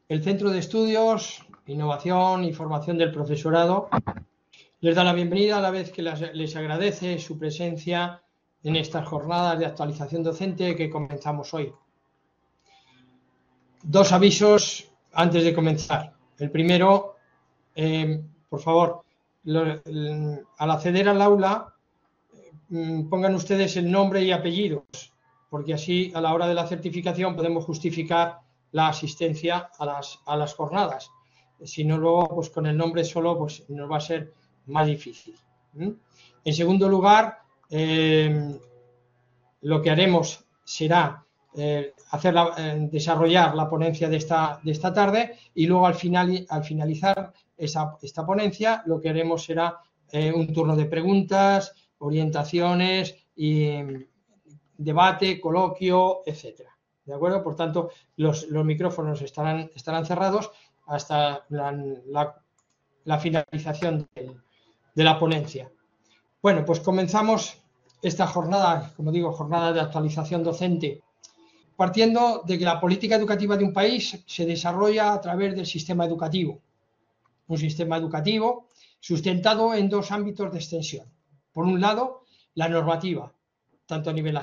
El Centro de Estudios, Innovación y Formación del Profesorado les da la bienvenida a la vez que les agradece su presencia en estas jornadas de actualización docente que comenzamos hoy. Dos avisos antes de comenzar. El primero, por favor, al acceder al aula, pongan ustedes el nombre y apellidos, porque así a la hora de la certificación podemos justificar la asistencia a las jornadas. Si no, luego pues con el nombre solo pues nos va a ser más difícil. En segundo lugar, lo que haremos será desarrollar la ponencia de esta tarde, y luego al finalizar esta ponencia lo que haremos será un turno de preguntas, orientaciones y debate, coloquio, etcétera. ¿De acuerdo? Por tanto, los micrófonos estarán cerrados hasta la finalización de la ponencia. Bueno, pues comenzamos esta jornada, como digo, jornada de actualización docente, partiendo de que la política educativa de un país se desarrolla a través del sistema educativo. Un sistema educativo sustentado en dos ámbitos de extensión. Por un lado, la normativa, tanto a nivel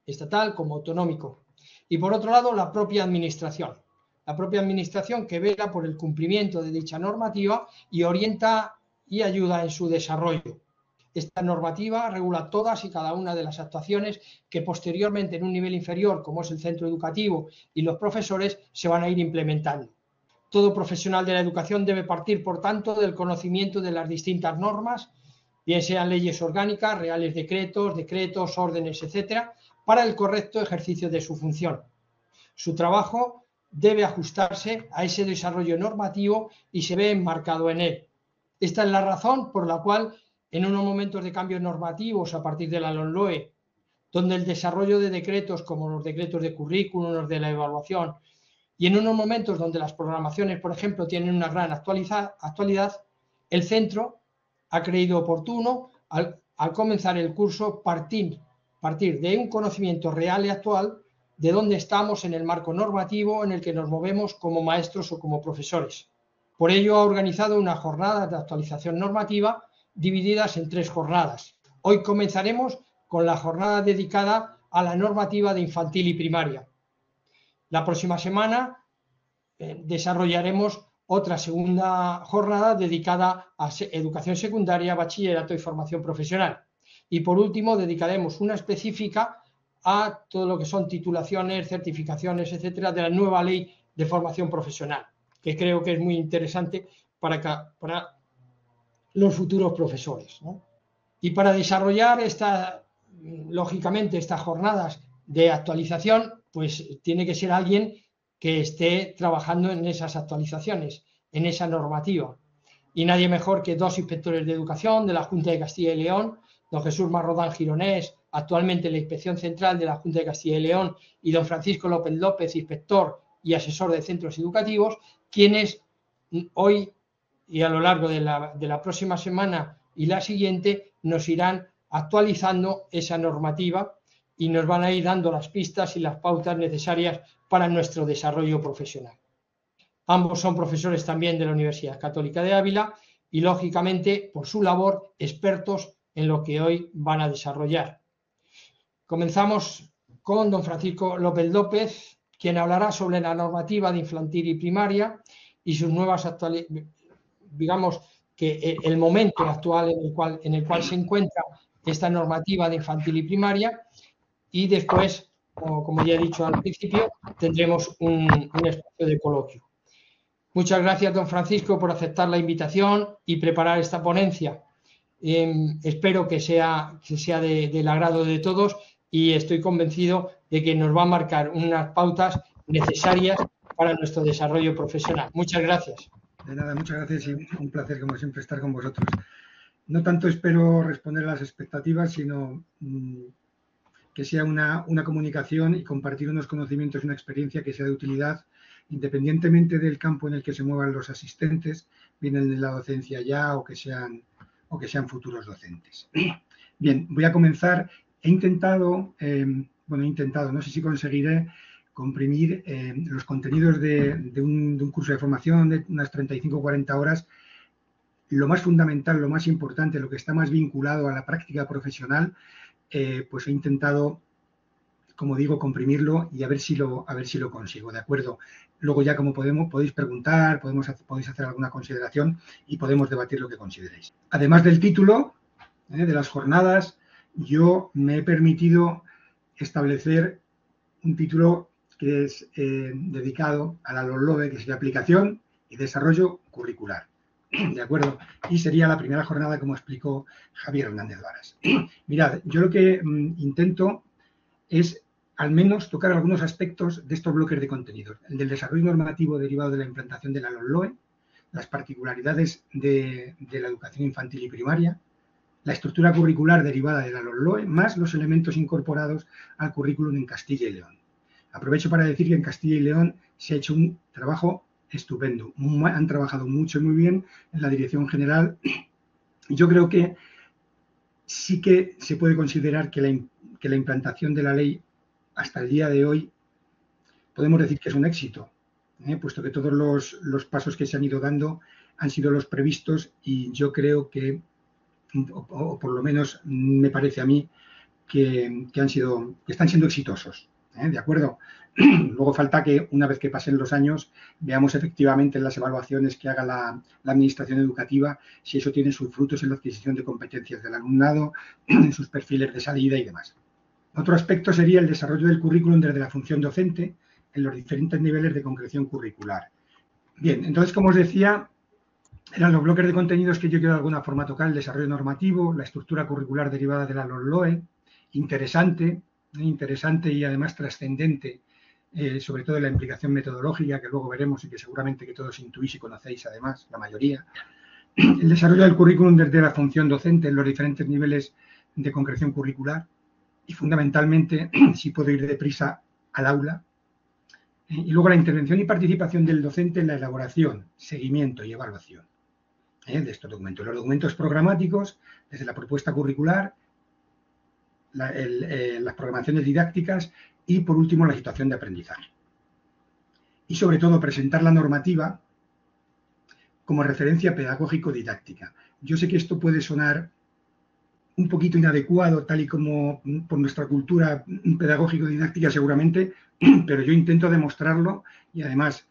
estatal como autonómico. Y por otro lado, la propia administración. La propia administración que vela por el cumplimiento de dicha normativa y orienta y ayuda en su desarrollo. Esta normativa regula todas y cada una de las actuaciones que posteriormente en un nivel inferior, como es el centro educativo y los profesores, se van a ir implementando. Todo profesional de la educación debe partir, por tanto, del conocimiento de las distintas normas, bien sean leyes orgánicas, reales decretos, órdenes, etcétera, para el correcto ejercicio de su función. Su trabajo debe ajustarse a ese desarrollo normativo y se ve enmarcado en él. Esta es la razón por la cual, en unos momentos de cambios normativos a partir de la LOMLOE, donde el desarrollo de decretos como los decretos de currículum, los de la evaluación, y en unos momentos donde las programaciones, por ejemplo, tienen una gran actualidad, el centro ha creído oportuno, al comenzar el curso, partir de un conocimiento real y actual de dónde estamos en el marco normativo en el que nos movemos como maestros o como profesores. Por ello ha organizado unas jornadas de actualización normativa divididas en 3 jornadas. Hoy comenzaremos con la jornada dedicada a la normativa de infantil y primaria. La próxima semana desarrollaremos otra segunda jornada dedicada a educación secundaria, bachillerato y formación profesional. Y por último dedicaremos una específica a todo lo que son titulaciones, certificaciones, etcétera, de la nueva ley de formación profesional, que creo que es muy interesante para los futuros profesores, ¿no? Y para desarrollar lógicamente estas jornadas de actualización, pues tiene que ser alguien que esté trabajando en esas actualizaciones, en esa normativa. Y nadie mejor que 2 inspectores de educación de la Junta de Castilla y León, don Jesús Marrodán Gironés, actualmente en la Inspección Central de la Junta de Castilla y León, y don Francisco López López, inspector y asesor de centros educativos, quienes hoy y a lo largo de la próxima semana y la siguiente nos irán actualizando esa normativa y nos van a ir dando las pistas y las pautas necesarias para nuestro desarrollo profesional. Ambos son profesores también de la Universidad Católica de Ávila y, lógicamente, por su labor, expertos en lo que hoy van a desarrollar. Comenzamos con don Francisco López López, quien hablará sobre la normativa de infantil y primaria y sus nuevas actualizaciones. Digamos que el momento actual en el cual se encuentra esta normativa de infantil y primaria, y después, como ya he dicho al principio, tendremos un espacio de coloquio. Muchas gracias, don Francisco, por aceptar la invitación y preparar esta ponencia. Espero que sea del agrado de todos y estoy convencido de que nos va a marcar unas pautas necesarias para nuestro desarrollo profesional. Muchas gracias. De nada, muchas gracias y un placer, como siempre, estar con vosotros. No tanto espero responder a las expectativas, sino que sea una comunicación y compartir unos conocimientos y una experiencia que sea de utilidad, independientemente del campo en el que se muevan los asistentes, bien en la docencia ya o que sean futuros docentes. Bien, voy a comenzar. He intentado, no sé si conseguiré comprimir los contenidos de un curso de formación de unas 35 o 40 horas. Lo más fundamental, lo más importante, lo que está más vinculado a la práctica profesional, pues he intentado, como digo, comprimirlo y a ver si lo consigo, ¿de acuerdo? Luego ya como podéis preguntar, podéis hacer alguna consideración y podemos debatir lo que consideréis. Además del título de las jornadas, yo me he permitido establecer un título que es dedicado a la LOMLOE, que sería aplicación y desarrollo curricular. ¿De acuerdo? Y sería la primera jornada, como explicó Javier Hernández Varas. Mirad, yo lo que intento es al menos tocar algunos aspectos de estos bloques de contenidos. El del desarrollo normativo derivado de la implantación de la LOMLOE, las particularidades de la educación infantil y primaria, la estructura curricular derivada de la LOMLOE, más los elementos incorporados al currículum en Castilla y León. Aprovecho para decir que en Castilla y León se ha hecho un trabajo estupendo. Han trabajado mucho y muy bien en la dirección general. Yo creo que sí que se puede considerar que la implantación de la ley hasta el día de hoy podemos decir que es un éxito, puesto que todos los pasos que se han ido dando han sido los previstos y yo creo que, o por lo menos me parece a mí, que están siendo exitosos. ¿De acuerdo? Luego falta que una vez que pasen los años veamos efectivamente en las evaluaciones que haga la administración educativa si eso tiene sus frutos en la adquisición de competencias del alumnado, en sus perfiles de salida y demás. Otro aspecto sería el desarrollo del currículum desde la función docente en los diferentes niveles de concreción curricular. Bien, entonces, como os decía, eran los bloques de contenidos que yo quiero de alguna forma tocar: el desarrollo normativo, la estructura curricular derivada de la LOMLOE, interesante y además trascendente, sobre todo la implicación metodológica, que luego veremos y que seguramente que todos intuís y conocéis además, la mayoría. El desarrollo del currículum desde la función docente en los diferentes niveles de concreción curricular y fundamentalmente, si puedo ir deprisa, al aula. Y luego la intervención y participación del docente en la elaboración, seguimiento y evaluación de estos documentos. Los documentos programáticos, desde la propuesta curricular, las programaciones didácticas y, por último, la situación de aprendizaje. Y, sobre todo, presentar la normativa como referencia pedagógico-didáctica. Yo sé que esto puede sonar un poquito inadecuado, tal y como por nuestra cultura pedagógico-didáctica seguramente, pero yo intento demostrarlo y, además,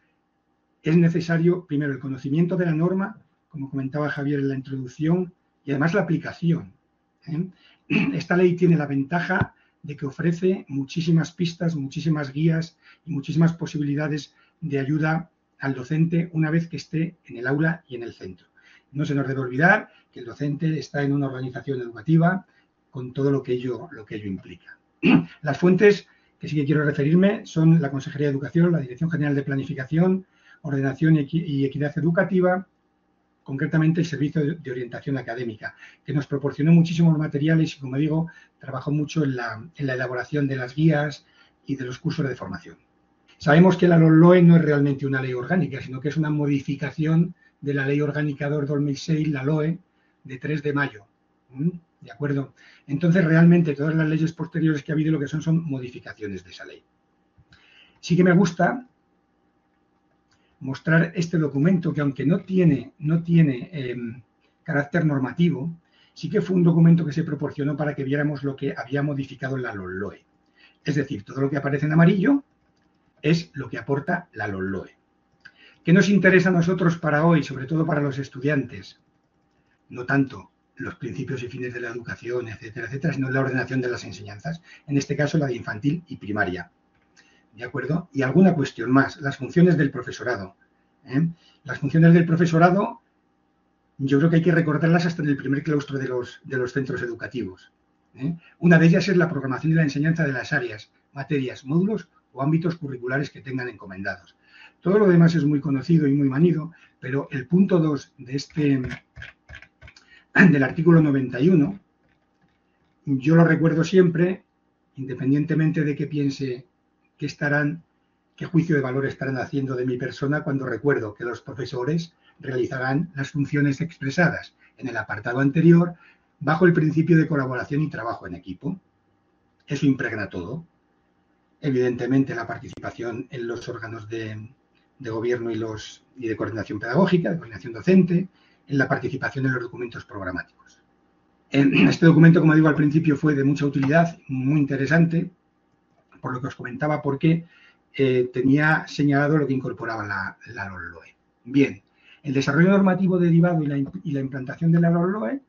es necesario, primero, el conocimiento de la norma, como comentaba Javier en la introducción, y además la aplicación. Esta ley tiene la ventaja de que ofrece muchísimas pistas, muchísimas guías y muchísimas posibilidades de ayuda al docente una vez que esté en el aula y en el centro. No se nos debe olvidar que el docente está en una organización educativa con todo lo que ello implica. Las fuentes que sí que quiero referirme son la Consejería de Educación, la Dirección General de Planificación, Ordenación y Equidad Educativa, concretamente el Servicio de Orientación Académica, que nos proporcionó muchísimos materiales y, como digo, trabajó mucho en la elaboración de las guías y de los cursos de formación. Sabemos que la LOMLOE no es realmente una ley orgánica, sino que es una modificación de la Ley Orgánica 2/2006, la LOE, de 3 de mayo. ¿De acuerdo? Entonces, realmente, todas las leyes posteriores que ha habido lo que son modificaciones de esa ley. Sí que me gusta mostrar este documento que, aunque no tiene carácter normativo, sí que fue un documento que se proporcionó para que viéramos lo que había modificado la LOMLOE. Es decir, todo lo que aparece en amarillo es lo que aporta la LOMLOE. ¿Qué nos interesa a nosotros para hoy, sobre todo para los estudiantes? No tanto los principios y fines de la educación, etcétera, etcétera, sino la ordenación de las enseñanzas, en este caso la de infantil y primaria. ¿De acuerdo? Y alguna cuestión más, las funciones del profesorado. Las funciones del profesorado, yo creo que hay que recordarlas hasta en el primer claustro de los centros educativos. Una de ellas es la programación y la enseñanza de las áreas, materias, módulos o ámbitos curriculares que tengan encomendados. Todo lo demás es muy conocido y muy manido, pero el punto 2 del artículo 91, yo lo recuerdo siempre, independientemente de que piense qué juicio de valor estarán haciendo de mi persona, cuando recuerdo que los profesores realizarán las funciones expresadas en el apartado anterior bajo el principio de colaboración y trabajo en equipo. Eso impregna todo. evidentemente la participación en los órganos de gobierno y de coordinación pedagógica, de coordinación docente, en la participación en los documentos programáticos. Este documento, como digo al principio, fue de mucha utilidad, muy interesante, por lo que os comentaba, porque tenía señalado lo que incorporaba la LOE. Bien, el desarrollo normativo derivado y la implantación de la LOE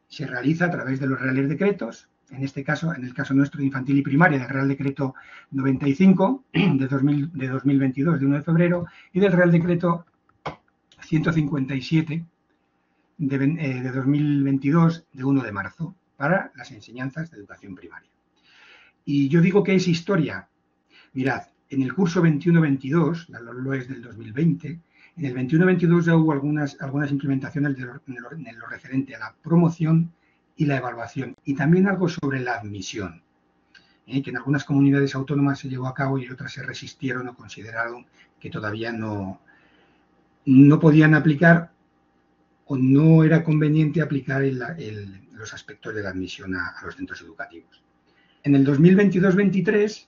se realiza a través de los reales decretos, en este caso, en el caso nuestro de infantil y primaria, del Real Decreto 95 de 2022, de 1 de febrero, y del Real Decreto 157 de 2022, de 1 de marzo, para las enseñanzas de educación primaria. Y yo digo que es historia. Mirad, en el curso 21-22, la LOE es del 2020, en el 21-22 ya hubo algunas implementaciones en lo referente a la promoción y la evaluación, y también algo sobre la admisión, que en algunas comunidades autónomas se llevó a cabo y otras se resistieron o consideraron que todavía no podían aplicar o no era conveniente aplicar los aspectos de la admisión a los centros educativos. En el 2022-23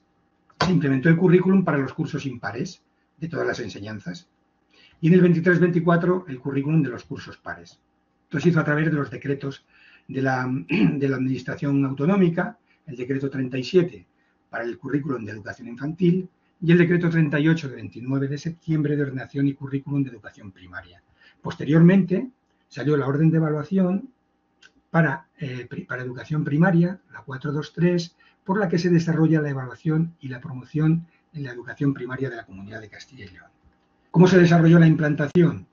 se implementó el currículum para los cursos impares de todas las enseñanzas y en el 23-24 el currículum de los cursos pares. Esto se hizo a través de los decretos de la Administración Autonómica, el decreto 37 para el currículum de educación infantil y el decreto 38 de 29 de septiembre de ordenación y currículum de educación primaria. Posteriormente salió la orden de evaluación para educación primaria, la 423, por la que se desarrolla la evaluación y la promoción en la educación primaria de la Comunidad de Castilla y León. ¿Cómo se desarrolló la implantación?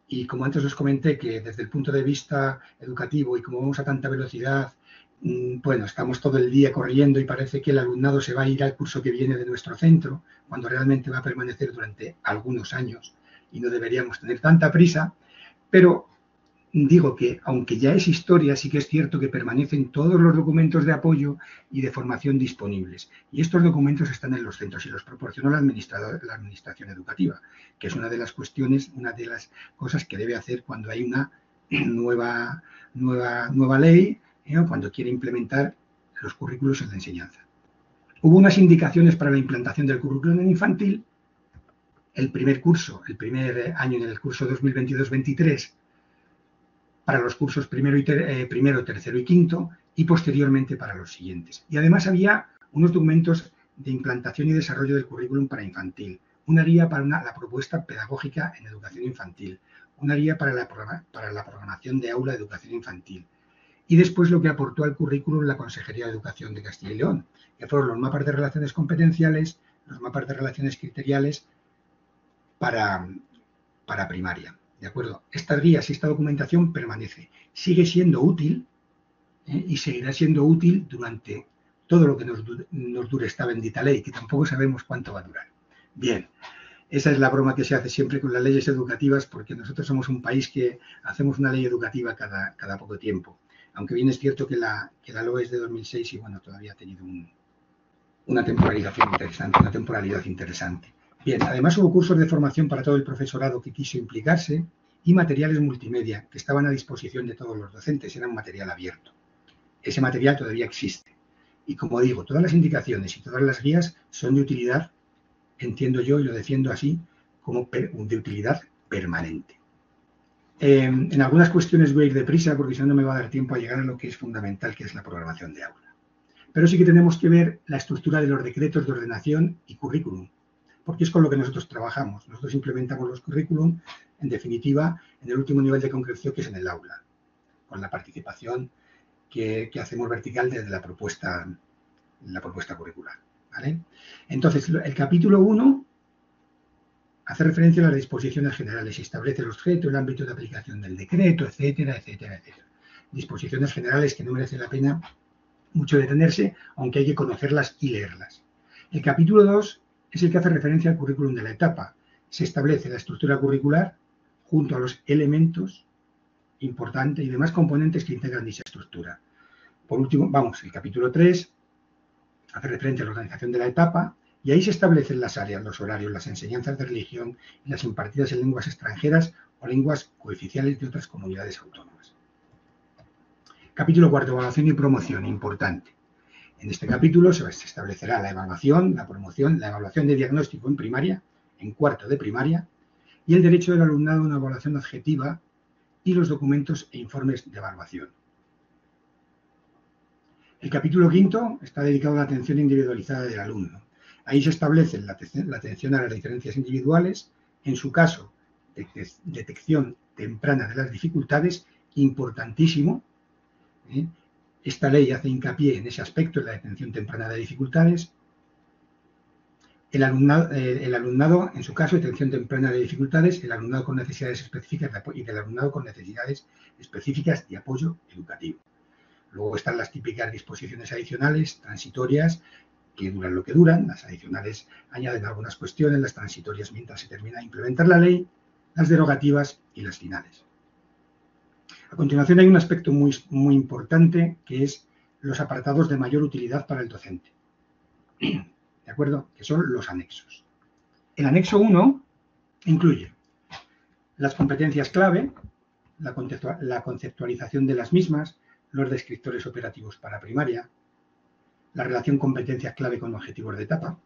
Y como antes os comenté que desde el punto de vista educativo y como vamos a tanta velocidad, bueno, estamos todo el día corriendo y parece que el alumnado se va a ir al curso que viene de nuestro centro, cuando realmente va a permanecer durante algunos años y no deberíamos tener tanta prisa, pero digo que, aunque ya es historia, sí que es cierto que permanecen todos los documentos de apoyo y de formación disponibles. Y estos documentos están en los centros y los proporciona la administración educativa, que es una de las cuestiones, una de las cosas que debe hacer cuando hay una nueva ley, cuando quiere implementar los currículos en la enseñanza. Hubo unas indicaciones para la implantación del currículum en infantil. El primer año en el curso 2022-23, para los cursos primero, tercero y quinto, y posteriormente para los siguientes. Y además había unos documentos de implantación y desarrollo del currículum para infantil, una guía para la propuesta pedagógica en educación infantil, una guía para la programación de aula de educación infantil. Y después lo que aportó al currículum la Consejería de Educación de Castilla y León, que fueron los mapas de relaciones competenciales, los mapas de relaciones criteriales para primaria. ¿De acuerdo? Estas guías y esta documentación permanece. Sigue siendo útil y seguirá siendo útil durante todo lo que nos dure esta bendita ley, que tampoco sabemos cuánto va a durar. Bien, esa es la broma que se hace siempre con las leyes educativas, porque nosotros somos un país que hacemos una ley educativa cada poco tiempo. Aunque bien es cierto que la LOE es de 2006 y bueno, todavía ha tenido una temporalidad interesante. Bien, además hubo cursos de formación para todo el profesorado que quiso implicarse y materiales multimedia que estaban a disposición de todos los docentes, era un material abierto. Ese material todavía existe. Y como digo, todas las indicaciones y todas las guías son de utilidad, entiendo yo y lo defiendo así, como de utilidad permanente. En algunas cuestiones voy a ir deprisa porque si no, no me va a dar tiempo a llegar a lo que es fundamental, que es la programación de aula. Pero sí que tenemos que ver la estructura de los decretos de ordenación y currículum, porque es con lo que nosotros trabajamos. Nosotros implementamos los currículum, en definitiva, en el último nivel de concreción, que es en el aula, con la participación que hacemos vertical desde la propuesta curricular, ¿vale? Entonces, el capítulo 1 hace referencia a las disposiciones generales y establece el objeto, el ámbito de aplicación del decreto, etcétera, etcétera, etcétera. Disposiciones generales que no merece la pena mucho detenerse, aunque hay que conocerlas y leerlas. El capítulo 2 es el que hace referencia al currículum de la etapa. Se establece la estructura curricular junto a los elementos importantes y demás componentes que integran dicha estructura. Por último, el capítulo 3 hace referencia a la organización de la etapa y ahí se establecen las áreas, los horarios, las enseñanzas de religión y las impartidas en lenguas extranjeras o lenguas cooficiales de otras comunidades autónomas. Capítulo 4, evaluación y promoción, importante. En este capítulo se establecerá la evaluación, la promoción, la evaluación de diagnóstico en primaria, en cuarto de primaria, y el derecho del alumnado a una evaluación objetiva y los documentos e informes de evaluación. El capítulo quinto está dedicado a la atención individualizada del alumno. Ahí se establece la atención a las diferencias individuales, en su caso, detección temprana de las dificultades, importantísimo. Esta ley hace hincapié en ese aspecto de la detección temprana de dificultades. El alumnado, en su caso, detección temprana de dificultades, el alumnado con necesidades específicas y del alumnado con necesidades específicas de apoyo educativo. Luego están las típicas disposiciones adicionales, transitorias, que duran lo que duran. Las adicionales añaden algunas cuestiones, las transitorias mientras se termina de implementar la ley, las derogativas y las finales. A continuación hay un aspecto muy importante, que es los apartados de mayor utilidad para el docente. ¿De acuerdo? Que son los anexos. El anexo 1 incluye las competencias clave, la conceptualización de las mismas, los descriptores operativos para primaria, la relación competencias clave con objetivos de etapa,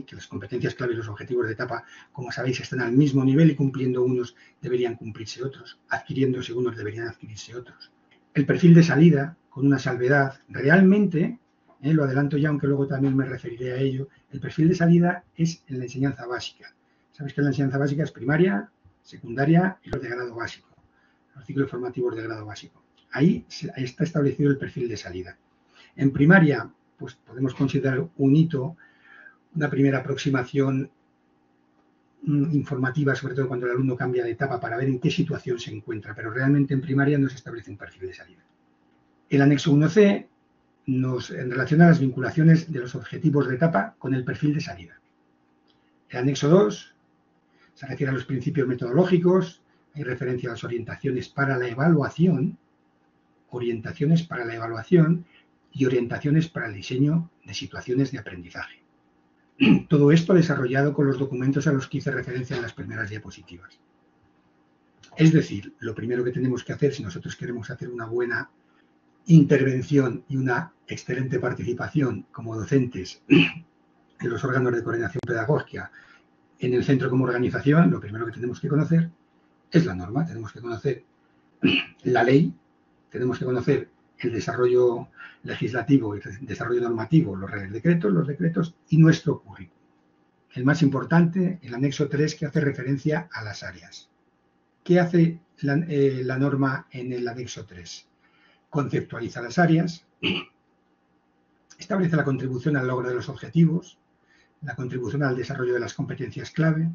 que las competencias clave y los objetivos de etapa, como sabéis, están al mismo nivel y cumpliendo unos deberían cumplirse otros, adquiriéndose unos deberían adquirirse otros. El perfil de salida, con una salvedad, realmente, lo adelanto ya, aunque luego también me referiré a ello, el perfil de salida es en la enseñanza básica. Sabéis que la enseñanza básica es primaria, secundaria y los de grado básico, los ciclos formativos de grado básico. Ahí está establecido el perfil de salida. En primaria, pues podemos considerar un hito, una primera aproximación informativa, sobre todo cuando el alumno cambia de etapa, para ver en qué situación se encuentra, pero realmente en primaria no se establece un perfil de salida. El anexo 1C nos relaciona las vinculaciones de los objetivos de etapa con el perfil de salida. El anexo 2 se refiere a los principios metodológicos, hay referencia a las orientaciones para la evaluación y orientaciones para el diseño de situaciones de aprendizaje. Todo esto desarrollado con los documentos a los que hice referencia en las primeras diapositivas. Es decir, lo primero que tenemos que hacer si nosotros queremos hacer una buena intervención y una excelente participación como docentes en los órganos de coordinación pedagógica, en el centro como organización, lo primero que tenemos que conocer es la norma, tenemos que conocer la ley, tenemos que conocer el desarrollo legislativo y el desarrollo normativo, los decretos y nuestro currículum. El más importante, el anexo 3, que hace referencia a las áreas. ¿Qué hace la norma en el anexo 3? Conceptualiza las áreas, establece la contribución al logro de los objetivos, la contribución al desarrollo de las competencias clave,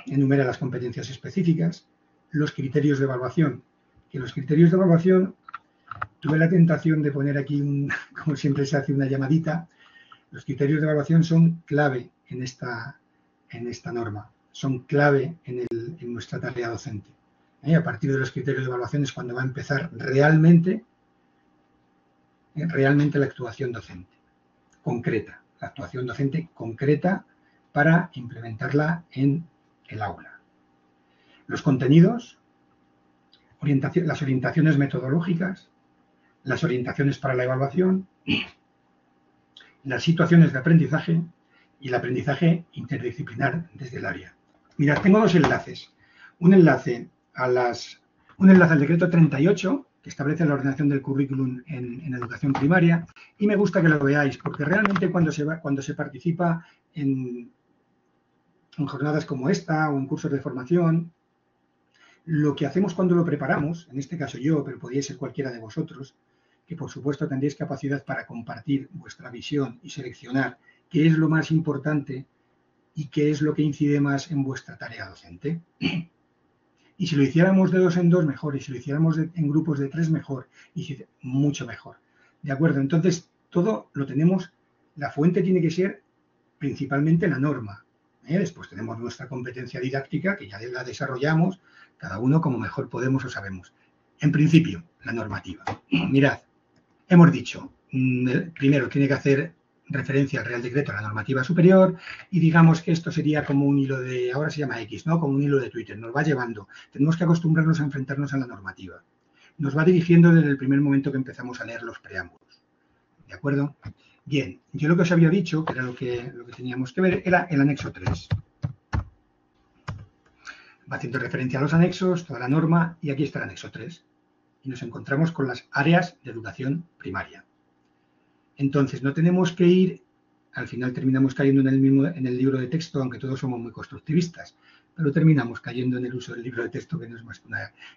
enumera las competencias específicas, los criterios de evaluación, que los criterios de evaluación, tuve la tentación de poner aquí, como siempre se hace, una llamadita. Los criterios de evaluación son clave en esta norma, son clave en nuestra tarea docente. A partir de los criterios de evaluación es cuando va a empezar realmente la actuación docente, concreta, la actuación docente concreta para implementarla en el aula. Los contenidos, las orientaciones metodológicas, las orientaciones para la evaluación, las situaciones de aprendizaje y el aprendizaje interdisciplinar desde el área. Mirad, tengo dos enlaces. Un enlace al decreto 38, que establece la ordenación del currículum en educación primaria, y me gusta que lo veáis, porque realmente cuando se participa en jornadas como esta o en cursos de formación, lo que hacemos cuando lo preparamos, en este caso yo, pero podría ser cualquiera de vosotros, que por supuesto tendréis capacidad para compartir vuestra visión y seleccionar qué es lo más importante y qué es lo que incide más en vuestra tarea docente. Y si lo hiciéramos de 2 en 2, mejor. Y si lo hiciéramos en grupos de 3, mejor. Y mucho mejor. ¿De acuerdo? Entonces, todo lo tenemos, la fuente tiene que ser principalmente la norma. Después tenemos nuestra competencia didáctica, que ya la desarrollamos, cada uno como mejor podemos o sabemos. En principio, la normativa. Mirad, hemos dicho, primero tiene que hacer referencia al Real Decreto, a la normativa superior, y digamos que esto sería como un hilo de, ahora se llama X, ¿no? Como un hilo de Twitter, nos va llevando. Tenemos que acostumbrarnos a enfrentarnos a la normativa. Nos va dirigiendo desde el primer momento que empezamos a leer los preámbulos. ¿De acuerdo? Bien, yo lo que os había dicho, que era lo que teníamos que ver, era el anexo 3. Va haciendo referencia a los anexos, toda la norma, y aquí está el anexo 3. Y nos encontramos con las áreas de educación primaria. Entonces, no tenemos que ir, al final terminamos cayendo en el libro de texto, aunque todos somos muy constructivistas, pero terminamos cayendo en el uso del libro de texto, que no es más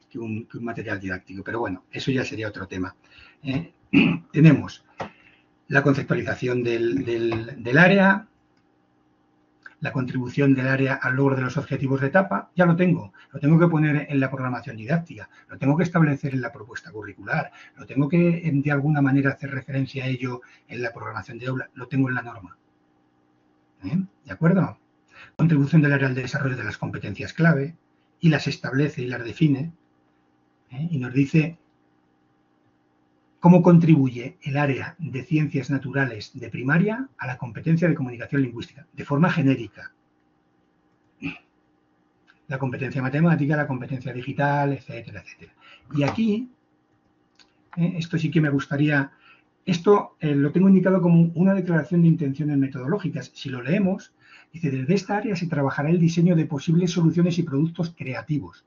que un material didáctico. Pero bueno, eso ya sería otro tema. Tenemos la conceptualización del área, la contribución del área al logro de los objetivos de etapa, ya lo tengo que poner en la programación didáctica, lo tengo que establecer en la propuesta curricular, lo tengo que de alguna manera hacer referencia a ello en la programación de aula, lo tengo en la norma. ¿De acuerdo? Contribución del área al desarrollo de las competencias clave, y las establece y las define, y nos dice cómo contribuye el área de ciencias naturales de primaria a la competencia de comunicación lingüística, de forma genérica. La competencia matemática, la competencia digital, etcétera, etcétera. Y aquí, esto sí que me gustaría, esto lo tengo indicado como una declaración de intenciones metodológicas. Si lo leemos, dice, desde esta área se trabajará el diseño de posibles soluciones y productos creativos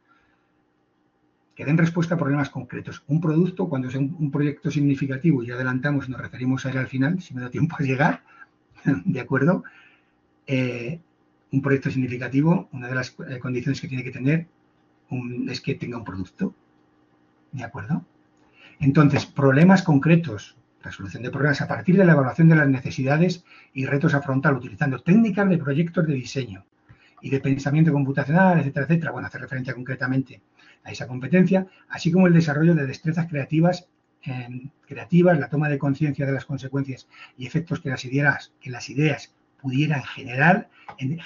que den respuesta a problemas concretos. Un producto, cuando sea un proyecto significativo, y adelantamos, nos referimos a él al final, si me da tiempo a llegar, ¿de acuerdo? Un proyecto significativo, una de las condiciones que tiene que tener es que tenga un producto, ¿de acuerdo? Entonces, problemas concretos, resolución de problemas a partir de la evaluación de las necesidades y retos a afrontar, utilizando técnicas de proyectos de diseño y de pensamiento computacional, etcétera, etcétera. Bueno, hace referencia concretamente a esa competencia, así como el desarrollo de destrezas creativas, la toma de conciencia de las consecuencias y efectos que las ideas pudieran generar en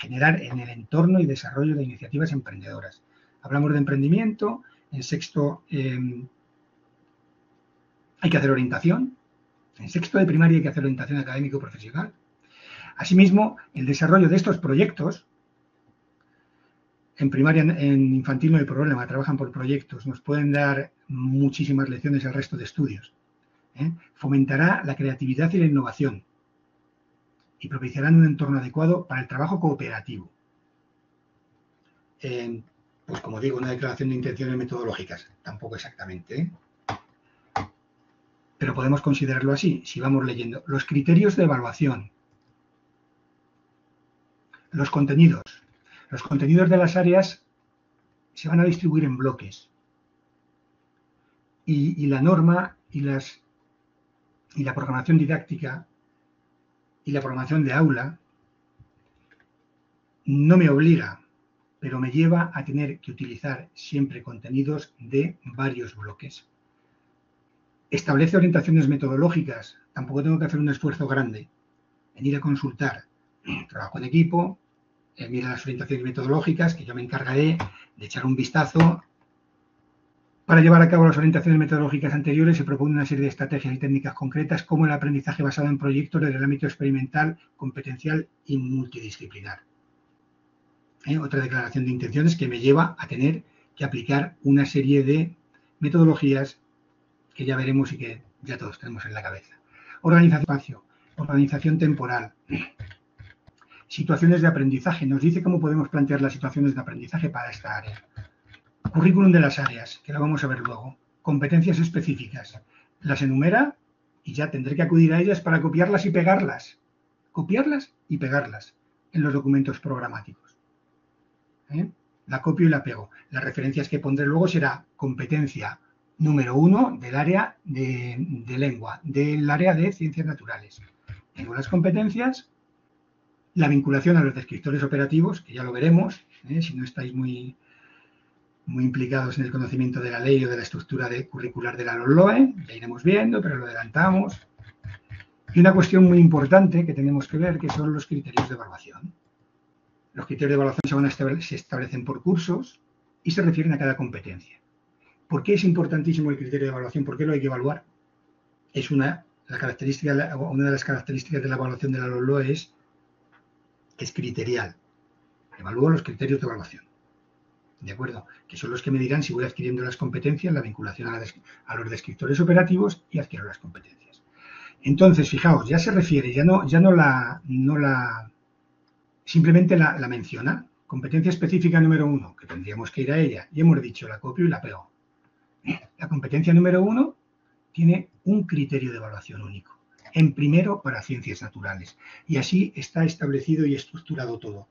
el entorno y desarrollo de iniciativas emprendedoras. Hablamos de emprendimiento. En sexto hay que hacer orientación. En sexto de primaria hay que hacer orientación académico-profesional. Asimismo, el desarrollo de estos proyectos, en primaria, en infantil no hay problema, trabajan por proyectos, nos pueden dar muchísimas lecciones al resto de estudios. Fomentará la creatividad y la innovación y propiciarán un entorno adecuado para el trabajo cooperativo. Pues como digo, una declaración de intenciones metodológicas, tampoco exactamente, pero podemos considerarlo así, si vamos leyendo. Los criterios de evaluación, los contenidos. Los contenidos de las áreas se van a distribuir en bloques. Y la norma y la programación didáctica y la programación de aula no me obliga, pero me lleva a tener que utilizar siempre contenidos de varios bloques. Establece orientaciones metodológicas. Tampoco tengo que hacer un esfuerzo grande en ir a consultar. Trabajo en equipo, mira las orientaciones metodológicas, que yo me encargaré de echar un vistazo. Para llevar a cabo las orientaciones metodológicas anteriores se propone una serie de estrategias y técnicas concretas como el aprendizaje basado en proyectos del ámbito experimental, competencial y multidisciplinar. Otra declaración de intenciones que me lleva a tener que aplicar una serie de metodologías que ya veremos y que ya todos tenemos en la cabeza. Organización espacio, organización temporal. Situaciones de aprendizaje. Nos dice cómo podemos plantear las situaciones de aprendizaje para esta área. Currículum de las áreas, que lo vamos a ver luego. Competencias específicas. Las enumera y ya tendré que acudir a ellas para copiarlas y pegarlas. Copiarlas y pegarlas en los documentos programáticos. La copio y la pego. Las referencias que pondré luego será competencia número 1 del área de lengua, del área de ciencias naturales. Tengo las competencias. La vinculación a los descriptores operativos, que ya lo veremos, si no estáis muy implicados en el conocimiento de la ley o de la estructura curricular de la LOE, ya iremos viendo, pero lo adelantamos. Y una cuestión muy importante que tenemos que ver, que son los criterios de evaluación. Los criterios de evaluación se establecen por cursos y se refieren a cada competencia. ¿Por qué es importantísimo el criterio de evaluación? ¿Por qué lo hay que evaluar? Es una de las características de la evaluación de la LOE es que es criterial. Evalúo los criterios de evaluación. ¿De acuerdo? Que son los que me dirán si voy adquiriendo las competencias, la vinculación a los descriptores operativos y adquiero las competencias. Entonces, fijaos, ya se refiere, ya no simplemente la menciona. Competencia específica número 1, que tendríamos que ir a ella, y hemos dicho, la copio y la pego. La competencia número 1 tiene un criterio de evaluación único, en primero para ciencias naturales, y así está establecido y estructurado todo.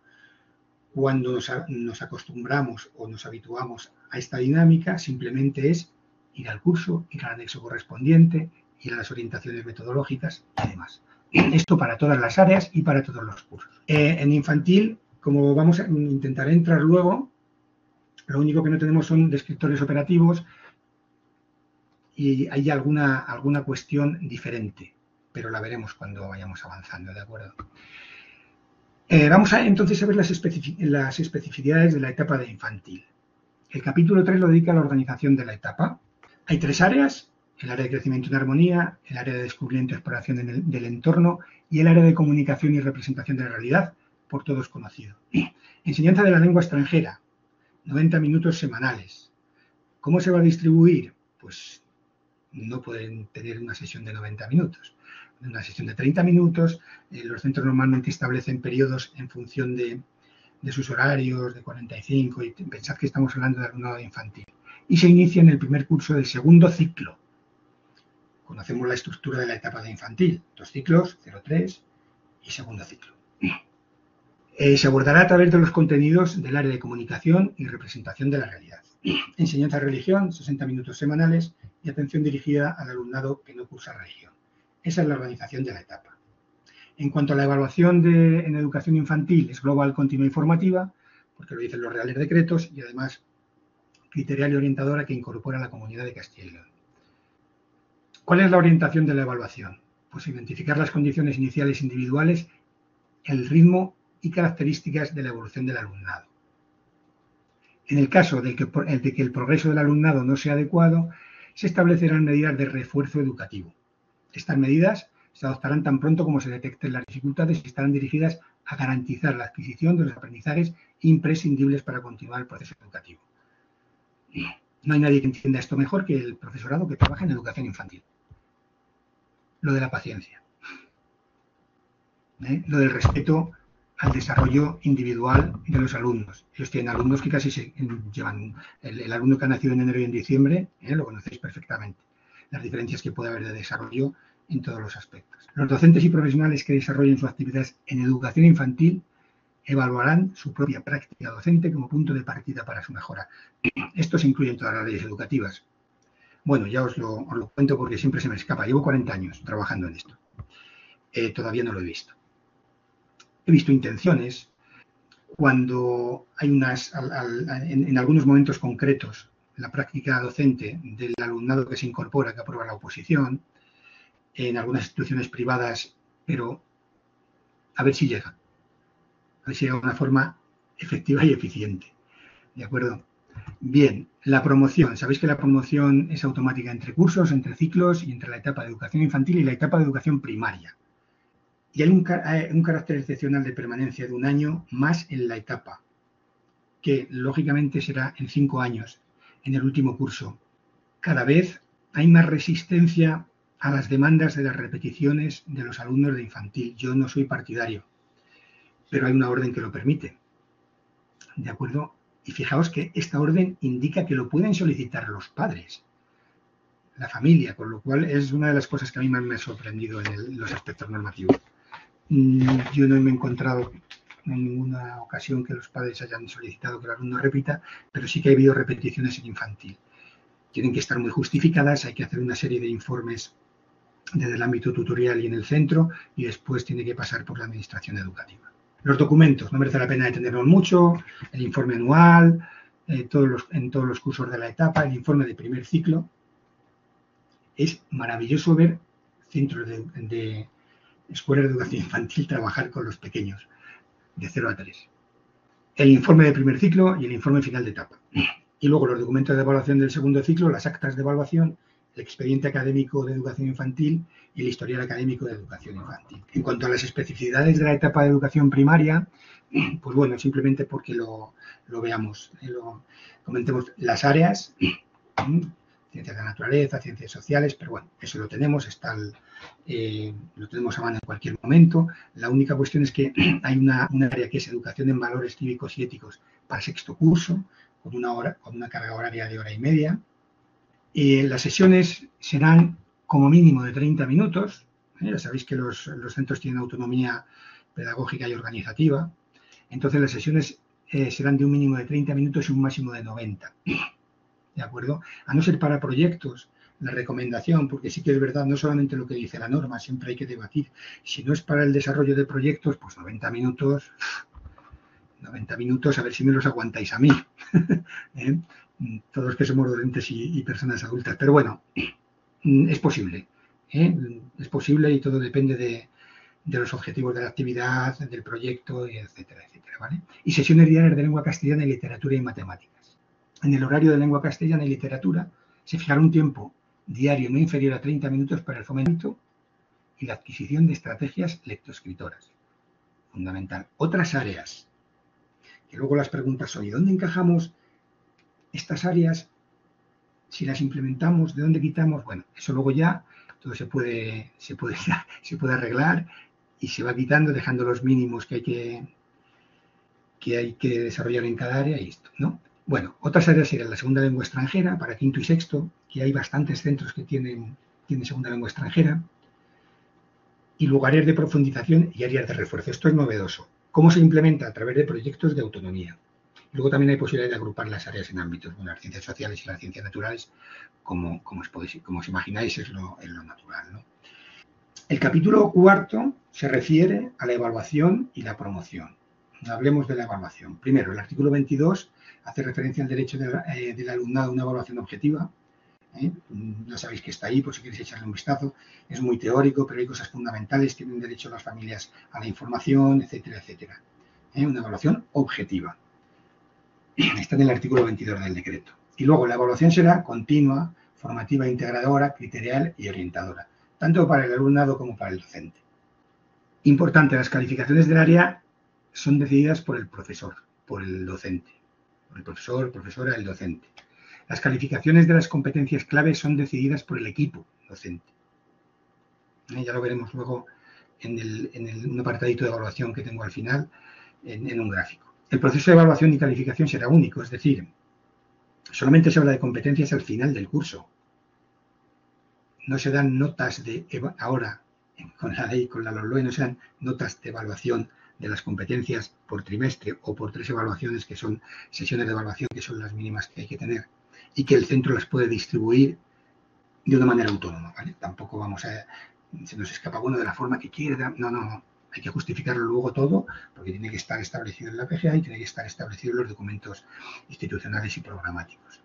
Cuando nos acostumbramos o nos habituamos a esta dinámica, simplemente es ir al curso, ir al anexo correspondiente, ir a las orientaciones metodológicas y demás. Esto para todas las áreas y para todos los cursos. En infantil, como vamos a intentar entrar luego, lo único que no tenemos son descriptores operativos y hay alguna cuestión diferente, pero la veremos cuando vayamos avanzando, ¿de acuerdo? Vamos entonces a ver las especificidades de la etapa de infantil. El capítulo 3 lo dedica a la organización de la etapa. Hay 3 áreas: el área de crecimiento en armonía, el área de descubrimiento y exploración del entorno y el área de comunicación y representación de la realidad, por todos conocido. Enseñanza de la lengua extranjera, 90 minutos semanales. ¿Cómo se va a distribuir? Pues no pueden tener una sesión de 90 minutos. Una sesión de 30 minutos, los centros normalmente establecen periodos en función de sus horarios, de 45, y pensad que estamos hablando de alumnado infantil. Y se inicia en el primer curso del segundo ciclo. Conocemos la estructura de la etapa de infantil, 2 ciclos, 0-3 y segundo ciclo. Se abordará a través de los contenidos del área de comunicación y representación de la realidad. Enseñanza de religión, 60 minutos semanales, y atención dirigida al alumnado que no cursa religión. Esa es la organización de la etapa. En cuanto a la evaluación en educación infantil, es global, continua y formativa, porque lo dicen los reales decretos, y además criterial y orientadora que incorpora a la Comunidad de Castilla y León. ¿Cuál es la orientación de la evaluación? Pues identificar las condiciones iniciales individuales, el ritmo y características de la evolución del alumnado. En el caso de que el progreso del alumnado no sea adecuado, se establecerán medidas de refuerzo educativo. Estas medidas se adoptarán tan pronto como se detecten las dificultades y estarán dirigidas a garantizar la adquisición de los aprendizajes imprescindibles para continuar el proceso educativo. No hay nadie que entienda esto mejor que el profesorado que trabaja en educación infantil. Lo de la paciencia. Lo del respeto al desarrollo individual de los alumnos. Ellos tienen alumnos que casi se llevan, el alumno que ha nacido en enero y en diciembre, lo conocéis perfectamente, las diferencias que puede haber de desarrollo en todos los aspectos. Los docentes y profesionales que desarrollen sus actividades en educación infantil evaluarán su propia práctica docente como punto de partida para su mejora. Esto se incluye en todas las leyes educativas. Bueno, ya os lo cuento porque siempre se me escapa. Llevo 40 años trabajando en esto. Todavía no lo he visto. He visto intenciones cuando hay en algunos momentos concretos, la práctica docente del alumnado que se incorpora, que aprueba la oposición, en algunas instituciones privadas, pero a ver si llega. A ver si llega de una forma efectiva y eficiente. ¿De acuerdo? Bien, la promoción. Sabéis que la promoción es automática entre cursos, entre ciclos y entre la etapa de educación infantil y la etapa de educación primaria. Y hay un carácter excepcional de permanencia de 1 año más en la etapa, que lógicamente será en 5 años, en el último curso. Cada vez hay más resistencia a las demandas de las repeticiones de los alumnos de infantil. Yo no soy partidario, pero hay una orden que lo permite. ¿De acuerdo? Y fijaos que esta orden indica que lo pueden solicitar los padres, la familia, con lo cual es una de las cosas que a mí más me ha sorprendido en los aspectos normativos. Yo no me he encontrado en ninguna ocasión que los padres hayan solicitado que el alumno repita, pero sí que ha habido repeticiones en infantil. Tienen que estar muy justificadas, hay que hacer una serie de informes desde el ámbito tutorial y en el centro, y después tiene que pasar por la administración educativa. Los documentos, no merece la pena detenernos mucho, el informe anual, en todos los cursos de la etapa, el informe de primer ciclo. Es maravilloso ver centros de escuelas de educación infantil trabajar con los pequeños, de 0 a 3. El informe de primer ciclo y el informe final de etapa. Y luego los documentos de evaluación del segundo ciclo, las actas de evaluación, el expediente académico de educación infantil y el historial académico de educación infantil. En cuanto a las especificidades de la etapa de educación primaria, pues bueno, simplemente porque lo veamos, lo comentemos. Las áreas, ciencias de la naturaleza, ciencias sociales, pero bueno, eso lo tenemos, lo tenemos a mano en cualquier momento. La única cuestión es que hay una área que es educación en valores cívicos y éticos para sexto curso, con una carga horaria de 1 hora y media. Las sesiones serán como mínimo de 30 minutos. Ya sabéis que los centros tienen autonomía pedagógica y organizativa. Entonces las sesiones serán de un mínimo de 30 minutos y un máximo de 90. ¿De acuerdo? A no ser para proyectos, la recomendación, porque sí que es verdad, no solamente lo que dice la norma, siempre hay que debatir. Si no es para el desarrollo de proyectos, pues 90 minutos, a ver si me los aguantáis a mí. ¿Eh? Todos que somos docentes y personas adultas. Pero bueno, es posible. Es posible y todo depende de los objetivos de la actividad, del proyecto, etcétera, etcétera. ¿Vale? Y sesiones diarias de lengua castellana y literatura y matemáticas. En el horario de lengua castellana y literatura se fijará un tiempo diario no inferior a 30 minutos para el fomento y la adquisición de estrategias lectoescritoras. Fundamental. Otras áreas, que luego las preguntas son, ¿y dónde encajamos estas áreas? Si las implementamos, ¿de dónde quitamos? Bueno, eso luego ya todo se puede arreglar y se va quitando, dejando los mínimos que hay que desarrollar en cada área y esto, ¿no? Bueno, otras áreas serían la segunda lengua extranjera para quinto y sexto, que hay bastantes centros que tienen segunda lengua extranjera, y luego áreas de profundización y áreas de refuerzo. Esto es novedoso. ¿Cómo se implementa? A través de proyectos de autonomía. Luego también hay posibilidad de agrupar las áreas en ámbitos. Bueno, las ciencias sociales y las ciencias naturales, como os imagináis, es lo natural, ¿no? El capítulo 4 se refiere a la evaluación y la promoción. Hablemos de la evaluación. Primero, el artículo 22 hace referencia al derecho del alumnado a una evaluación objetiva. Ya sabéis que está ahí, por si queréis echarle un vistazo. Es muy teórico, pero hay cosas fundamentales. Tienen derecho las familias a la información, etcétera, etcétera. Una evaluación objetiva. Está en el artículo 22 del decreto. Y luego la evaluación será continua, formativa, integradora, criterial y orientadora, tanto para el alumnado como para el docente. Importante, las calificaciones del área son decididas por el profesor, por el docente, por el profesor, profesora, el docente. Las calificaciones de las competencias clave son decididas por el equipo docente. Ya lo veremos luego en un apartadito de evaluación que tengo al final, en un gráfico. El proceso de evaluación y calificación será único, es decir, solamente se habla de competencias al final del curso. No se dan notas ahora, con la ley, con la LOMLOE, no se dan notas de evaluación de las competencias por trimestre o por 3 evaluaciones, que son sesiones de evaluación, que son las mínimas que hay que tener, y que el centro las puede distribuir de una manera autónoma, ¿vale? Tampoco se nos escapa bueno de la forma que quiere, no. Hay que justificarlo luego todo, porque tiene que estar establecido en la PGA y tiene que estar establecido en los documentos institucionales y programáticos,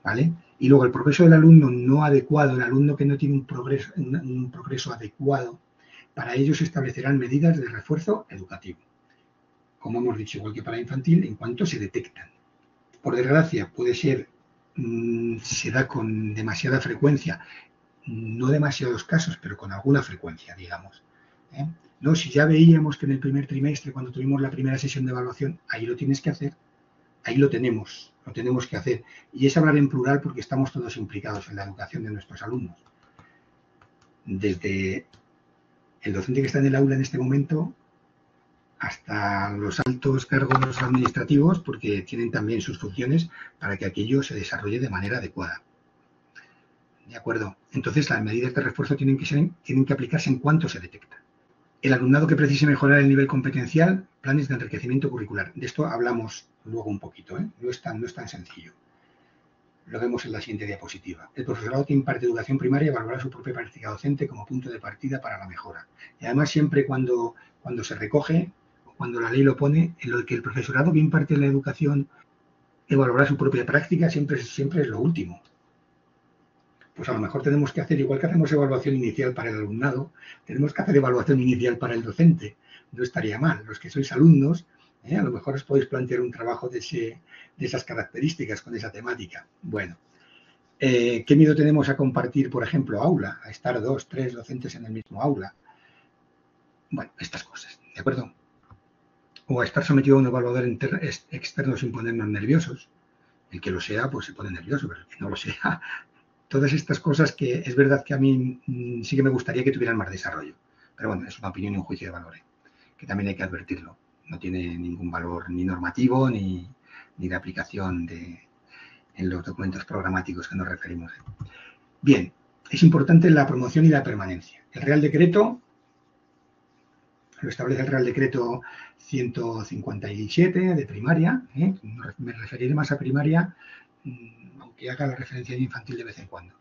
¿vale? Y luego el progreso del alumno no adecuado, el alumno que no tiene un progreso adecuado, para ello se establecerán medidas de refuerzo educativo. Como hemos dicho, igual que para infantil, en cuanto se detectan. Por desgracia, se da con demasiada frecuencia, no demasiados casos, pero con alguna frecuencia, digamos. No, si ya veíamos que en el primer trimestre, cuando tuvimos la primera sesión de evaluación, ahí lo tienes que hacer, ahí lo tenemos que hacer. Y es hablar en plural porque estamos todos implicados en la educación de nuestros alumnos. Desde el docente que está en el aula en este momento hasta los altos cargos administrativos, porque tienen también sus funciones para que aquello se desarrolle de manera adecuada. ¿De acuerdo? Entonces, las medidas de refuerzo tienen que aplicarse en cuanto se detecta. El alumnado que precise mejorar el nivel competencial, planes de enriquecimiento curricular. De esto hablamos luego un poquito, ¿eh? No es tan sencillo. Lo vemos en la siguiente diapositiva. El profesorado que imparte educación primaria evaluará su propia práctica docente como punto de partida para la mejora. Y además, siempre cuando se recoge, o cuando la ley lo pone, en lo que el profesorado que imparte la educación evaluará su propia práctica, siempre es lo último. Pues a lo mejor tenemos que hacer, igual que hacemos evaluación inicial para el alumnado, tenemos que hacer evaluación inicial para el docente. No estaría mal. Los que sois alumnos, a lo mejor os podéis plantear un trabajo de esas características, con esa temática. Bueno, ¿qué miedo tenemos a compartir, por ejemplo, aula? A estar 2, 3 docentes en el mismo aula. Bueno, estas cosas, ¿de acuerdo? O a estar sometido a un evaluador externo sin ponernos nerviosos. El que lo sea, pues se pone nervioso, pero el que no lo sea, todas estas cosas que es verdad que a mí sí que me gustaría que tuvieran más desarrollo. Pero bueno, es una opinión y un juicio de valor, que también hay que advertirlo. No tiene ningún valor ni normativo ni de aplicación en los documentos programáticos que nos referimos. Bien, es importante la promoción y la permanencia. El Real Decreto lo establece el Real Decreto 157 de primaria, me referiré más a primaria, aunque haga la referencia de infantil de vez en cuando.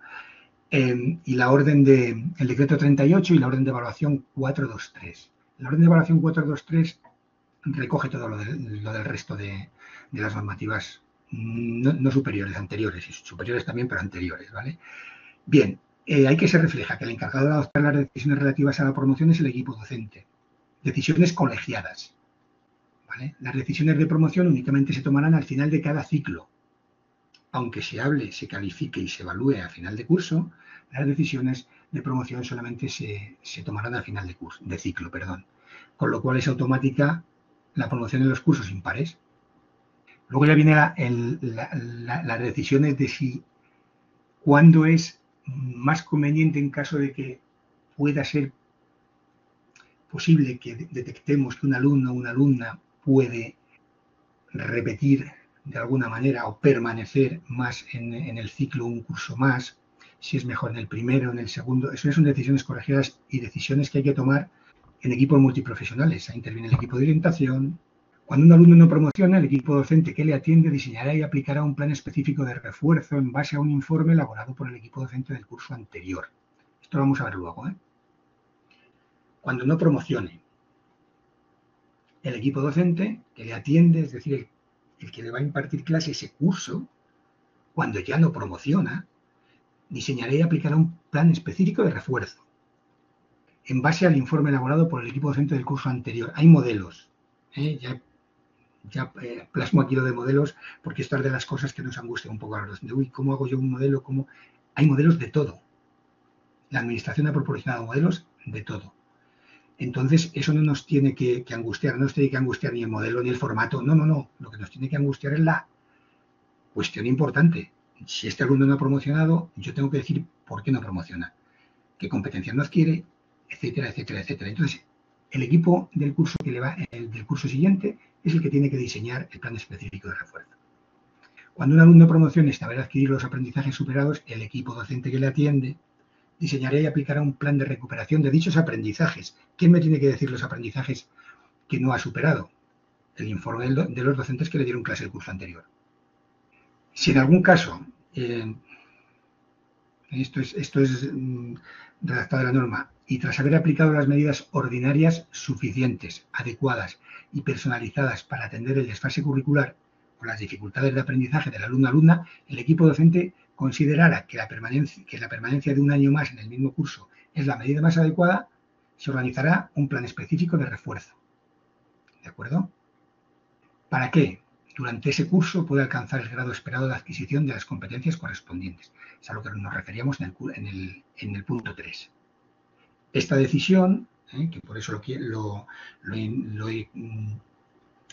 Y el decreto 38 y la orden de evaluación 423. La orden de evaluación 423 recoge todo lo del resto de las normativas no superiores, anteriores, y superiores también, pero anteriores, ¿vale? Bien, hay que se refleja que el encargado de adoptar las decisiones relativas a la promoción es el equipo docente. Decisiones colegiadas, ¿vale? Las decisiones de promoción únicamente se tomarán al final de cada ciclo. Aunque se hable, se califique y se evalúe a final de curso, las decisiones de promoción solamente se tomarán al final de ciclo, con lo cual es automática la promoción en los cursos impares. Luego ya viene las decisiones de cuándo es más conveniente en caso de que pueda ser posible que detectemos que un alumno o una alumna puede repetir de alguna manera o permanecer más en el ciclo un curso más, si es mejor en el primero, en el segundo. Eso son decisiones colegiadas y decisiones que hay que tomar en equipos multiprofesionales. Ahí interviene el equipo de orientación. Cuando un alumno no promociona, el equipo docente que le atiende diseñará y aplicará un plan específico de refuerzo en base a un informe elaborado por el equipo docente del curso anterior. Esto lo vamos a ver luego, Cuando no promocione, el equipo docente que le atiende, es decir, el que le va a impartir clase ese curso, cuando ya no promociona, diseñará y aplicará un plan específico de refuerzo en base al informe elaborado por el equipo docente del curso anterior. Hay modelos, ya plasmo aquí lo de modelos porque esto es de las cosas que nos angustia un poco a los docentes. Uy, ¿cómo hago yo un modelo? Hay modelos de todo. La administración ha proporcionado modelos de todo. Entonces, eso no nos tiene que angustiar, no nos tiene que angustiar ni el modelo ni el formato. No. Lo que nos tiene que angustiar es la cuestión importante. Si este alumno no ha promocionado, yo tengo que decir por qué no promociona, qué competencias no adquiere, etcétera, etcétera, etcétera. Entonces, el equipo del curso del curso siguiente es el que tiene que diseñar el plan específico de refuerzo. Cuando un alumno promocione esta vez adquirir los aprendizajes superados, el equipo docente que le atiende diseñará y aplicará un plan de recuperación de dichos aprendizajes. ¿Quién me tiene que decir los aprendizajes que no ha superado? El informe de los docentes que le dieron clase el curso anterior. Si en algún caso, esto es redactado de la norma, y tras haber aplicado las medidas ordinarias suficientes, adecuadas y personalizadas para atender el desfase curricular o las dificultades de aprendizaje del alumno o alumna, el equipo docente considerara que la permanencia de un año más en el mismo curso es la medida más adecuada, se organizará un plan específico de refuerzo. ¿De acuerdo? ¿Para qué? Durante ese curso puede alcanzar el grado esperado de adquisición de las competencias correspondientes. Es a lo que nos referíamos en el punto 3. Esta decisión, que por eso lo he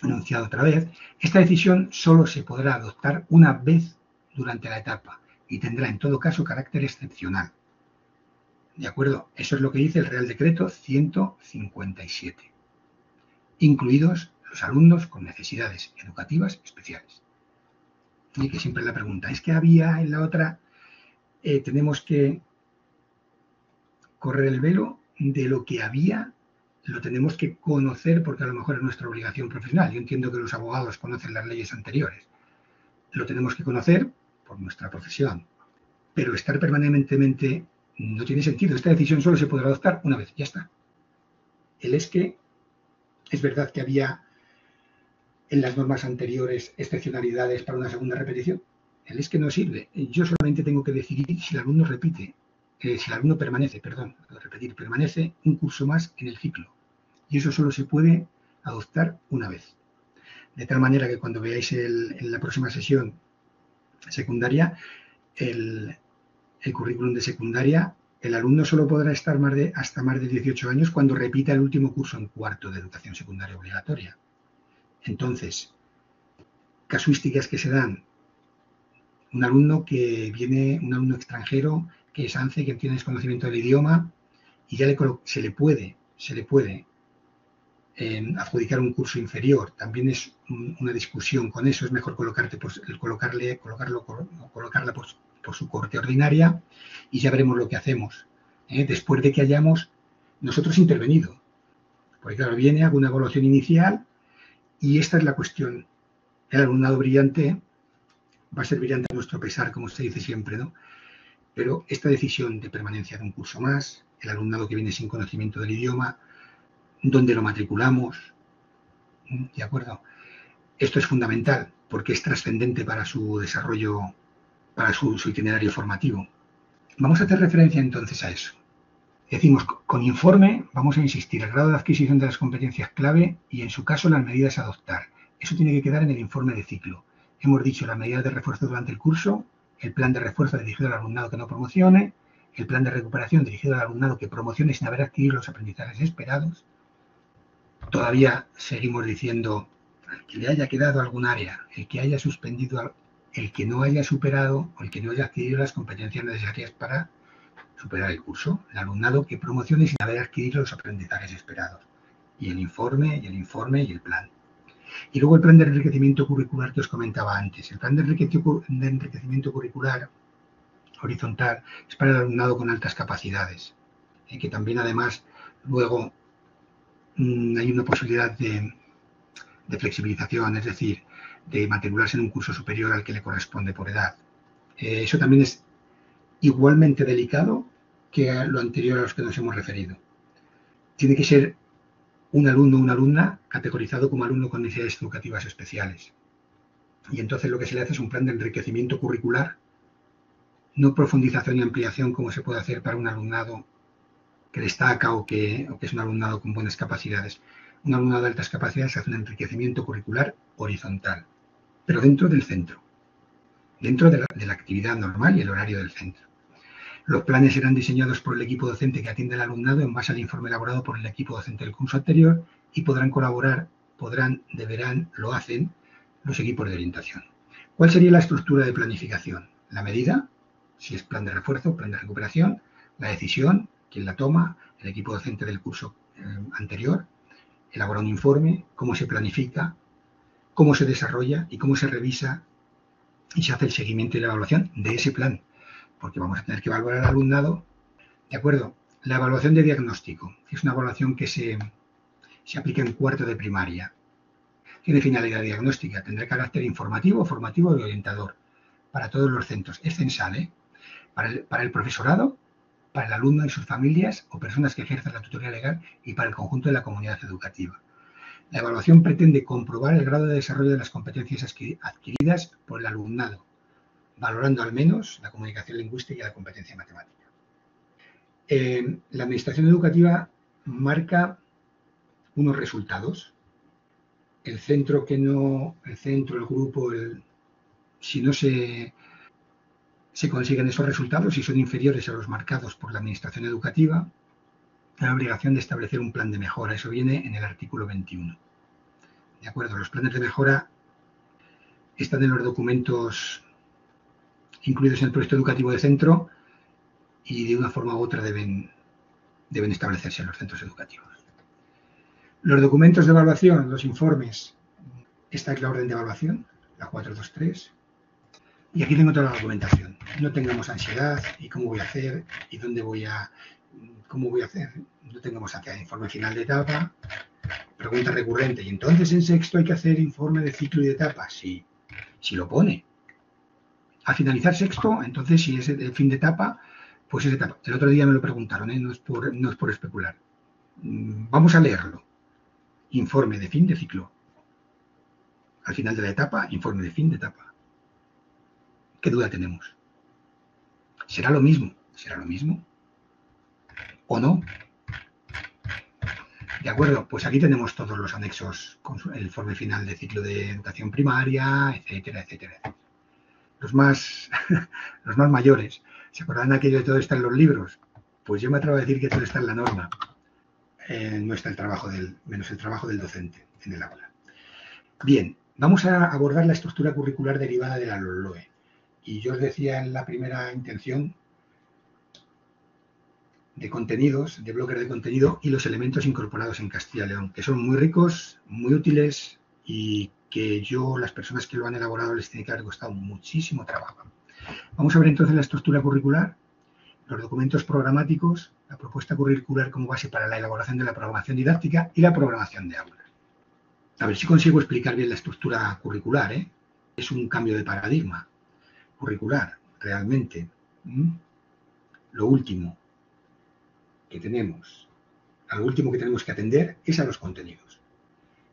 enunciado otra vez, esta decisión solo se podrá adoptar una vez durante la etapa y tendrá en todo caso carácter excepcional. ¿De acuerdo? Eso es lo que dice el Real Decreto 157, incluidos los alumnos con necesidades educativas especiales. Y que siempre la pregunta, es que había en la otra, tenemos que correr el velo de lo que había, lo tenemos que conocer porque a lo mejor es nuestra obligación profesional. Yo entiendo que los abogados conocen las leyes anteriores. Lo tenemos que conocer por nuestra profesión, pero estar permanentemente no tiene sentido. Esta decisión solo se podrá adoptar una vez, ya está. Es que es verdad que había en las normas anteriores excepcionalidades para una segunda repetición. Es que no sirve. Yo solamente tengo que decidir si el alumno permanece un curso más en el ciclo. Y eso solo se puede adoptar una vez. De tal manera que cuando veáis en la próxima sesión secundaria, el currículum de secundaria, el alumno solo podrá estar hasta más de 18 años cuando repita el último curso en cuarto de educación secundaria obligatoria. Entonces, casuísticas que se dan un alumno un alumno extranjero que es ANCE, que tiene desconocimiento del idioma y ya se le puede adjudicar un curso inferior. También es una discusión con eso. Es mejor colocarla por su corte ordinaria y ya veremos lo que hacemos. Después de que hayamos nosotros intervenido. Porque claro, viene alguna evaluación inicial y esta es la cuestión. El alumnado brillante va a ser brillante a nuestro pesar, como se dice siempre, ¿no? Pero esta decisión de permanencia de un curso más, el alumnado que viene sin conocimiento del idioma, dónde lo matriculamos, ¿de acuerdo? Esto es fundamental porque es trascendente para su desarrollo, para su itinerario formativo. Vamos a hacer referencia entonces a eso. Decimos, con informe vamos a insistir el grado de adquisición de las competencias clave y en su caso las medidas a adoptar. Eso tiene que quedar en el informe de ciclo. Hemos dicho las medidas de refuerzo durante el curso, el plan de refuerzo dirigido al alumnado que no promocione, el plan de recuperación dirigido al alumnado que promocione sin haber adquirido los aprendizajes esperados. Todavía seguimos diciendo el que le haya quedado algún área, el que haya suspendido, el que no haya superado o el que no haya adquirido las competencias necesarias para superar el curso, el alumnado que promocione sin haber adquirido los aprendizajes esperados. Y el informe, y el plan. Y luego el plan de enriquecimiento curricular que os comentaba antes. El plan de enriquecimiento curricular horizontal es para el alumnado con altas capacidades, que también además luego hay una posibilidad de flexibilización, es decir, de matricularse en un curso superior al que le corresponde por edad. Eso también es igualmente delicado que a lo anterior a los que nos hemos referido. Tiene que ser un alumno o una alumna categorizado como alumno con necesidades educativas especiales. Y entonces lo que se le hace es un plan de enriquecimiento curricular, no profundización y ampliación como se puede hacer para un alumnado que destaca o que es un alumnado con buenas capacidades. Un alumnado de altas capacidades hace un enriquecimiento curricular horizontal, pero dentro del centro, dentro de la actividad normal y el horario del centro. Los planes serán diseñados por el equipo docente que atiende al alumnado en base al informe elaborado por el equipo docente del curso anterior y podrán colaborar, deberán, lo hacen los equipos de orientación. ¿Cuál sería la estructura de planificación? La medida, si es plan de refuerzo, plan de recuperación, la decisión, quién la toma, el equipo docente del curso anterior, elabora un informe, cómo se planifica, cómo se desarrolla y cómo se revisa y se hace el seguimiento y la evaluación de ese plan. Porque vamos a tener que evaluar al alumnado, ¿de acuerdo? La evaluación de diagnóstico es una evaluación que se aplica en cuarto de primaria. Tiene finalidad diagnóstica, tendrá carácter informativo, formativo y orientador para todos los centros. Es censal, ¿eh? Para el profesorado, para el alumno y sus familias o personas que ejerzan la tutoría legal y para el conjunto de la comunidad educativa. La evaluación pretende comprobar el grado de desarrollo de las competencias adquiridas por el alumnado, valorando al menos la comunicación lingüística y la competencia matemática. La administración educativa marca unos resultados. El centro, el grupo, si no se consiguen esos resultados, si son inferiores a los marcados por la administración educativa, hay la obligación de establecer un plan de mejora. Eso viene en el artículo 21. ¿De acuerdo? Los planes de mejora están en los documentos incluidos en el proyecto educativo de centro y de una forma u otra deben establecerse en los centros educativos. Los documentos de evaluación, los informes, esta es la orden de evaluación, la 423, y aquí tengo toda la documentación. No tengamos ansiedad y cómo voy a hacer y cómo voy a hacer. No tengamos ansiedad, informe final de etapa, pregunta recurrente, y entonces en sexto hay que hacer informe de ciclo y de etapa, sí, si lo pone. Al finalizar sexto, entonces si es el fin de etapa, pues es etapa. El otro día me lo preguntaron, no es por especular. Vamos a leerlo. Informe de fin de ciclo. Al final de la etapa, informe de fin de etapa. ¿Qué duda tenemos? ¿Será lo mismo? ¿Será lo mismo? ¿O no? De acuerdo, pues aquí tenemos todos los anexos con el informe final de ciclo de educación primaria, etcétera, etcétera, etcétera. Los más mayores, ¿se acordarán de aquello de todo está en los libros? Pues yo me atrevo a decir que todo está en la norma. No está menos el trabajo del docente en el aula. Bien, vamos a abordar la estructura curricular derivada de la LOE. Y yo os decía en la primera intención de contenidos, de bloques de contenido y los elementos incorporados en Castilla y León, que son muy ricos, muy útiles y que las personas que lo han elaborado, les tiene que haber costado muchísimo trabajo. Vamos a ver entonces la estructura curricular, los documentos programáticos, la propuesta curricular como base para la elaboración de la programación didáctica y la programación de aulas. A ver si consigo explicar bien la estructura curricular, ¿eh? Es un cambio de paradigma curricular, realmente. Lo último que tenemos, a lo último que tenemos que atender es a los contenidos.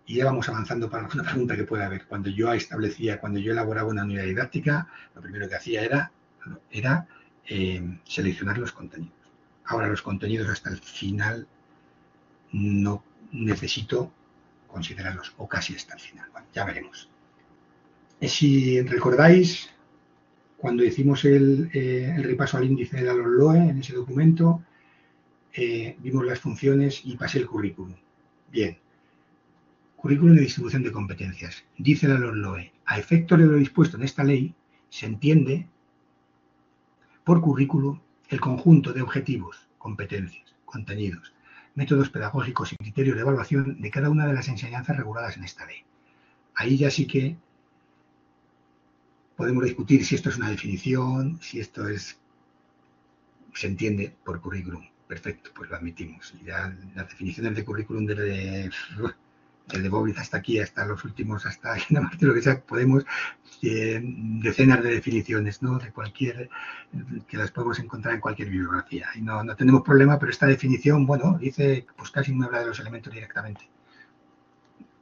Y ya vamos avanzando para una pregunta que pueda haber. Cuando yo elaboraba una unidad didáctica, lo primero que hacía era seleccionar los contenidos. Ahora los contenidos hasta el final no necesito considerarlos, o casi hasta el final. Bueno, ya veremos. Si recordáis, cuando hicimos el repaso al índice de la LOE en ese documento, vimos las funciones y pasé el currículum. Bien. Currículum de distribución de competencias. Dice la LOE, a efectos de lo dispuesto en esta ley, se entiende por currículum el conjunto de objetivos, competencias, contenidos, métodos pedagógicos y criterios de evaluación de cada una de las enseñanzas reguladas en esta ley. Ahí ya sí que podemos discutir si esto es una definición, si esto se entiende por currículum. Perfecto, pues lo admitimos. Y ya las definiciones de currículum desde Bobbit hasta aquí, hasta los últimos, hasta lo que sea, podemos decenas de definiciones, ¿no? De cualquier, que las podemos encontrar en cualquier bibliografía. Y no tenemos problema, pero esta definición, bueno, dice, pues casi no habla de los elementos directamente.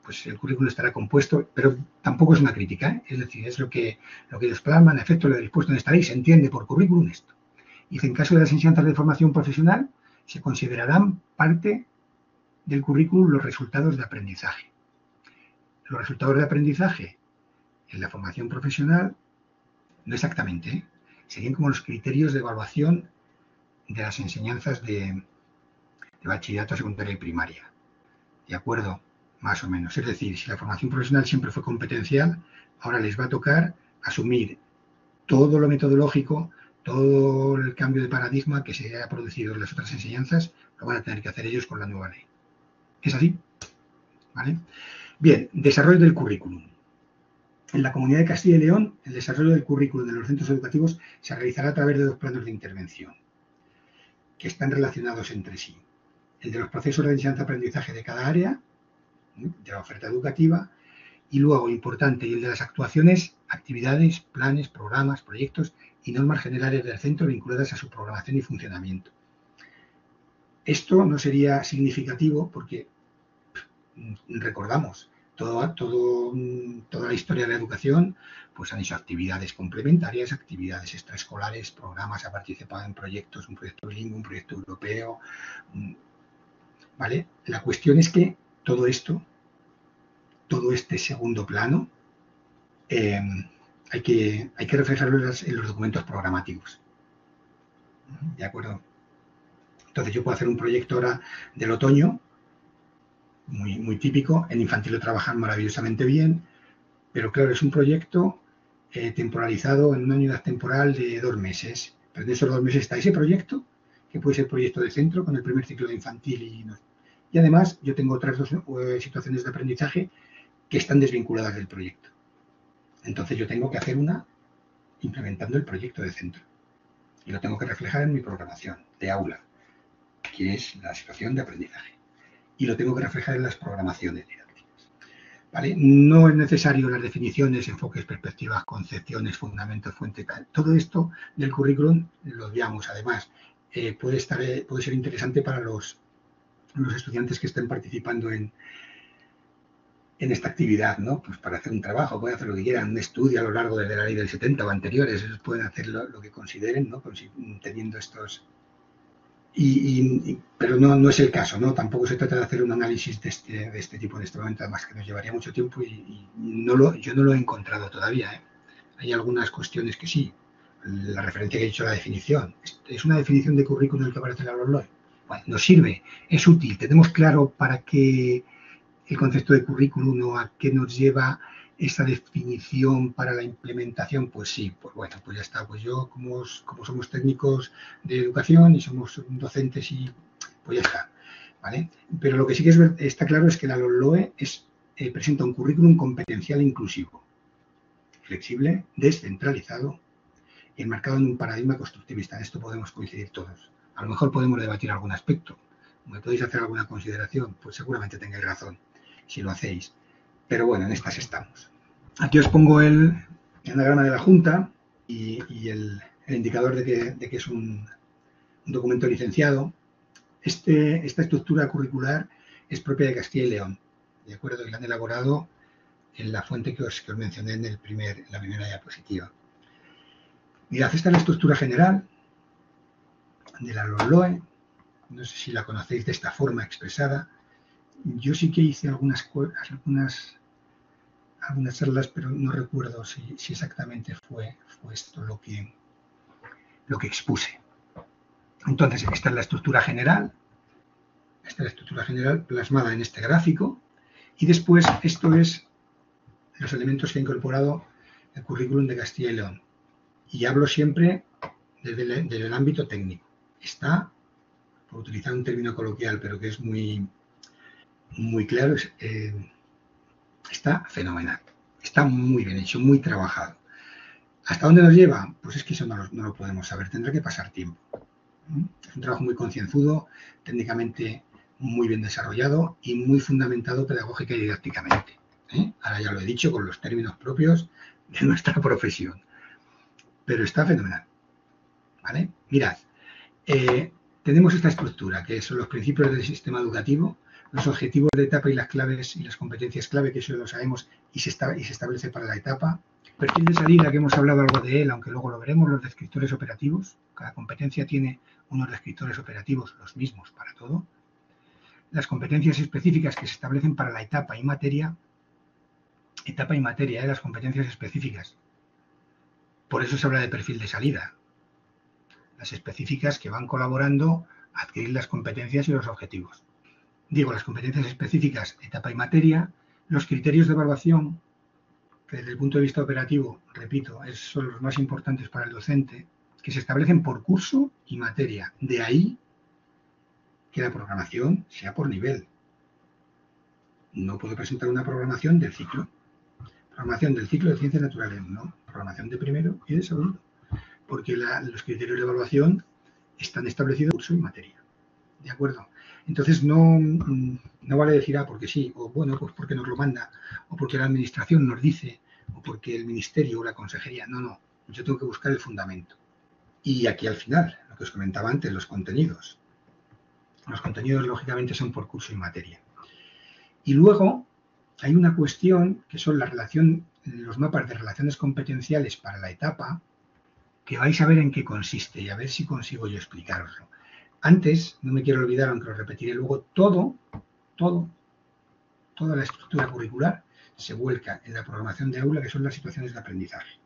Pues el currículum estará compuesto, pero tampoco es una crítica, ¿eh? Es decir, es lo que ellos plasman, a efecto de lo dispuesto en esta ley, se entiende por currículum esto. Dice, en caso de las enseñanzas de formación profesional, se considerarán parte del currículum los resultados de aprendizaje. Los resultados de aprendizaje en la formación profesional, no exactamente, ¿eh? Serían como los criterios de evaluación de las enseñanzas de bachillerato, secundaria y primaria. ¿De acuerdo? Más o menos. Es decir, si la formación profesional siempre fue competencial, ahora les va a tocar asumir todo lo metodológico, todo el cambio de paradigma que se haya producido en las otras enseñanzas, lo van a tener que hacer ellos con la nueva ley. ¿Es así? ¿Vale? Bien, desarrollo del currículum. En la Comunidad de Castilla y León, el desarrollo del currículum de los centros educativos se realizará a través de dos planos de intervención que están relacionados entre sí. El de los procesos de enseñanza-aprendizaje de cada área, de la oferta educativa, y luego, importante, y el de las actuaciones, actividades, planes, programas, proyectos y normas generales del centro vinculadas a su programación y funcionamiento. Esto no sería significativo porque recordamos, toda la historia de la educación, pues han hecho actividades complementarias, actividades extraescolares, programas, ha participado en proyectos, un proyecto bilingüe, un proyecto europeo, ¿vale? La cuestión es que todo esto, todo este segundo plano, hay que reflejarlo en los documentos programáticos. ¿De acuerdo? Entonces yo puedo hacer un proyecto ahora del otoño, muy típico. En infantil lo trabajan maravillosamente bien, pero claro, es un proyecto temporalizado en una unidad temporal de 2 meses. Pero en esos 2 meses está ese proyecto, que puede ser proyecto de centro con el primer ciclo de infantil y además yo tengo otras 2 situaciones de aprendizaje que están desvinculadas del proyecto. Entonces yo tengo que hacer una implementando el proyecto de centro y lo tengo que reflejar en mi programación de aula, que es la situación de aprendizaje, y lo tengo que reflejar en las programaciones didácticas. ¿Vale? No es necesario las definiciones, enfoques, perspectivas, concepciones, fundamentos, fuente, todo esto del currículum lo veamos. Además, puede ser interesante para los estudiantes que estén participando en esta actividad, ¿no? Pues para hacer un trabajo, pueden hacer lo que quieran, un estudio a lo largo de la ley del 70 o anteriores, ellos pueden hacer lo que consideren, ¿no? Teniendo estos... pero no es el caso, ¿no? Tampoco se trata de hacer un análisis de este tipo en este momento, además que nos llevaría mucho tiempo y yo no lo he encontrado todavía, ¿eh? Hay algunas cuestiones que sí. La referencia que he hecho a la definición. ¿Es una definición de currículum el que aparece en la LOE? Bueno, nos sirve, es útil, tenemos claro para qué el concepto de currículum o a qué nos lleva esa definición para la implementación, pues sí, pues bueno, pues ya está. Pues yo, como somos técnicos de educación y somos docentes, y pues ya está, ¿vale? Pero lo que sí que está claro es que la LOE presenta un currículum competencial inclusivo, flexible, descentralizado y enmarcado en un paradigma constructivista. En esto podemos coincidir todos. A lo mejor podemos debatir algún aspecto. ¿Me podéis hacer alguna consideración? Pues seguramente tengáis razón, si lo hacéis. Pero bueno, en estas estamos. Aquí os pongo el anagrama de la Junta y el indicador de que es un documento licenciado. Esta estructura curricular es propia de Castilla y León, ¿de acuerdo? Y la han elaborado en la fuente que os mencioné en la primera diapositiva. Mirad, esta es la estructura general de la LOE. No sé si la conocéis de esta forma expresada. Yo sí que hice algunas charlas, pero no recuerdo si exactamente fue esto lo que expuse. Entonces, esta es la estructura general. Esta es la estructura general plasmada en este gráfico. Y después, esto es los elementos que ha incorporado el currículum de Castilla y León. Y hablo siempre desde el ámbito técnico. Está, por utilizar un término coloquial, pero que es muy claro, está fenomenal. Está muy bien hecho, muy trabajado. ¿Hasta dónde nos lleva? Pues es que eso no lo podemos saber, tendrá que pasar tiempo. Es un trabajo muy concienzudo, técnicamente muy bien desarrollado y muy fundamentado pedagógica y didácticamente. Ahora ya lo he dicho con los términos propios de nuestra profesión. Pero está fenomenal. ¿Vale? Mirad, tenemos esta estructura, que son los principios del sistema educativo, los objetivos de etapa y las claves y las competencias clave, que eso lo sabemos y se establece para la etapa. Perfil de salida, que hemos hablado algo de él, aunque luego lo veremos, los descriptores operativos. Cada competencia tiene unos descriptores operativos, los mismos para todo. Las competencias específicas que se establecen para la etapa y materia. Etapa y materia, las competencias específicas. Por eso se habla de perfil de salida. Las específicas que van colaborando a adquirir las competencias y los objetivos. Digo, las competencias específicas, etapa y materia, los criterios de evaluación, que desde el punto de vista operativo, repito, son los más importantes para el docente, que se establecen por curso y materia. De ahí que la programación sea por nivel. No puedo presentar una programación del ciclo. Programación del ciclo de ciencias naturales, no. Programación de primero y de segundo. Porque los criterios de evaluación están establecidos por curso y materia. ¿De acuerdo? Entonces no vale decir, porque sí, o bueno, pues porque nos lo manda, o porque la administración nos dice, o porque el ministerio o la consejería. No. Yo tengo que buscar el fundamento. Y aquí al final, lo que os comentaba antes, los contenidos. Los contenidos, lógicamente, son por curso y materia. Y luego hay una cuestión que son los mapas de relaciones competenciales para la etapa, que vais a ver en qué consiste y a ver si consigo yo explicaroslo. Antes, no me quiero olvidar, aunque lo repetiré luego, toda la estructura curricular se vuelca en la programación de aula, que son las situaciones de aprendizaje.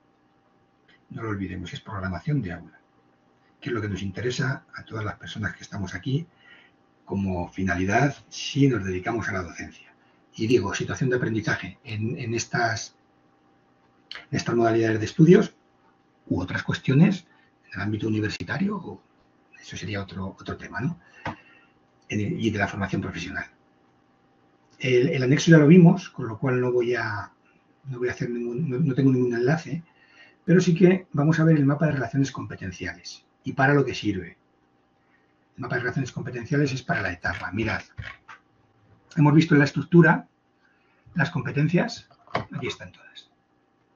No lo olvidemos, es programación de aula, que es lo que nos interesa a todas las personas que estamos aquí como finalidad si nos dedicamos a la docencia. Y digo, situación de aprendizaje en estas modalidades de estudios u otras cuestiones en el ámbito universitario, eso sería otro tema, ¿no? Y de la formación profesional. El anexo ya lo vimos, con lo cual no tengo ningún enlace, pero sí que vamos a ver el mapa de relaciones competenciales y para lo que sirve. El mapa de relaciones competenciales es para la etapa. Mirad, hemos visto en la estructura las competencias, aquí están todas.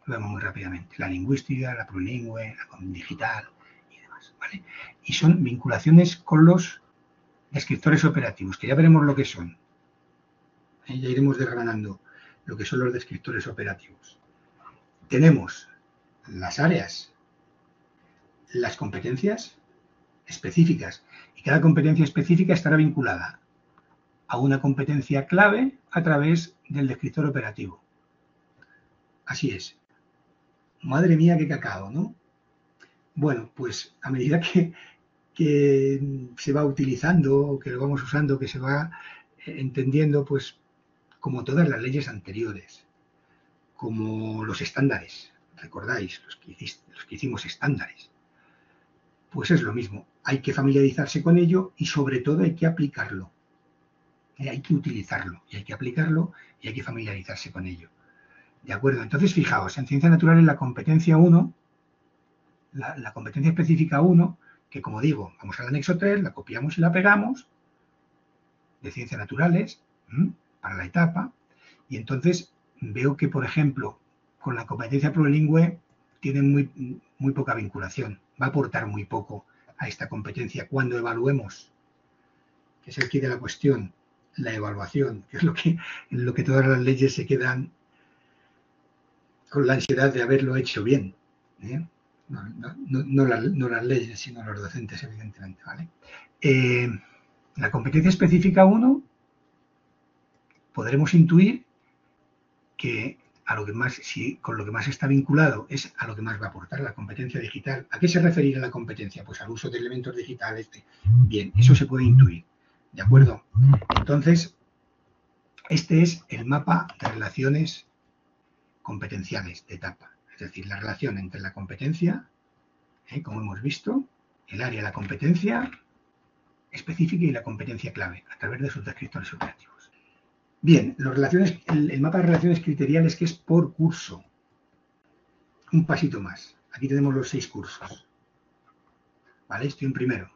Lo vemos muy rápidamente. La lingüística, la plurilingüe, la digital y demás, ¿vale? Y son vinculaciones con los descriptores operativos, que ya veremos lo que son. Ya iremos desgranando lo que son los descriptores operativos. Tenemos las áreas, las competencias específicas, y cada competencia específica estará vinculada a una competencia clave a través del descriptor operativo. Así es. Madre mía, qué cacao, ¿no? Bueno, pues a medida que se va utilizando, que lo vamos usando, que se va entendiendo, pues como todas las leyes anteriores. como los estándares, ¿recordáis? Los que hicimos estándares. Pues es lo mismo, hay que familiarizarse con ello y sobre todo hay que aplicarlo. Hay que utilizarlo y hay que aplicarlo y hay que familiarizarse con ello. ¿De acuerdo? Entonces, fijaos, en ciencias naturales la competencia 1, la competencia específica 1, que como digo, vamos al anexo 3, la copiamos y la pegamos, de ciencias naturales, para la etapa, y entonces veo que, por ejemplo, con la competencia plurilingüe tiene muy poca vinculación, va a aportar muy poco a esta competencia cuando evaluemos, que es el quid de la cuestión, la evaluación, que es en lo que todas las leyes se quedan con la ansiedad de haberlo hecho bien, ¿eh? No las leyes, sino los docentes, evidentemente, ¿vale? La competencia específica 1, podremos intuir que con lo que más está vinculado es a lo que más va a aportar la competencia digital. ¿A qué se referirá la competencia? Pues al uso de elementos digitales. Bien, eso se puede intuir, ¿de acuerdo? Entonces, este es el mapa de relaciones competenciales de etapa, es decir, la relación entre la competencia, como hemos visto, el área de la competencia específica y la competencia clave, a través de sus descriptores operativos. Bien, el mapa de relaciones criteriales, que es por curso. Un pasito más. Aquí tenemos los 6 cursos. ¿Vale? Estoy en primero.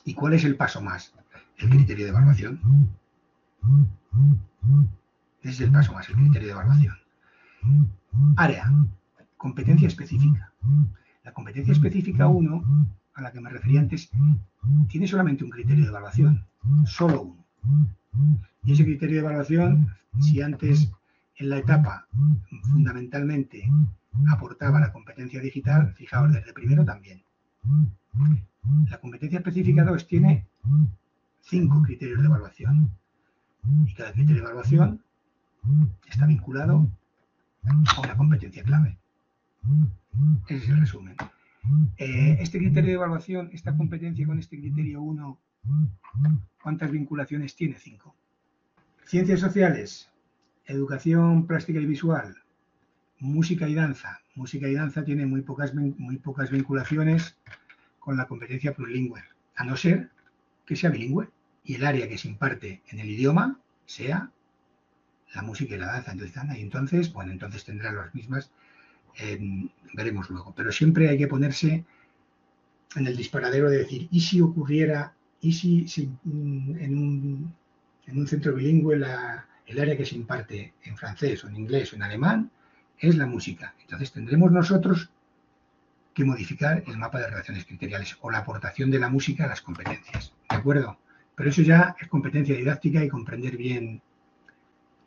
¿Y cuál es el paso más? El criterio de evaluación. Ese es el paso más, el criterio de evaluación. Área. Competencia específica. La competencia específica 1, a la que me refería antes, tiene solamente un criterio de evaluación. Solo uno. Y ese criterio de evaluación, si antes en la etapa fundamentalmente aportaba la competencia digital, fijaos, desde primero también. La competencia específica 2 tiene 5 criterios de evaluación. Y cada criterio de evaluación está vinculado a una competencia clave. Ese es el resumen. Este criterio de evaluación, esta competencia con este criterio 1, ¿cuántas vinculaciones tiene? 5. Ciencias sociales, educación plástica y visual, música y danza. Música y danza tiene muy pocas vinculaciones con la competencia plurilingüe, a no ser que sea bilingüe y el área que se imparte en el idioma sea la música y la danza. Entonces, bueno, entonces tendrá las mismas, veremos luego. Pero siempre hay que ponerse en el disparadero de decir, ¿y si ocurriera, y si en un centro bilingüe el área que se imparte en francés o en inglés o en alemán es la música? Entonces tendremos nosotros que modificar el mapa de relaciones criteriales o la aportación de la música a las competencias, ¿de acuerdo? Pero eso ya es competencia didáctica y comprender bien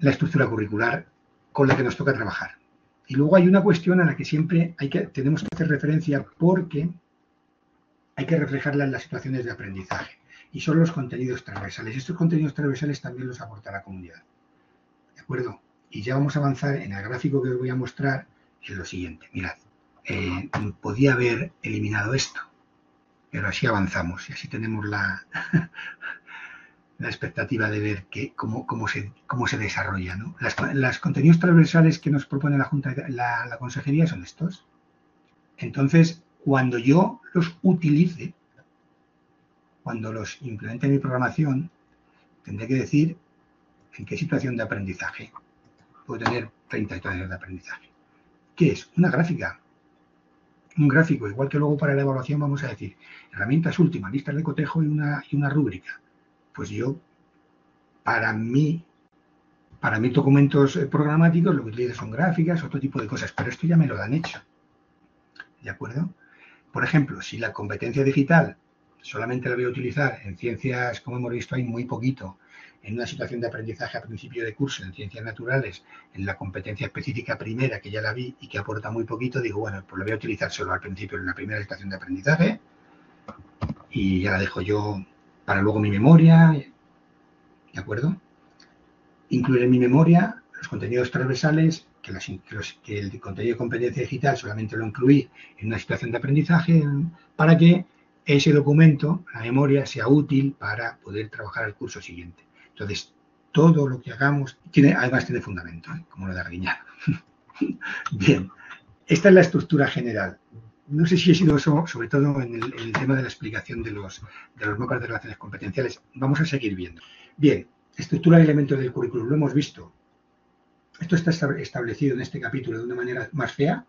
la estructura curricular con la que nos toca trabajar. Y luego hay una cuestión a la que siempre tenemos que hacer referencia porque hay que reflejarla en las situaciones de aprendizaje. Y son los contenidos transversales. Estos contenidos transversales también los aporta la comunidad. ¿De acuerdo? Y ya vamos a avanzar en el gráfico que os voy a mostrar en lo siguiente. Mirad, podía haber eliminado esto, pero así avanzamos y así tenemos la expectativa de ver cómo se desarrolla, ¿no? Los contenidos transversales que nos propone la consejería son estos. Entonces, cuando yo los utilice, cuando los implemente en mi programación, tendré que decir en qué situación de aprendizaje. Puedo tener 30 situaciones de aprendizaje. ¿Qué es? Una gráfica. Un gráfico, igual que luego para la evaluación vamos a decir herramientas últimas, listas de cotejo y una rúbrica. Pues yo, para mis documentos programáticos, lo que utilizo son gráficas, otro tipo de cosas, pero esto ya me lo han hecho. ¿De acuerdo? Por ejemplo, si la competencia digital solamente la voy a utilizar en ciencias, como hemos visto, hay muy poquito, en una situación de aprendizaje a principio de curso, en ciencias naturales, en la competencia específica primera, que ya la vi y que aporta muy poquito, digo, bueno, pues la voy a utilizar solo al principio en la primera situación de aprendizaje y ya la dejo yo para luego mi memoria, ¿de acuerdo? Incluir en mi memoria los contenidos transversales, que el contenido de competencia digital solamente lo incluí en una situación de aprendizaje, para que ese documento, la memoria, sea útil para poder trabajar el curso siguiente. Entonces, todo lo que hagamos, además tiene fundamento, como lo de Arguiñano. Bien, esta es la estructura general. No sé si he sido eso, sobre todo en el tema de la explicación de los mapas de relaciones competenciales. Vamos a seguir viendo. Bien, estructura de elementos del currículum, lo hemos visto. Esto está establecido en este capítulo de una manera más fea.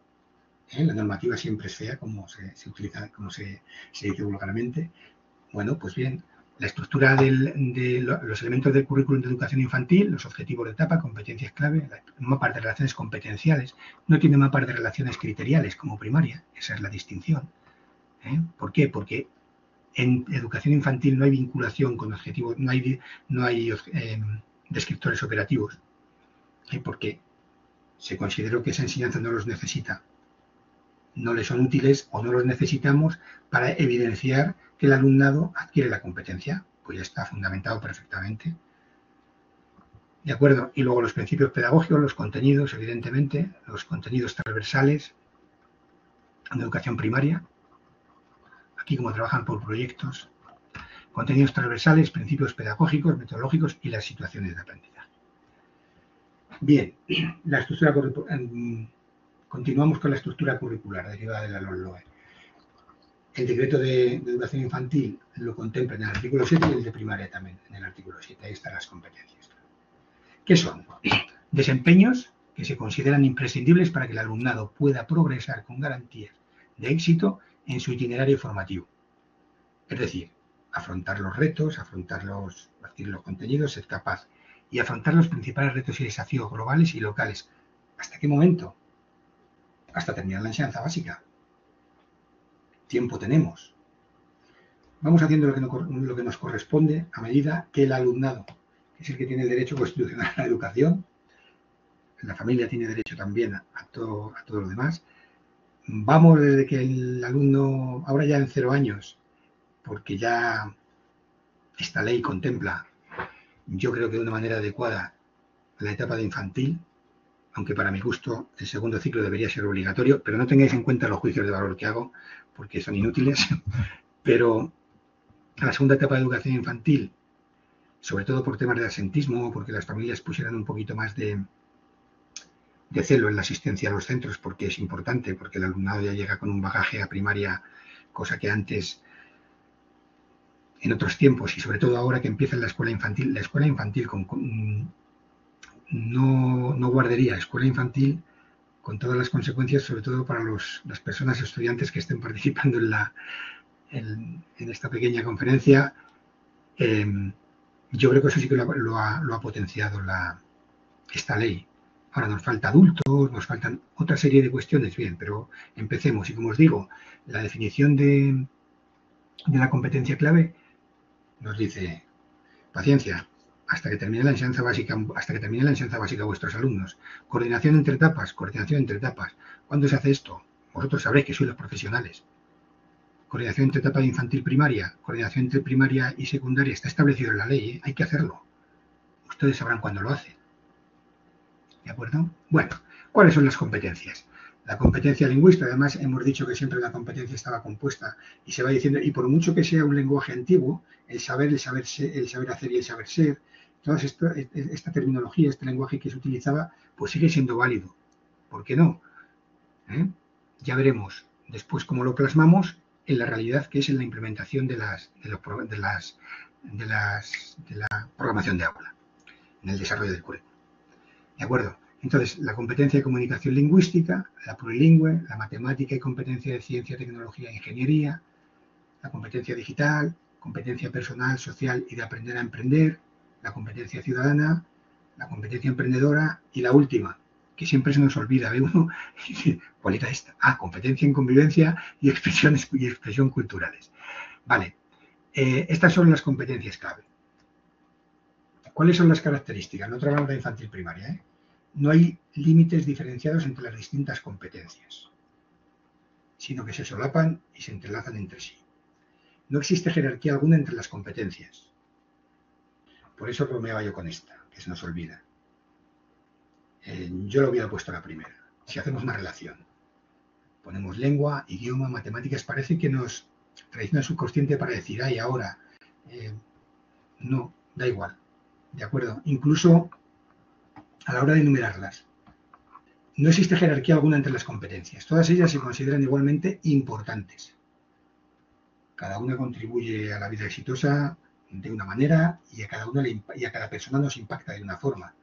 La normativa siempre es fea, como se utiliza, como se dice vulgarmente. Bueno, pues bien, la estructura de los elementos del currículum de educación infantil, los objetivos de etapa, competencias clave, mapas de relaciones competenciales, no tiene mapas de relaciones criteriales como primaria, esa es la distinción. ¿Por qué? Porque en educación infantil no hay vinculación con objetivos, no hay descriptores operativos, porque se consideró que esa enseñanza no los necesita, no le son útiles o no los necesitamos para evidenciar que el alumnado adquiere la competencia. Pues ya está fundamentado perfectamente. ¿De acuerdo? Y luego los principios pedagógicos, los contenidos, evidentemente, los contenidos transversales en educación primaria. Aquí como trabajan por proyectos. Contenidos transversales, principios pedagógicos, metodológicos y las situaciones de aprendizaje. Bien, la estructura continuamos con la estructura curricular derivada de la LOE. El decreto de educación infantil lo contempla en el artículo 7 y el de primaria también en el artículo 7. Ahí están las competencias. ¿Qué son? Desempeños que se consideran imprescindibles para que el alumnado pueda progresar con garantías de éxito en su itinerario formativo. Es decir, afrontar los retos, adquirir los contenidos, ser capaz y afrontar los principales retos y desafíos globales y locales. ¿Hasta qué momento? Hasta terminar la enseñanza básica. Tiempo tenemos. Vamos haciendo lo que nos corresponde a medida que el alumnado, que es el que tiene el derecho constitucional a la educación, la familia tiene derecho también a todo lo demás. Vamos desde que el alumno, ahora ya en 0 años, porque ya esta ley contempla, yo creo que de una manera adecuada, la etapa de infantil, aunque para mi gusto el segundo ciclo debería ser obligatorio, pero no tengáis en cuenta los juicios de valor que hago, porque son inútiles, pero a la segunda etapa de educación infantil, sobre todo por temas de absentismo, porque las familias pusieran un poquito más de celo en la asistencia a los centros, porque es importante, porque el alumnado ya llega con un bagaje a primaria, cosa que antes, en otros tiempos, y sobre todo ahora que empieza la escuela infantil no guardería, escuela infantil con todas las consecuencias, sobre todo para las personas estudiantes que estén participando en esta pequeña conferencia. Yo creo que eso sí que lo ha potenciado esta ley. Ahora nos falta adultos, nos faltan otra serie de cuestiones, bien, pero empecemos. Y como os digo, la definición de la competencia clave nos dice, paciencia, hasta que termine la enseñanza básica vuestros alumnos. Coordinación entre etapas. ¿Cuándo se hace esto? Vosotros sabréis que sois los profesionales. Coordinación entre etapa de infantil primaria, coordinación entre primaria y secundaria, está establecido en la ley, ¿eh? Hay que hacerlo. Ustedes sabrán cuándo lo hacen. ¿De acuerdo? Bueno, ¿cuáles son las competencias? La competencia lingüística, además hemos dicho que siempre la competencia estaba compuesta y se va diciendo, y por mucho que sea un lenguaje antiguo, el saber hacer y el saber ser, toda esta terminología, este lenguaje que se utilizaba, pues sigue siendo válido. ¿Por qué no? Ya veremos después cómo lo plasmamos en la realidad, que es en la implementación de la programación de aula, en el desarrollo del currículum. ¿De acuerdo? Entonces, la competencia de comunicación lingüística, la plurilingüe, la matemática y competencia de ciencia, tecnología e ingeniería, la competencia digital, competencia personal, social y de aprender a emprender, la competencia ciudadana, la competencia emprendedora y la última, que siempre se nos olvida, ¿ve uno? ¿Cuál era esta? Competencia en convivencia y expresión culturales. Vale, estas son las competencias clave. ¿Cuáles son las características? No hablamos de infantil primaria, No hay límites diferenciados entre las distintas competencias, sino que se solapan y se entrelazan entre sí. No existe jerarquía alguna entre las competencias. Por eso bromeaba yo con esta, que se nos olvida. Yo lo hubiera puesto a la primera. Si hacemos una relación, ponemos lengua, idioma, matemáticas, parece que nos traiciona el subconsciente para decir, ahora, no, da igual. ¿De acuerdo? Incluso a la hora de enumerarlas. No existe jerarquía alguna entre las competencias. Todas ellas se consideran igualmente importantes. Cada una contribuye a la vida exitosa de una manera y a cada persona nos impacta de una forma.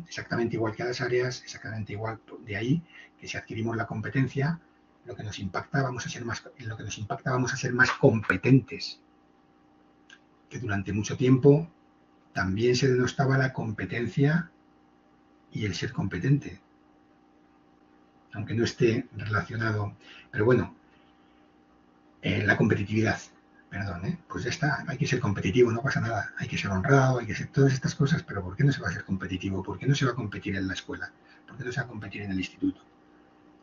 Exactamente igual que a las áreas, exactamente igual. De ahí que si adquirimos la competencia, lo que nos impacta vamos a ser más competentes. Que durante mucho tiempo también se denostaba la competencia y el ser competente, aunque no esté relacionado. Pero bueno, la competitividad, perdón, pues ya está, hay que ser competitivo, no pasa nada, hay que ser honrado, hay que ser todas estas cosas, pero ¿por qué no se va a ser competitivo? ¿Por qué no se va a competir en la escuela? ¿Por qué no se va a competir en el instituto?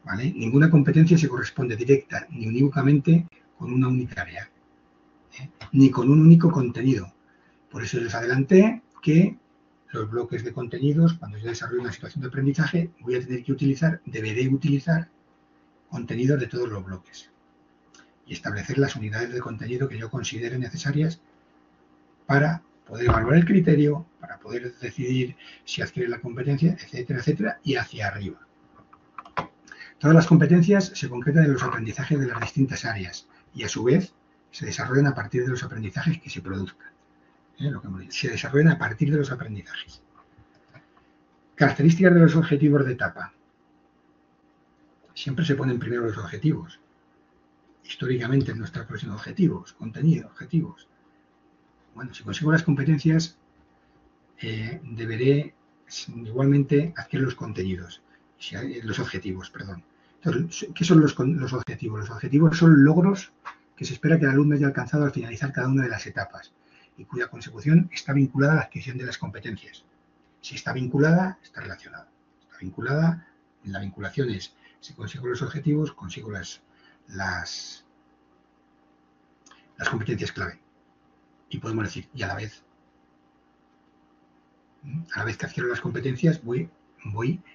¿Vale? Ninguna competencia se corresponde directa ni unívocamente con una única área, ni con un único contenido. Por eso les adelanté que los bloques de contenidos, cuando yo desarrollo una situación de aprendizaje, deberé utilizar contenidos de todos los bloques y establecer las unidades de contenido que yo considere necesarias para poder evaluar el criterio, para poder decidir si adquiere la competencia, etcétera, etcétera, y hacia arriba. Todas las competencias se concretan en los aprendizajes de las distintas áreas y a su vez se desarrollan a partir de los aprendizajes que se produzcan. Se desarrollan a partir de los aprendizajes. Características de los objetivos de etapa. Siempre se ponen primero los objetivos. Históricamente en nuestra próxima objetivos, contenido, objetivos. Bueno, si consigo las competencias, deberé igualmente adquirir los contenidos, los objetivos, perdón. Entonces, ¿qué son los objetivos? Los objetivos son logros que se espera que el alumno haya alcanzado al finalizar cada una de las etapas y cuya consecución está vinculada a la adquisición de las competencias. Si está vinculada, está relacionada. Está vinculada, la vinculación es, si consigo los objetivos, consigo las competencias clave. Y podemos decir, y a la vez que adquiero las competencias, voy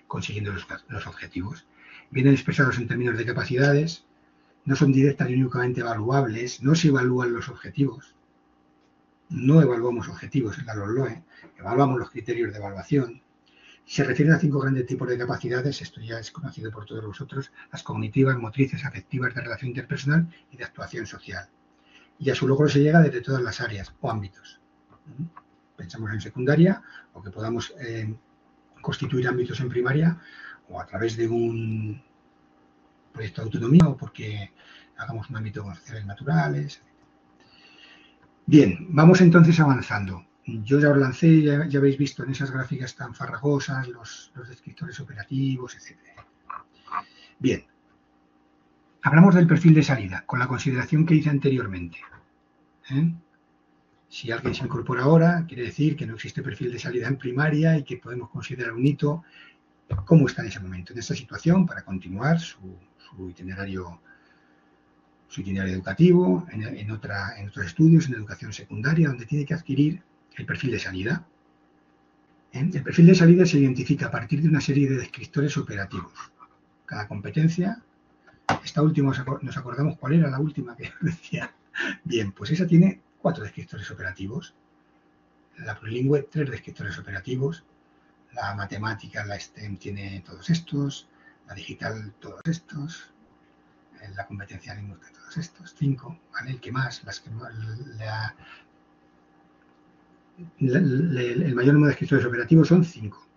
consiguiendo los objetivos. Vienen expresados en términos de capacidades, no son directas y únicamente evaluables, no se evalúan los objetivos. No evaluamos objetivos en la LOMLOE, evaluamos los criterios de evaluación. Se refieren a 5 grandes tipos de capacidades, esto ya es conocido por todos vosotros, las cognitivas, motrices, afectivas, de relación interpersonal y de actuación social. Y a su logro se llega desde todas las áreas o ámbitos. Pensamos en secundaria o que podamos constituir ámbitos en primaria o a través de un proyecto de autonomía o porque hagamos un ámbito con sociales naturales. Bien, vamos entonces avanzando. Yo ya os lancé, ya habéis visto en esas gráficas tan farragosas los descriptores operativos, etc. Bien, hablamos del perfil de salida, con la consideración que hice anteriormente. Si alguien se incorpora ahora, quiere decir que no existe perfil de salida en primaria y que podemos considerar un hito. ¿Cómo está en ese momento, en esta situación, para continuar su itinerario educativo, en otros estudios, en educación secundaria, donde tiene que adquirir el perfil de salida? El perfil de salida se identifica a partir de una serie de descriptores operativos. Cada competencia, esta última, ¿nos acordamos cuál era la última que decía? Bien, pues esa tiene 4 descriptores operativos. La plurilingüe, 3 descriptores operativos. La matemática, la STEM, tiene todos estos. La digital, todos estos. La competencia lingüística, todos estos. 5, ¿vale? El que más, el mayor número de descriptores operativos son 5.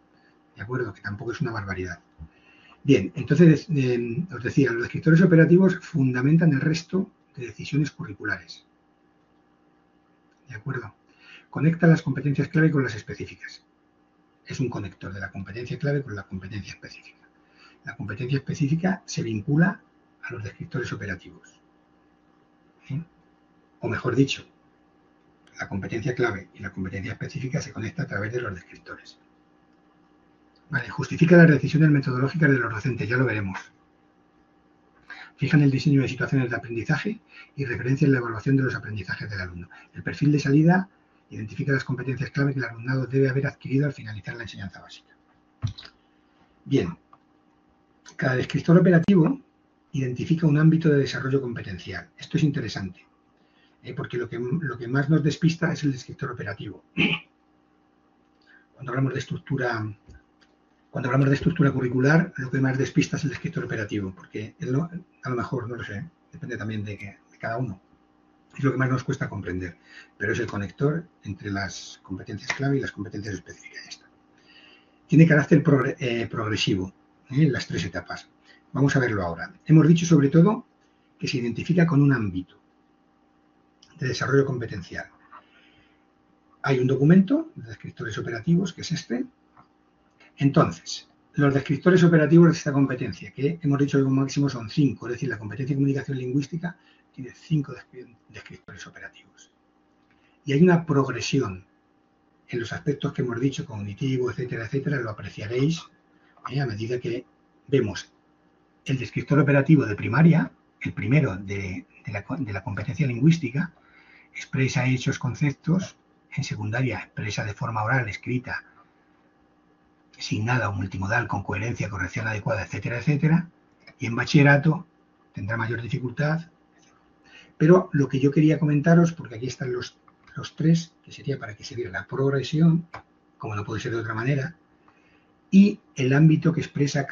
¿De acuerdo? Que tampoco es una barbaridad. Bien, entonces os decía, los descriptores operativos fundamentan el resto de decisiones curriculares. ¿De acuerdo? Conecta las competencias clave con las específicas. Es un conector de la competencia clave con la competencia específica. La competencia específica se vincula a los descriptores operativos. O mejor dicho, la competencia clave y la competencia específica se conectan a través de los descriptores. Vale, justifica las decisiones metodológicas de los docentes, ya lo veremos. Fijan el diseño de situaciones de aprendizaje y referencian la evaluación de los aprendizajes del alumno. El perfil de salida identifica las competencias clave que el alumnado debe haber adquirido al finalizar la enseñanza básica. Bien, cada descriptor operativo identifica un ámbito de desarrollo competencial. Esto es interesante, porque lo que más nos despista es el descriptor operativo. cuando hablamos de estructura curricular, lo que más despista es el descriptor operativo, porque a lo mejor, no lo sé, depende también de cada uno. Es lo que más nos cuesta comprender, pero es el conector entre las competencias clave y las competencias específicas. Ya está. Tiene carácter progresivo en las 3 etapas. Vamos a verlo ahora. Hemos dicho sobre todo que se identifica con un ámbito de desarrollo competencial. Hay un documento de descriptores operativos, que es este. Entonces, los descriptores operativos de esta competencia, que hemos dicho que como máximo son 5, es decir, la competencia de comunicación lingüística tiene 5 descriptores operativos. Y hay una progresión en los aspectos que hemos dicho, cognitivo, etcétera, etcétera, lo apreciaréis a medida que vemos el descriptor operativo de primaria, el primero de la competencia lingüística, expresa hechos, conceptos. En secundaria expresa de forma oral, escrita, signada o multimodal, con coherencia, corrección adecuada, etcétera, etcétera. Y en bachillerato tendrá mayor dificultad. Pero lo que yo quería comentaros, porque aquí están los 3, que sería para que se viera la progresión, como no puede ser de otra manera, y el ámbito que expresa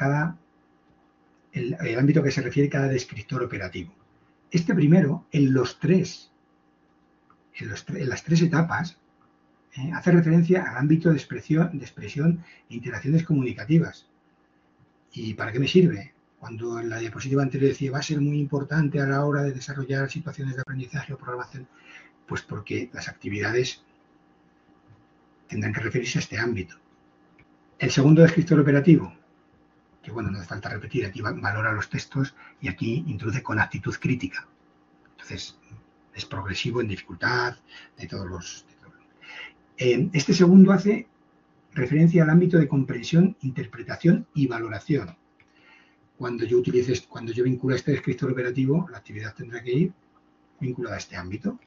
el ámbito que se refiere cada descriptor operativo. Este primero, en las 3 etapas, hace referencia al ámbito de expresión e interacciones comunicativas. ¿Y para qué me sirve? Cuando en la diapositiva anterior decía va a ser muy importante a la hora de desarrollar situaciones de aprendizaje o programación, pues porque las actividades tendrán que referirse a este ámbito. El segundo descriptor operativo, que bueno, no hace falta repetir, aquí valora los textos y aquí introduce con actitud crítica. Entonces, es progresivo en dificultad de todos los... Este segundo hace referencia al ámbito de comprensión, interpretación y valoración. Cuando yo vincule este descriptor operativo, la actividad tendrá que ir vinculada a este ámbito.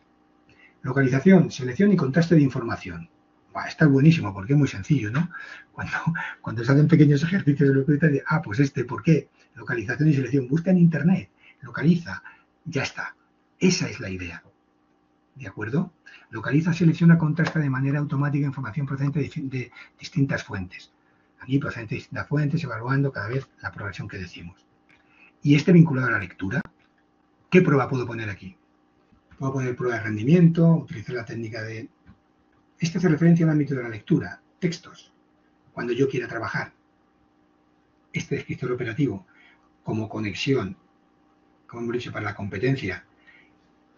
Localización, selección y contraste de información. Está buenísimo porque es muy sencillo, ¿no? Cuando se hacen pequeños ejercicios de localización, pues ¿por qué? Localización y selección. Busca en internet, localiza, ya está. Esa es la idea. ¿De acuerdo? Localiza, selecciona, contrasta de manera automática información procedente de distintas fuentes. Aquí procedente de distintas fuentes, evaluando cada vez la progresión que decimos. Y vinculado a la lectura, ¿qué prueba puedo poner aquí? Puedo poner prueba de rendimiento, utilizar la técnica de... hace referencia al ámbito de la lectura, textos. Cuando yo quiera trabajar este descriptor operativo como conexión, como hemos dicho, para la competencia,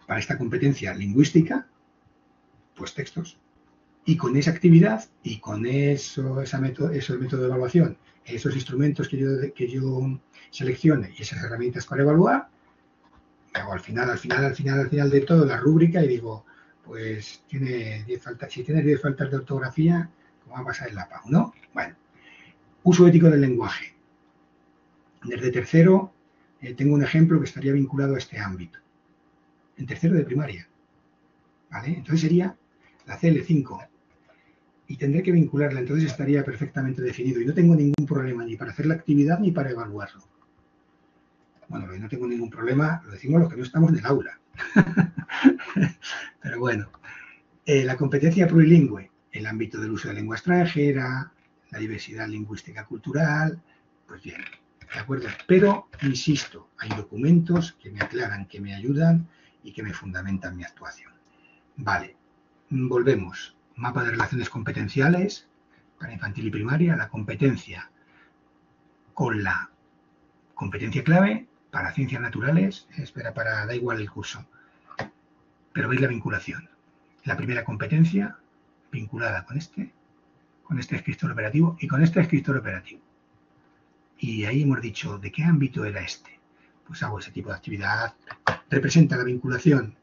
para esta competencia lingüística, pues textos. Y con esa actividad y con ese método de evaluación, esos instrumentos que yo seleccione y esas herramientas para evaluar, hago al final de todo la rúbrica y digo, pues tiene 10 faltas. Si tienes 10 faltas de ortografía, ¿cómo va a pasar en la PAU, no? Bueno, uso ético del lenguaje. Desde tercero tengo un ejemplo que estaría vinculado a este ámbito. En tercero de primaria, ¿vale? Entonces sería la CL5 y tendré que vincularla, entonces estaría perfectamente definido y no tengo ningún problema ni para hacer la actividad ni para evaluarlo. Bueno, no tengo ningún problema, lo decimos los que no estamos en el aula. Pero bueno, la competencia plurilingüe, el ámbito del uso de lengua extranjera, la diversidad lingüística cultural, pues bien, ¿de acuerdo? Pero, insisto, hay documentos que me aclaran, que me ayudan y que me fundamentan mi actuación. Vale, volvemos. Mapa de relaciones competenciales para infantil y primaria, la competencia con la competencia clave para ciencias naturales, da igual el curso, pero veis la vinculación. La primera competencia vinculada con este descriptor operativo y con este descriptor operativo. Y ahí hemos dicho, ¿de qué ámbito era este? Pues hago ese tipo de actividad. Representa la vinculación,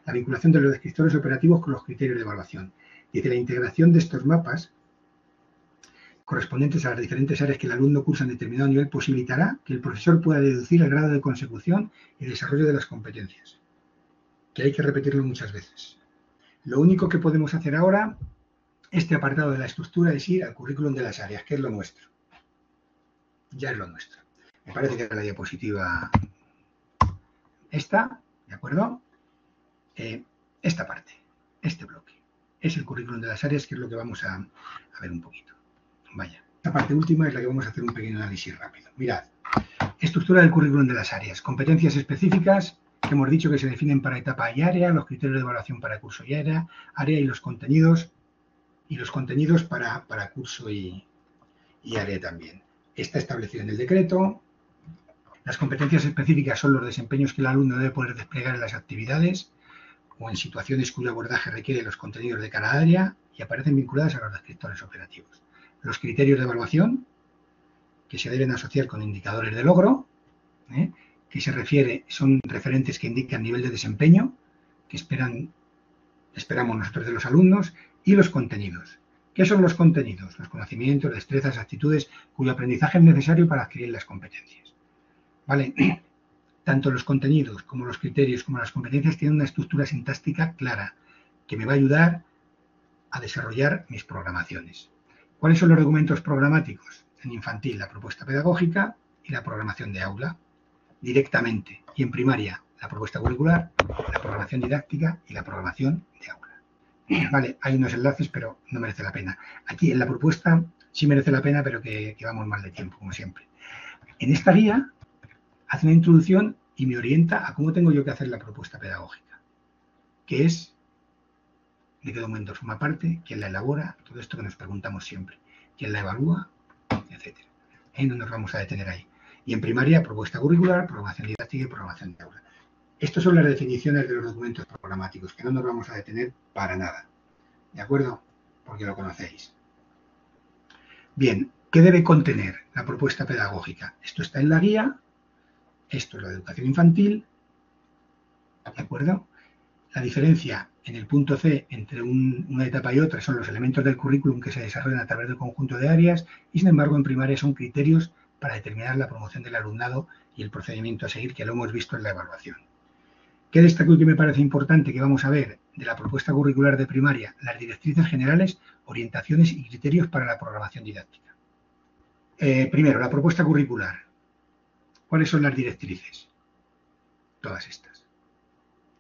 la vinculación de los descriptores operativos con los criterios de evaluación. Dice, la integración de estos mapas correspondientes a las diferentes áreas que el alumno cursa en determinado nivel posibilitará que el profesor pueda deducir el grado de consecución y desarrollo de las competencias, que hay que repetirlo muchas veces. Lo único que podemos hacer ahora, este apartado de la estructura, es ir al currículum de las áreas, que es lo nuestro. Ya es lo nuestro. Me parece que era la diapositiva esta, ¿de acuerdo? Esta parte, este bloque. es el currículum de las áreas, que es lo que vamos a ver un poquito. Vaya, esta parte última es la que vamos a hacer un pequeño análisis rápido. Mirad, estructura del currículum de las áreas, competencias específicas que hemos dicho que se definen para etapa y área, los criterios de evaluación para curso y área y los contenidos para curso y área también. Está establecido en el decreto. Las competencias específicas son los desempeños que el alumno debe poder desplegar en las actividades o en situaciones cuyo abordaje requiere los contenidos de cada área y aparecen vinculadas a los descriptores operativos. Los criterios de evaluación, que se deben asociar con indicadores de logro, que son referentes que indican nivel de desempeño que esperamos nosotros de los alumnos, y los contenidos. ¿Qué son los contenidos? Los conocimientos, destrezas, actitudes cuyo aprendizaje es necesario para adquirir las competencias. ¿Vale? Tanto los contenidos como los criterios como las competencias tienen una estructura sintáctica clara que me va a ayudar a desarrollar mis programaciones. ¿Cuáles son los documentos programáticos? En infantil, la propuesta pedagógica y la programación de aula, directamente. Y en primaria, la propuesta curricular, la programación didáctica y la programación de aula. Vale, hay unos enlaces, pero no merece la pena. Aquí en la propuesta sí merece la pena, pero que vamos mal de tiempo, como siempre. En esta guía hace una introducción y me orienta a cómo tengo yo que hacer la propuesta pedagógica, que es de qué documento forma parte, quién la elabora, todo esto que nos preguntamos siempre, quién la evalúa, etcétera. No nos vamos a detener ahí. Y en primaria, propuesta curricular, programación didáctica y programación de aula. Estas son las definiciones de los documentos programáticos, que no nos vamos a detener para nada. ¿De acuerdo? Porque lo conocéis. Bien, ¿qué debe contener la propuesta pedagógica? Esto está en la guía. Esto es la de educación infantil. ¿De acuerdo? La diferencia en el punto C entre una etapa y otra son los elementos del currículum que se desarrollan a través del conjunto de áreas y, sin embargo, en primaria son criterios para determinar la promoción del alumnado y el procedimiento a seguir, que lo hemos visto en la evaluación. ¿Qué destaco y que me parece importante que vamos a ver de la propuesta curricular de primaria? Las directrices generales, orientaciones y criterios para la programación didáctica. Primero, la propuesta curricular. ¿Cuáles son las directrices? Todas estas.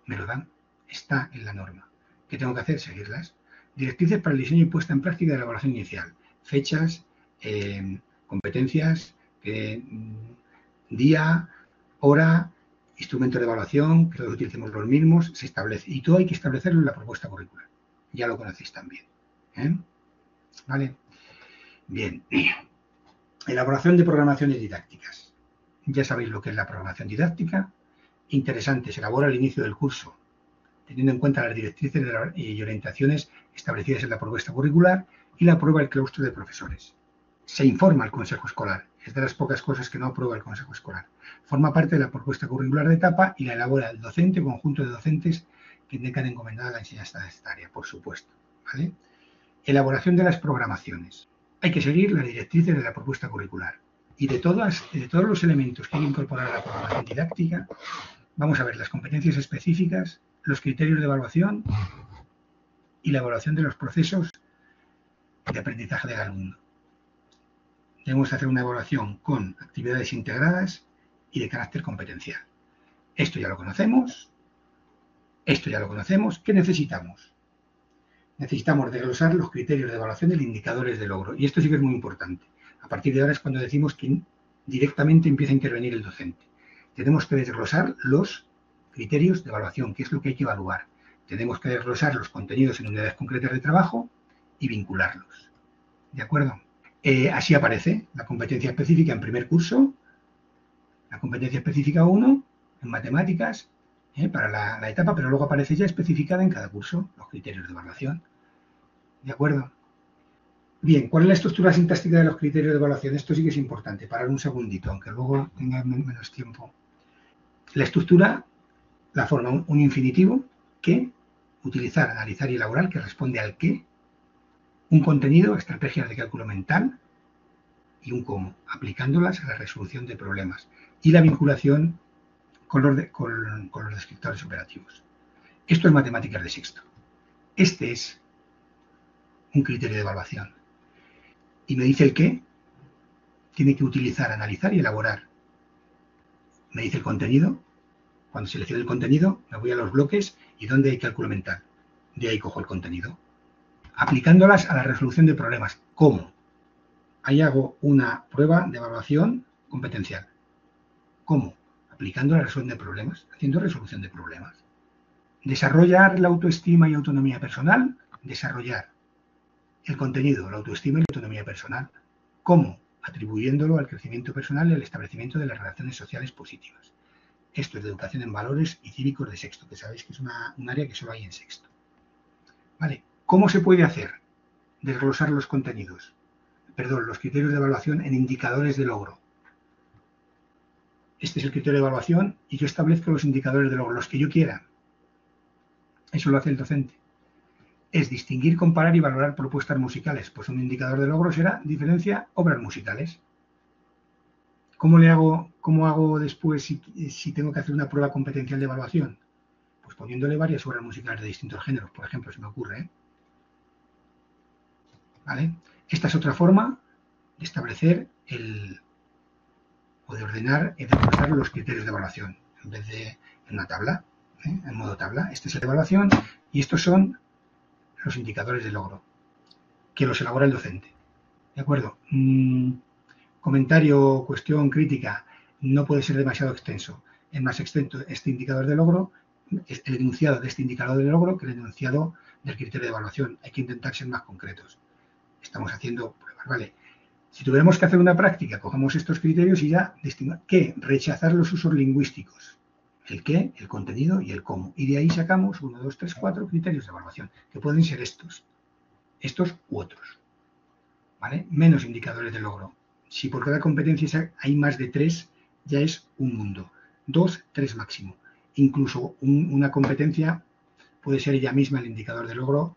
Me lo dan. Está en la norma. ¿Qué tengo que hacer? Seguirlas. Directrices para el diseño y puesta en práctica de la evaluación inicial. Fechas, competencias, día, hora, instrumentos de evaluación, que todos utilicemos los mismos, se establece. Y todo hay que establecerlo en la propuesta curricular. Ya lo conocéis también. ¿Vale? Bien. Elaboración de programaciones didácticas. Ya sabéis lo que es la programación didáctica. Interesante, se elabora al inicio del curso, teniendo en cuenta las directrices y orientaciones establecidas en la propuesta curricular, y la aprueba el claustro de profesores. Se informa al consejo escolar. Es de las pocas cosas que no aprueba el consejo escolar. Forma parte de la propuesta curricular de etapa y la elabora el docente o conjunto de docentes que tengan encomendada la enseñanza de esta área, por supuesto. ¿Vale? Elaboración de las programaciones. Hay que seguir las directrices de la propuesta curricular. Y de todos los elementos que hay que incorporar a la programación didáctica, vamos a ver las competencias específicas, los criterios de evaluación y la evaluación de los procesos de aprendizaje del alumno. Debemos hacer una evaluación con actividades integradas y de carácter competencial. Esto ya lo conocemos. ¿Qué necesitamos? Necesitamos desglosar los criterios de evaluación de indicadores de logro. Y esto sí que es muy importante. A partir de ahora es cuando decimos que directamente empieza a intervenir el docente. Tenemos que desglosar los criterios de evaluación, qué es lo que hay que evaluar. Tenemos que desglosar los contenidos en unidades concretas de trabajo y vincularlos. ¿De acuerdo? Así aparece la competencia específica en primer curso, la competencia específica 1 en matemáticas para la etapa, pero luego aparece ya especificada en cada curso los criterios de evaluación. ¿De acuerdo? Bien, ¿cuál es la estructura sintáctica de los criterios de evaluación? Esto sí que es importante, parar un segundito, aunque luego tenga menos tiempo. La estructura la forma un infinitivo, que, utilizar, analizar y elaborar, que responde al qué, un contenido, estrategias de cálculo mental, y un cómo, aplicándolas a la resolución de problemas, y la vinculación con los descriptores operativos. Esto es matemáticas de sexto. Este es un criterio de evaluación. Y me dice el qué, tiene que utilizar, analizar y elaborar. Me dice el contenido. Cuando selecciono el contenido, me voy a los bloques y ¿dónde hay cálculo mental? De ahí cojo el contenido. aplicándolas a la resolución de problemas. ¿Cómo? Ahí hago una prueba de evaluación competencial. ¿Cómo? Aplicando la resolución de problemas, haciendo resolución de problemas. Desarrollar la autoestima y autonomía personal, desarrollar el contenido, la autoestima y la autonomía personal. ¿Cómo? Atribuyéndolo al crecimiento personal y al establecimiento de las relaciones sociales positivas. Esto es de educación en valores y cívicos de sexto, que sabéis que es un área que solo hay en sexto. ¿Vale? ¿Cómo se puede hacer? Desglosar los contenidos, los criterios de evaluación en indicadores de logro. Este es el criterio de evaluación y yo establezco los indicadores de logro, los que yo quiera. Eso lo hace el docente. Es distinguir, comparar y valorar propuestas musicales. Pues un indicador de logro será diferencia obras musicales. ¿Cómo hago después si tengo que hacer una prueba competencial de evaluación? Pues poniéndole varias obras musicales de distintos géneros, por ejemplo, se me ocurre, ¿eh? ¿Vale? Esta es otra forma de establecer o de ordenar y de expresar los criterios de evaluación, en vez de en una tabla, en modo tabla. Este es el de evaluación y estos son los indicadores de logro, que los elabora el docente. ¿De acuerdo? Comentario, cuestión, crítica, no puede ser demasiado extenso. Es más extenso este indicador de logro, es el enunciado de este indicador de logro que el enunciado del criterio de evaluación. Hay que intentar ser más concretos. Estamos haciendo pruebas, ¿vale? Si tuviéramos que hacer una práctica, cogemos estos criterios y ya distinguimos qué, rechazar los usos lingüísticos. El qué, el contenido y el cómo. Y de ahí sacamos 1, 2, 3, 4 criterios de evaluación, que pueden ser estos u otros. ¿Vale? Menos indicadores de logro. Si por cada competencia hay más de 3, ya es un mundo. 2, 3 máximo. Incluso una competencia puede ser ella misma el indicador de logro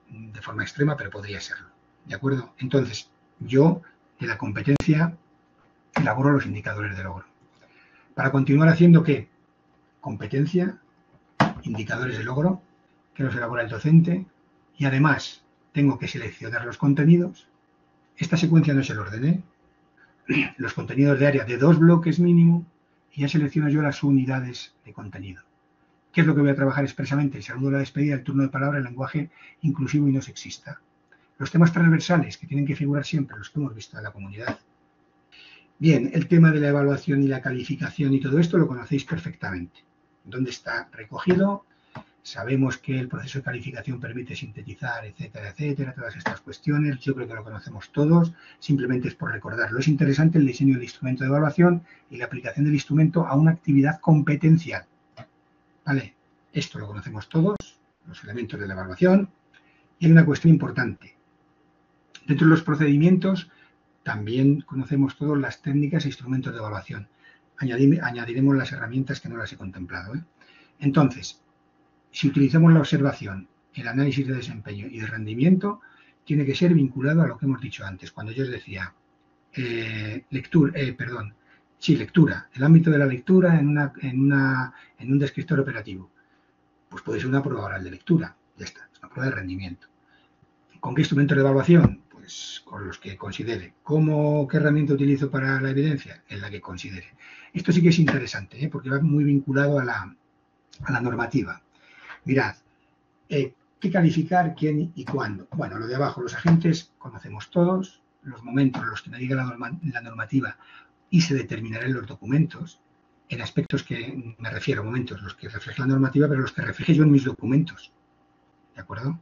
de forma extrema, pero podría serlo. ¿De acuerdo? Entonces, yo de la competencia elaboro los indicadores de logro. Para continuar haciendo ¿qué? Competencia, indicadores de logro, que los elabora el docente, y además tengo que seleccionar los contenidos. Esta secuencia no es el orden, ¿eh? Los contenidos de área de 2 bloques mínimo, y ya selecciono yo las unidades de contenido. ¿Qué es lo que voy a trabajar expresamente? El saludo, la despedida, el turno de palabra, el lenguaje inclusivo y no sexista. Los temas transversales que tienen que figurar siempre, los que hemos visto en la comunidad. Bien, el tema de la evaluación y la calificación y todo esto lo conocéis perfectamente. ¿Dónde está recogido? Sabemos que el proceso de calificación permite sintetizar, etcétera, etcétera, todas estas cuestiones. Yo creo que lo conocemos todos, simplemente es por recordarlo. Es interesante el diseño del instrumento de evaluación y la aplicación del instrumento a una actividad competencial. ¿Vale? Esto lo conocemos todos, los elementos de la evaluación. Y hay una cuestión importante. Dentro de los procedimientos también conocemos todos las técnicas e instrumentos de evaluación. Añadiremos las herramientas que no las he contemplado, ¿eh? Entonces, si utilizamos la observación, el análisis de desempeño y de rendimiento, tiene que ser vinculado a lo que hemos dicho antes. Cuando yo os decía lectura, el ámbito de la lectura en un descriptor operativo. Pues puede ser una prueba oral de lectura, ya está, es una prueba de rendimiento. ¿Con qué instrumentos de evaluación? Pues con los que considere. ¿Qué herramienta utilizo para la evidencia? En la que considere. Esto sí que es interesante, ¿eh? Porque va muy vinculado a la normativa. Mirad, ¿qué calificar, quién y cuándo? Bueno, lo de abajo, los agentes conocemos todos, los momentos en los que me diga la normativa y se determinarán los documentos, en aspectos que me refiero, momentos los que refleja la normativa, pero los que refleje yo en mis documentos. ¿De acuerdo?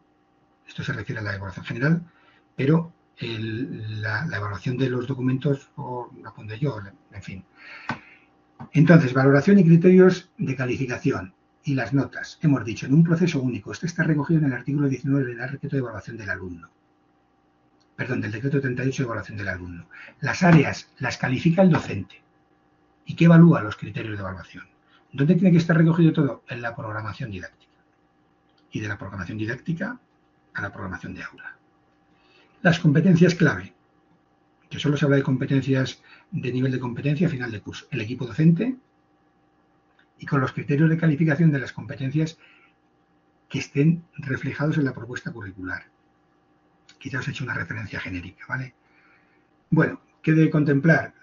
Esto se refiere a la evaluación general, pero la evaluación de los documentos la pondré yo, en fin. Entonces, valoración y criterios de calificación y las notas. Hemos dicho, en un proceso único. Esto está recogido en el artículo 19 del decreto de evaluación del alumno. Perdón, del decreto 38 de evaluación del alumno. Las áreas las califica el docente. ¿Y qué evalúa los criterios de evaluación? ¿Dónde tiene que estar recogido todo? En la programación didáctica. Y de la programación didáctica a la programación de aula. Las competencias clave, que solo se habla de competencias de nivel de competencia final de curso. El equipo docente y con los criterios de calificación de las competencias que estén reflejados en la propuesta curricular. Quizá os he hecho una referencia genérica, ¿vale? Bueno, ¿qué debe contemplar?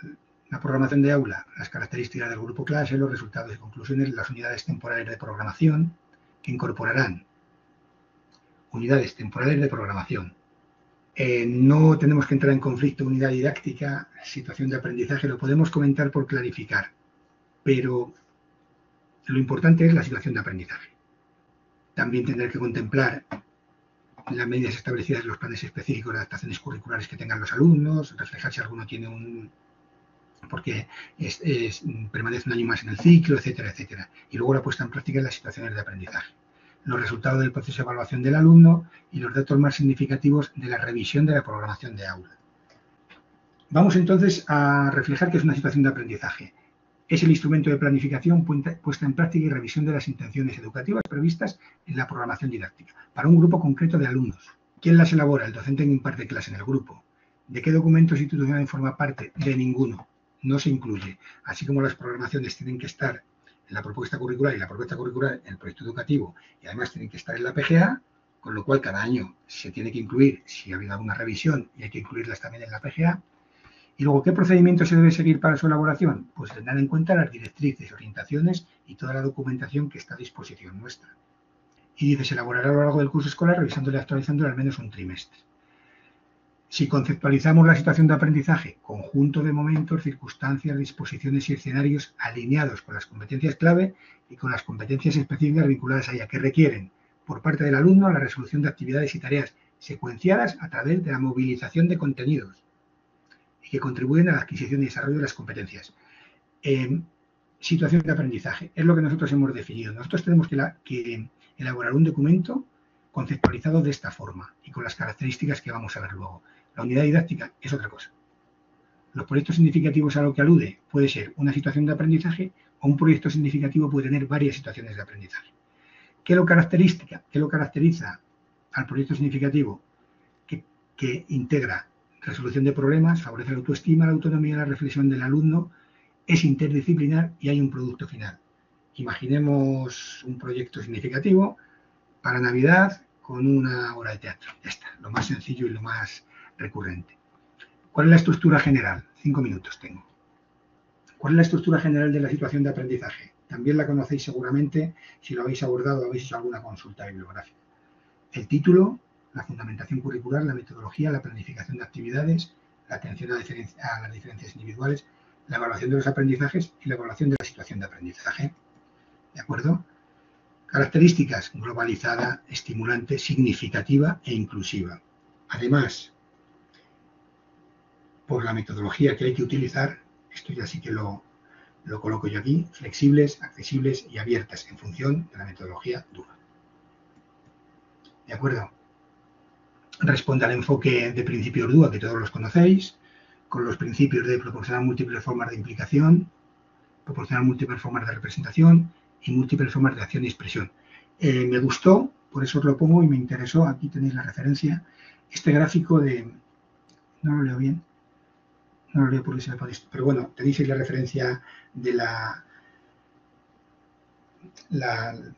La programación de aula, las características del grupo clase, los resultados y conclusiones, las unidades temporales de programación, que incorporarán unidades temporales de programación. No tenemos que entrar en conflicto unidad didáctica, situación de aprendizaje, lo podemos comentar por clarificar, pero lo importante es la situación de aprendizaje. También tendrá que contemplar las medidas establecidas en los planes específicos de adaptaciones curriculares que tengan los alumnos, reflejar si alguno tiene porque permanece un año más en el ciclo, etcétera, etcétera. Y luego la puesta en práctica en las situaciones de aprendizaje. Los resultados del proceso de evaluación del alumno y los datos más significativos de la revisión de la programación de aula. Vamos entonces a reflejar qué es una situación de aprendizaje. Es el instrumento de planificación, puesta en práctica y revisión de las intenciones educativas previstas en la programación didáctica, para un grupo concreto de alumnos. ¿Quién las elabora? El docente que imparte clase en el grupo. ¿De qué documentos institucionales forma parte? De ninguno. No se incluye. Así como las programaciones tienen que estar en la propuesta curricular y la propuesta curricular en el proyecto educativo y además tienen que estar en la PGA, con lo cual cada año se tiene que incluir, si ha habido alguna revisión, y hay que incluirlas también en la PGA. Y luego, ¿qué procedimiento se debe seguir para su elaboración? Pues tener en cuenta las directrices, orientaciones y toda la documentación que está a disposición nuestra. Y dice, se elaborará a lo largo del curso escolar revisándola y actualizándola al menos un trimestre. Si conceptualizamos la situación de aprendizaje, conjunto de momentos, circunstancias, disposiciones y escenarios alineados con las competencias clave y con las competencias específicas vinculadas a ella, que requieren, por parte del alumno, la resolución de actividades y tareas secuenciadas a través de la movilización de contenidos y que contribuyen a la adquisición y desarrollo de las competencias. Situación de aprendizaje, es lo que nosotros hemos definido. Nosotros tenemos que elaborar un documento conceptualizado de esta forma y con las características que vamos a ver luego. La unidad didáctica es otra cosa. Los proyectos significativos a lo que alude puede ser una situación de aprendizaje o un proyecto significativo puede tener varias situaciones de aprendizaje. ¿Qué lo caracteriza al proyecto significativo? Que integra resolución de problemas, favorece la autoestima, la autonomía y la reflexión del alumno, es interdisciplinar y hay un producto final. Imaginemos un proyecto significativo para Navidad con una obra de teatro. Ya está, lo más sencillo y lo más recurrente. ¿Cuál es la estructura general? 5 minutos tengo. ¿Cuál es la estructura general de la situación de aprendizaje? También la conocéis seguramente si lo habéis abordado o habéis hecho alguna consulta bibliográfica. El título, la fundamentación curricular, la metodología, la planificación de actividades, la atención a las diferencias individuales, la evaluación de los aprendizajes y la evaluación de la situación de aprendizaje. ¿De acuerdo? Características: globalizada, estimulante, significativa e inclusiva. Además, por la metodología que hay que utilizar, esto ya sí que lo coloco yo aquí, flexibles, accesibles y abiertas en función de la metodología dura. ¿De acuerdo? Responde al enfoque de principios DUA, que todos los conocéis, con los principios de proporcionar múltiples formas de implicación, proporcionar múltiples formas de representación y múltiples formas de acción y expresión. Me gustó, por eso os lo pongo y me interesó, aquí tenéis la referencia, este gráfico de... No lo leo bien, no lo leo porque se me pone esto, pero bueno, tenéis ahí la referencia de la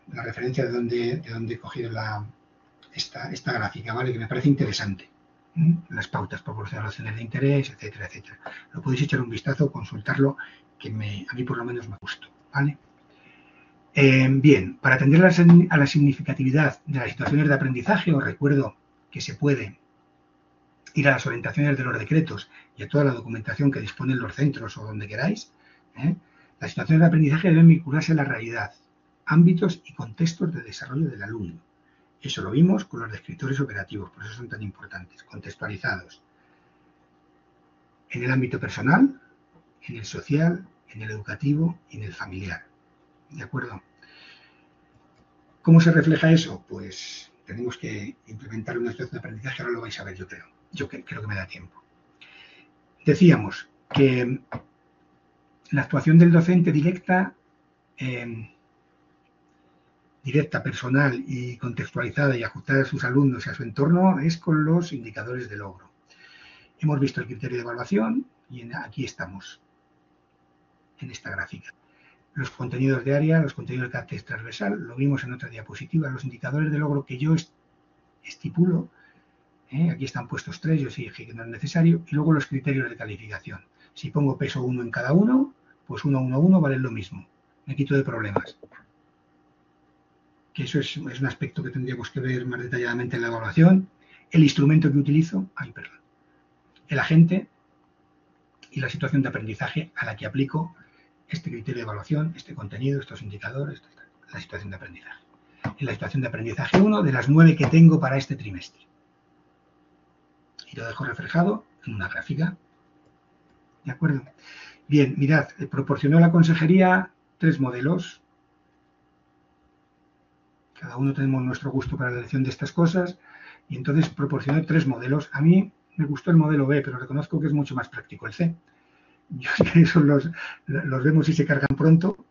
referencia de donde he cogido esta gráfica, ¿vale? Que me parece interesante. Las pautas, proporcionaciones de interés, etcétera, etcétera. Lo podéis echar un vistazo, consultarlo, que a mí por lo menos me gustó, ¿vale? Bien, para atender a la significatividad de las situaciones de aprendizaje, os recuerdo que se puede ir a las orientaciones de los decretos y a toda la documentación que disponen los centros o donde queráis. Las situaciones de aprendizaje deben vincularse a la realidad, ámbitos y contextos de desarrollo del alumno. Eso lo vimos con los descriptores operativos, por eso son tan importantes, contextualizados en el ámbito personal, en el social, en el educativo y en el familiar. ¿De acuerdo? ¿Cómo se refleja eso? Pues tenemos que implementar una situación de aprendizaje, ahora lo vais a ver, yo creo. Yo creo que me da tiempo. Decíamos que la actuación del docente directa, personal y contextualizada y ajustada a sus alumnos y a su entorno es con los indicadores de logro. Hemos visto el criterio de evaluación y aquí estamos, en esta gráfica. Los contenidos de área, los contenidos de carácter transversal, lo vimos en otra diapositiva, los indicadores de logro que yo estipulo, aquí están puestos 3, yo sí dije que no es necesario, y luego los criterios de calificación. Si pongo peso 1 en cada uno, pues 1, 1, 1 vale lo mismo, me quito de problemas. que eso es un aspecto que tendríamos que ver más detalladamente en la evaluación. El instrumento que utilizo, el agente y la situación de aprendizaje a la que aplico este criterio de evaluación, este contenido, estos indicadores, la situación de aprendizaje. En la situación de aprendizaje 1 de las 9 que tengo para este trimestre. Y lo dejo reflejado en una gráfica. ¿De acuerdo? Bien, mirad, proporcionó la consejería 3 modelos. Cada uno tenemos nuestro gusto para la elección de estas cosas. Y entonces proporcionó 3 modelos. A mí me gustó el modelo B, pero reconozco que es mucho más práctico el C. Yo sé que esos los vemos y se cargan pronto.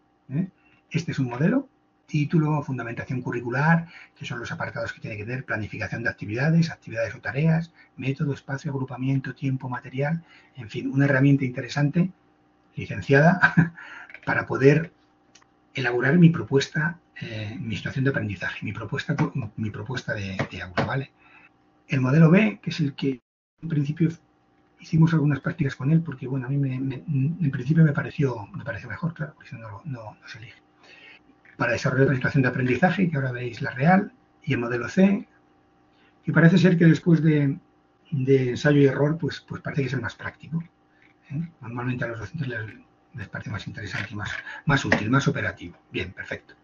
Este es un modelo. Título, fundamentación curricular, que son los apartados que tiene que tener, planificación de actividades, actividades o tareas, método, espacio, agrupamiento, tiempo, material, en fin, una herramienta interesante, licenciada, para poder elaborar mi propuesta, mi situación de aprendizaje, mi propuesta de aula, ¿vale? El modelo B, que es el que en principio hicimos algunas prácticas con él, porque bueno, a mí en principio me pareció mejor, claro, porque si no se elige. Para desarrollar la situación de aprendizaje, que ahora veis la real, y el modelo C, que parece ser que después de ensayo y error, pues parece que es el más práctico. Normalmente a los docentes les parece más interesante y más útil, más operativo. Bien, perfecto.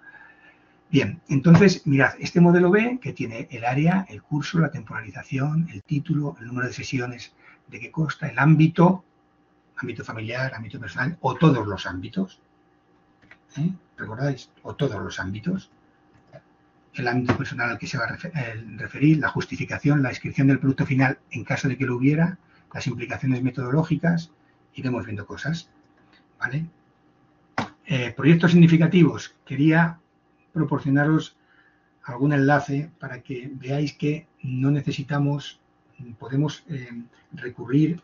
Bien, entonces, mirad, este modelo B, que tiene el área, el curso, la temporalización, el título, el número de sesiones, de qué consta, el ámbito familiar, ámbito personal, o todos los ámbitos. ¿Recordáis? O todos los ámbitos. El ámbito personal al que se va a referir, la justificación, la descripción del producto final en caso de que lo hubiera, las implicaciones metodológicas, iremos viendo cosas. ¿Vale? Proyectos significativos. Quería proporcionaros algún enlace para que veáis que no necesitamos, podemos recurrir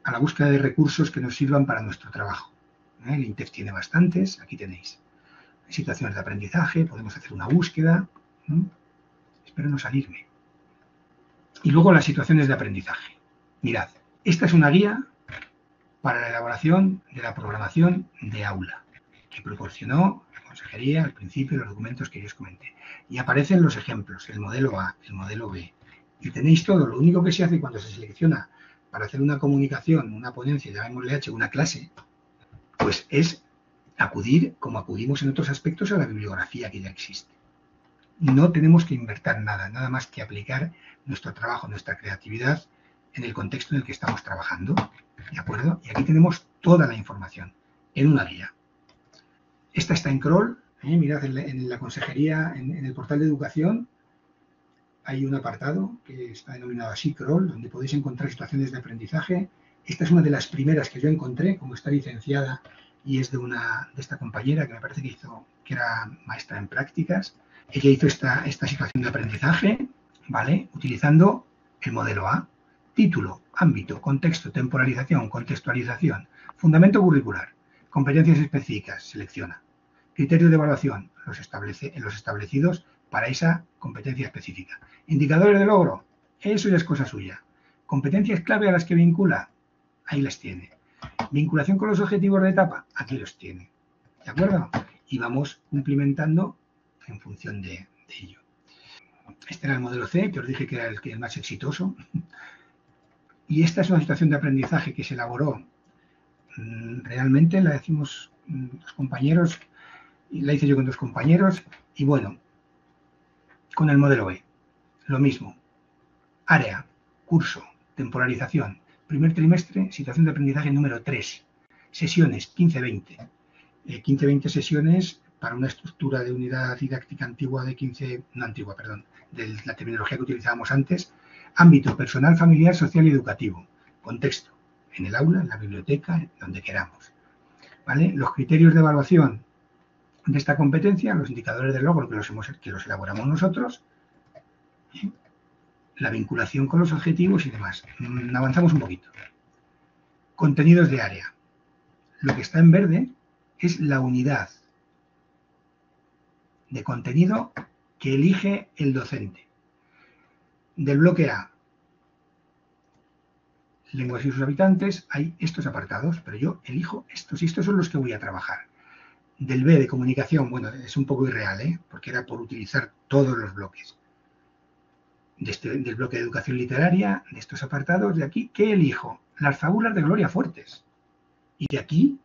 a la búsqueda de recursos que nos sirvan para nuestro trabajo. El INTEF tiene bastantes, aquí tenéis situaciones de aprendizaje, podemos hacer una búsqueda, espero no salirme. Y luego las situaciones de aprendizaje. Mirad, esta es una guía para la elaboración de la programación de aula, que proporcionó la consejería al principio, los documentos que yo os comenté. Y aparecen los ejemplos, el modelo A, el modelo B. Y tenéis todo, lo único que se hace cuando se selecciona para hacer una comunicación, una ponencia, llamémosle H, una clase, pues es acudir, como acudimos en otros aspectos, a la bibliografía que ya existe. No tenemos que inventar nada más que aplicar nuestro trabajo, nuestra creatividad en el contexto en el que estamos trabajando. ¿De acuerdo? Y aquí tenemos toda la información en una guía. Esta está en crawl, mirad en la consejería, en el portal de educación, hay un apartado que está denominado así, crawl, donde podéis encontrar situaciones de aprendizaje. Esta es una de las primeras que yo encontré, como está licenciada y es de esta compañera que me parece que era maestra en prácticas. Ella hizo esta situación de aprendizaje, ¿vale? Utilizando el modelo A. Título, ámbito, contexto, temporalización, contextualización, fundamento curricular, competencias específicas, selecciona. Criterios de evaluación, los establecidos para esa competencia específica. Indicadores de logro, eso ya es cosa suya. Competencias clave a las que vincula, ahí las tiene. Vinculación con los objetivos de etapa, aquí los tiene. ¿De acuerdo? Y vamos cumplimentando en función de ello. Este era el modelo C, que os dije que era el más exitoso. Y esta es una situación de aprendizaje que se elaboró realmente, la decimos los compañeros, y la hice yo con 2 compañeros, y bueno, con el modelo B, lo mismo. Área, curso, temporalización, primer trimestre, situación de aprendizaje número 3, sesiones 15-20. 15-20 sesiones para una estructura de unidad didáctica antigua de de la terminología que utilizábamos antes. Ámbito personal, familiar, social y educativo. Contexto, en el aula, en la biblioteca, donde queramos. ¿Vale? Los criterios de evaluación de esta competencia, los indicadores de logro que los elaboramos nosotros, la vinculación con los objetivos y demás. Avanzamos un poquito. Contenidos de área. Lo que está en verde es la unidad de contenido que elige el docente. Del bloque A, lenguas y sus habitantes, hay estos apartados, pero yo elijo estos y estos son los que voy a trabajar. del B de comunicación, bueno, es un poco irreal, porque era por utilizar todos los bloques. Del bloque de educación literaria, de estos apartados, de aquí, ¿qué elijo? Las fábulas de Gloria Fuertes. Y de aquí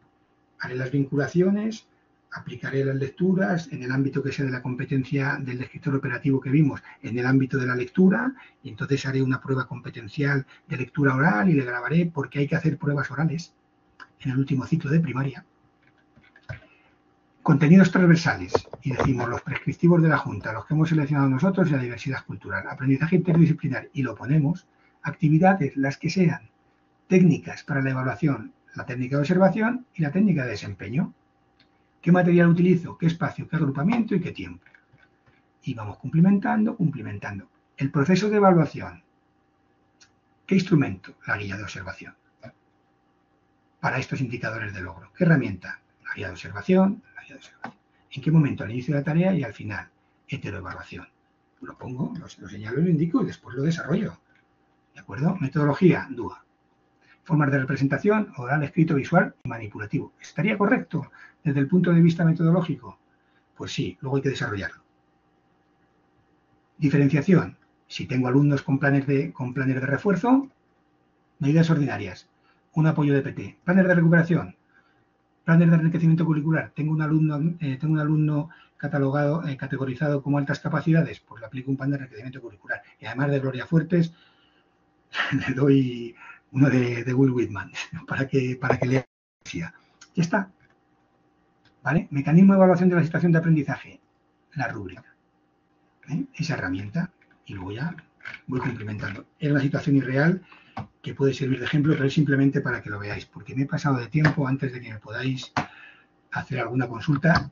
haré las vinculaciones, aplicaré las lecturas en el ámbito que sea de la competencia del escritor operativo que vimos, en el ámbito de la lectura, y entonces haré una prueba competencial de lectura oral y le grabaré, porque hay que hacer pruebas orales en el último ciclo de primaria. Contenidos transversales, y decimos los prescriptivos de la Junta, los que hemos seleccionado nosotros y la diversidad cultural, aprendizaje interdisciplinar, y lo ponemos, actividades, las que sean, técnicas para la evaluación, la técnica de observación y la técnica de desempeño. ¿Qué material utilizo? ¿Qué espacio? ¿Qué agrupamiento? ¿Y qué tiempo? Y vamos cumplimentando. El proceso de evaluación. ¿Qué instrumento? La guía de observación. Para estos indicadores de logro. ¿Qué herramienta? La guía de observación. ¿En qué momento? Al inicio de la tarea y al final. Heteroevaluación. Lo pongo, lo señalo y lo indico y después lo desarrollo. ¿De acuerdo? Metodología, DUA. Formas de representación, oral, escrito, visual y manipulativo. ¿Estaría correcto desde el punto de vista metodológico? Pues sí, luego hay que desarrollarlo. Diferenciación. Si tengo alumnos con planes de refuerzo, medidas ordinarias, un apoyo de PT, planes de recuperación, planes de enriquecimiento curricular. Tengo un alumno categorizado como altas capacidades, pues le aplico un plan de enriquecimiento curricular. Y además de Gloria Fuertes, le doy uno de Will Whitman, para que lea. Ya está. ¿Vale? Mecanismo de evaluación de la situación de aprendizaje. La rúbrica. Esa herramienta. Y luego ya voy cumplimentando. Es una situación irreal que puede servir de ejemplo, pero es simplemente para que lo veáis, porque me he pasado de tiempo antes de que me podáis hacer alguna consulta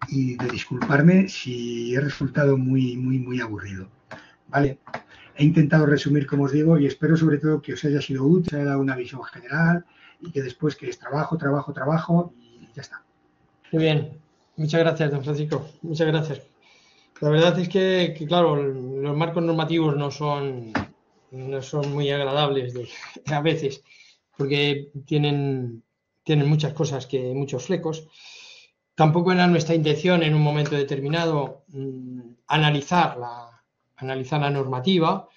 y de disculparme si he resultado muy aburrido. ¿Vale? He intentado resumir, como os digo, y espero sobre todo que os haya sido útil, os haya dado una visión general y que después que es trabajo y ya está. Muy bien. Muchas gracias, don Francisco. Muchas gracias. La verdad es que claro, los marcos normativos no son muy agradables a veces, porque tienen muchas cosas, muchos flecos. Tampoco era nuestra intención en un momento determinado analizar la normativa,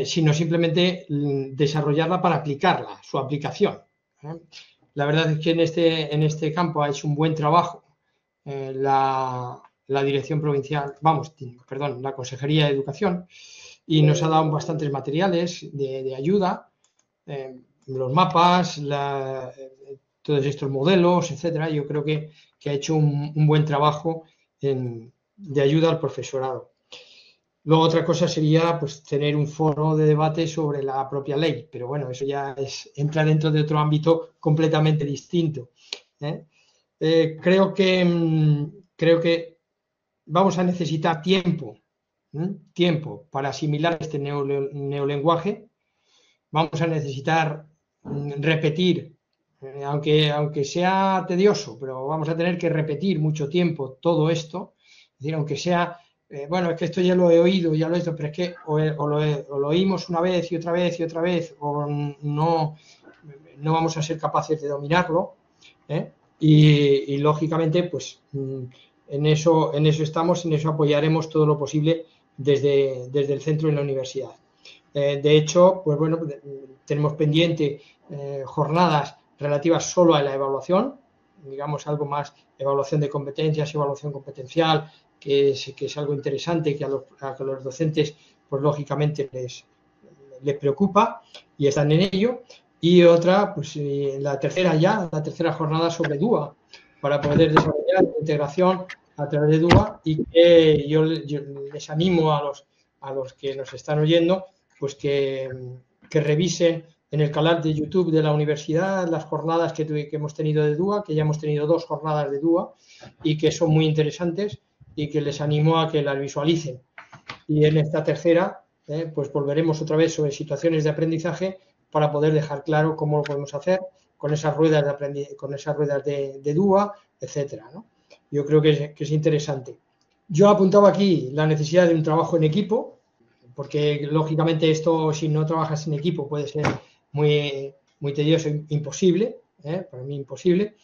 sino simplemente desarrollarla para aplicarla, su aplicación. La verdad es que en este campo ha hecho un buen trabajo la Dirección Provincial, la Consejería de Educación, y nos ha dado bastantes materiales de ayuda, los mapas, todos estos modelos, etcétera. Yo creo que ha hecho un buen trabajo de ayuda al profesorado. Luego otra cosa sería pues tener un foro de debate sobre la propia ley, pero bueno, eso ya entra dentro de otro ámbito completamente distinto. Creo que vamos a necesitar tiempo para asimilar este neolenguaje. Vamos a necesitar repetir, aunque sea tedioso, pero vamos a tener que repetir mucho tiempo todo esto. Es decir, aunque sea, es que esto ya lo he oído, ya lo he visto, pero es que o lo oímos una vez y otra vez y otra vez, o no vamos a ser capaces de dominarlo. Y lógicamente, pues en eso estamos, en eso apoyaremos todo lo posible desde el centro y la universidad. De hecho, pues bueno, tenemos pendiente jornadas relativas solo a la evaluación, digamos algo más evaluación de competencias, evaluación competencial, que es algo interesante que a los docentes, pues lógicamente les preocupa y están en ello. Y otra, pues la tercera jornada sobre DUA, para poder desarrollar la integración a través de DUA, y que yo les animo a los que nos están oyendo, pues que revisen en el canal de YouTube de la universidad las jornadas que hemos tenido de DUA, que ya hemos tenido 2 jornadas de DUA y que son muy interesantes, y que les animo a que las visualicen. Y en esta tercera, pues volveremos otra vez sobre situaciones de aprendizaje, para poder dejar claro cómo lo podemos hacer con esas ruedas de DUA, etcétera, ¿no? Yo creo que es interesante. Yo apuntaba aquí la necesidad de un trabajo en equipo, porque lógicamente esto, si no trabajas en equipo, puede ser muy tedioso, imposible, para mí imposible.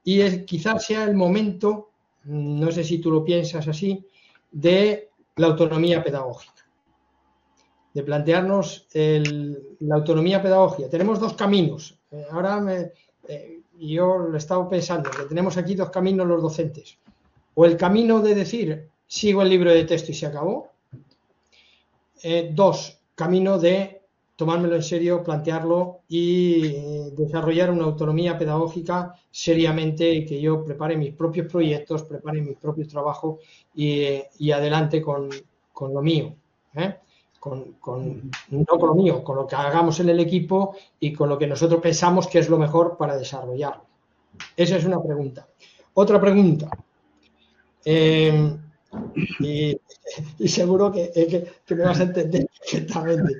y quizás sea el momento, no sé si tú lo piensas así, de la autonomía pedagógica, de plantearnos la autonomía pedagógica. Tenemos dos caminos. Yo lo he estado pensando, que tenemos aquí dos caminos los docentes. O el camino de decir, sigo el libro de texto y se acabó. Dos, camino de tomármelo en serio, plantearlo y desarrollar una autonomía pedagógica seriamente, que yo prepare mis propios proyectos, prepare mis propios trabajos y adelante con lo mío. No con lo mío, con lo que hagamos en el equipo y con lo que nosotros pensamos que es lo mejor para desarrollarlo. Esa es una pregunta. Otra pregunta. Y seguro que me vas a entender perfectamente.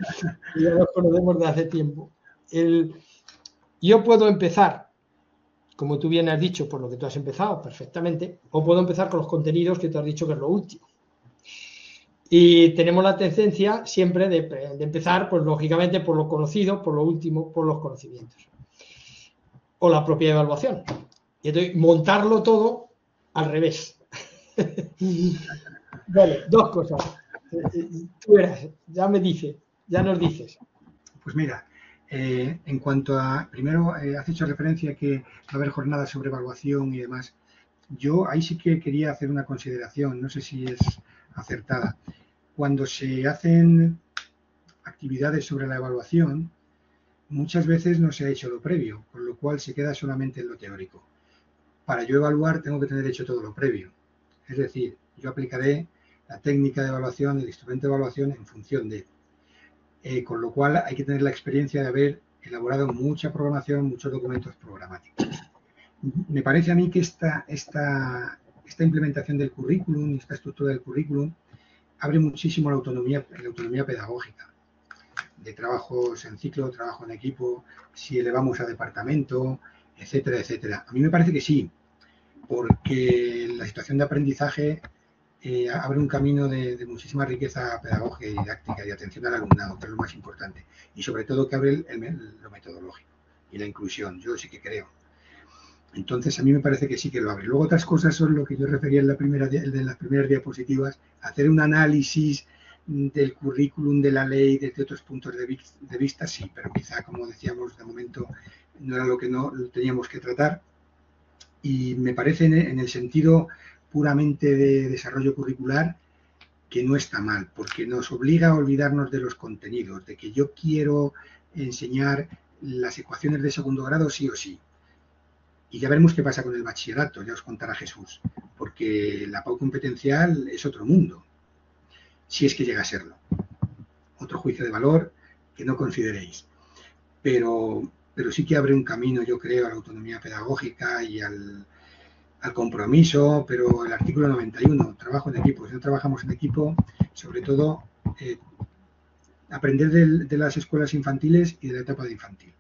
Ya nos conocemos de hace tiempo. Yo puedo empezar, como tú bien has dicho, por lo que tú has empezado perfectamente, o puedo empezar con los contenidos que tú has dicho que es lo último. Y tenemos la tendencia siempre de empezar, pues lógicamente, por lo conocido, por lo último, por los conocimientos. O la propia evaluación. Y entonces montarlo todo al revés. Vale, dos cosas. Tú eras, ya nos dices. Pues mira, en cuanto a, primero has hecho referencia a que va a haber jornadas sobre evaluación y demás. Yo ahí sí que quería hacer una consideración, no sé si es acertada. Cuando se hacen actividades sobre la evaluación, muchas veces no se ha hecho lo previo, con lo cual se queda solamente en lo teórico. Para yo evaluar tengo que tener hecho todo lo previo. Es decir, yo aplicaré la técnica de evaluación, el instrumento de evaluación en función de. Con lo cual hay que tener la experiencia de haber elaborado mucha programación, muchos documentos programáticos. Me parece a mí que esta implementación del currículum, esta estructura del currículum, abre muchísimo la autonomía pedagógica, de trabajos en ciclo, trabajo en equipo, si elevamos a departamento, etcétera, etcétera. A mí me parece que sí, porque la situación de aprendizaje abre un camino de muchísima riqueza pedagógica y didáctica y atención al alumnado, que es lo más importante, y sobre todo que abre lo metodológico y la inclusión, yo sí que creo. Entonces a mí me parece que sí que lo abre. Luego otras cosas son lo que yo refería en las primeras diapositivas, hacer un análisis del currículum, de la ley, desde otros puntos de vista, sí, pero quizá, como decíamos, de momento no era lo que no teníamos que tratar. Y me parece en el sentido puramente de desarrollo curricular que no está mal, porque nos obliga a olvidarnos de los contenidos, de que yo quiero enseñar las ecuaciones de segundo grado sí o sí. Y ya veremos qué pasa con el bachillerato, ya os contará Jesús, porque la PAU competencial es otro mundo, si es que llega a serlo. Otro juicio de valor que no consideréis. Pero sí que abre un camino, yo creo, a la autonomía pedagógica y al compromiso, pero el artículo 91, trabajo en equipo. Si no trabajamos en equipo, sobre todo aprender de las escuelas infantiles y de la etapa de infantil.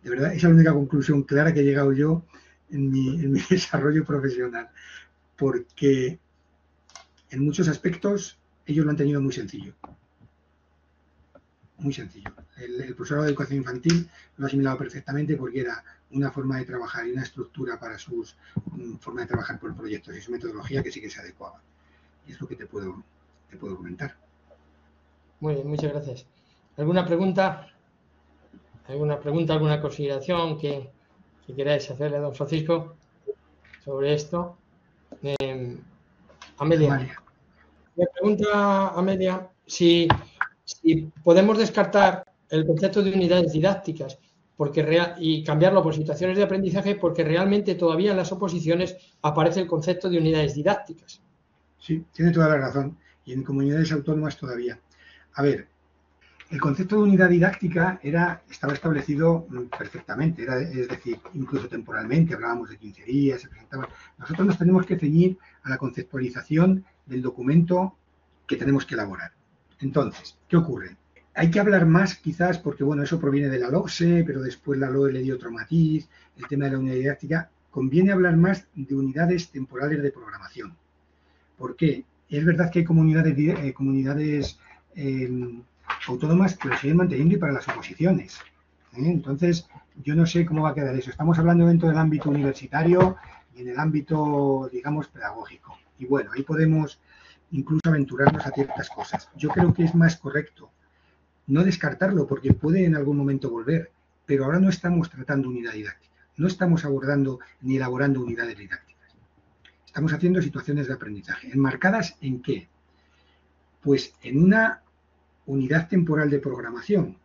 De verdad, esa es la única conclusión clara que he llegado yo en mi desarrollo profesional, porque en muchos aspectos ellos lo han tenido muy sencillo. Muy sencillo. El profesorado de educación infantil lo ha asimilado perfectamente porque era una forma de trabajar y una estructura para sus forma de trabajar por proyectos y su metodología que sí que se adecuaba. Y es lo que te puedo comentar. Muy bien, muchas gracias. ¿Alguna pregunta? ¿Alguna consideración que queráis hacerle a don Francisco sobre esto? Amelia. Me pregunta Amelia si podemos descartar el concepto de unidades didácticas y cambiarlo por situaciones de aprendizaje, porque realmente todavía en las oposiciones aparece el concepto de unidades didácticas. Sí, tiene toda la razón. Y en comunidades autónomas todavía. A ver, el concepto de unidad didáctica estaba establecido perfectamente, es decir, incluso temporalmente, hablábamos de 15 días, se presentaba. Nosotros nos tenemos que ceñir a la conceptualización del documento que tenemos que elaborar. Entonces, ¿qué ocurre? Hay que hablar más quizás porque, bueno, eso proviene de la LOCSE, pero después la LOE le dio otro matiz, el tema de la unidad didáctica. Conviene hablar más de unidades temporales de programación. ¿Por qué? Es verdad que hay comunidades autónomas que lo siguen manteniendo y para las oposiciones. Entonces, yo no sé cómo va a quedar eso. Estamos hablando dentro del ámbito universitario, y en el ámbito, digamos, pedagógico. Y bueno, ahí podemos incluso aventurarnos a ciertas cosas. Yo creo que es más correcto no descartarlo porque puede en algún momento volver, pero ahora no estamos tratando unidad didáctica, no estamos abordando ni elaborando unidades didácticas. Estamos haciendo situaciones de aprendizaje. ¿Enmarcadas en qué? Pues en una unidad temporal de programación.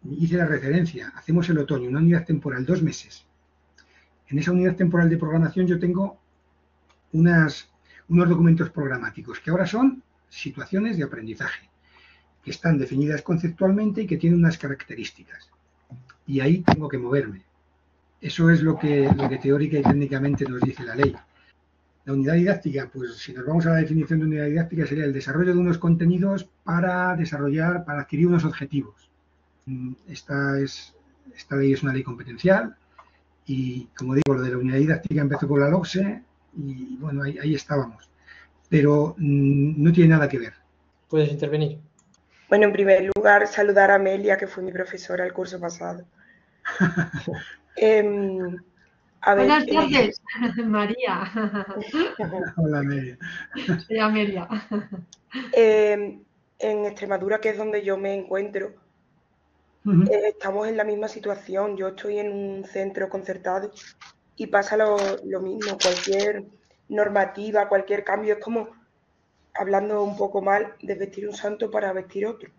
Hice la referencia, hacemos el otoño, una unidad temporal, 2 meses. En esa unidad temporal de programación yo tengo unos documentos programáticos que ahora son situaciones de aprendizaje, que están definidas conceptualmente y que tienen unas características. Y ahí tengo que moverme. Eso es lo que teórica y técnicamente nos dice la ley. La unidad didáctica, pues si nos vamos a la definición de unidad didáctica, sería el desarrollo de unos contenidos para adquirir unos objetivos. Esta ley es una ley competencial y, como digo, lo de la unidad didáctica empezó con la LOCSE y, bueno, ahí estábamos. Pero no tiene nada que ver. Puedes intervenir. Bueno, en primer lugar, saludar a Amelia, que fue mi profesora el curso pasado. Buenas tardes, María. Hola, Amelia. Soy Amelia. En Extremadura, que es donde yo me encuentro, estamos en la misma situación. Yo estoy en un centro concertado y pasa lo mismo. Cualquier normativa, cualquier cambio, es como, hablando un poco mal, desvestir un santo para vestir otro.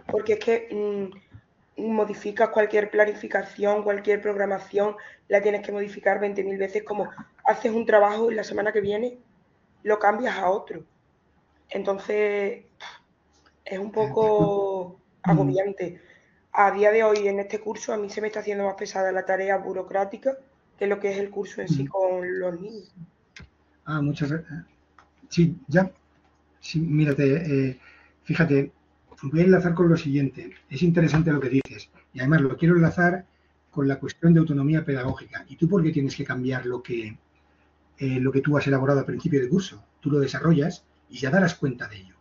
Porque es que modificas cualquier planificación, cualquier programación, la tienes que modificar 20.000 veces, como haces un trabajo y la semana que viene lo cambias a otro. Entonces, es un poco agobiante. A día de hoy, en este curso, a mí se me está haciendo más pesada la tarea burocrática que lo que es el curso en sí con los niños. Muchas gracias. Sí, ya. Sí, mírate, fíjate, voy a enlazar con lo siguiente. Es interesante lo que dices. Y además lo quiero enlazar con la cuestión de autonomía pedagógica. ¿Y tú por qué tienes que cambiar lo que tú has elaborado al principio del curso? Tú lo desarrollas y ya darás cuenta de ello.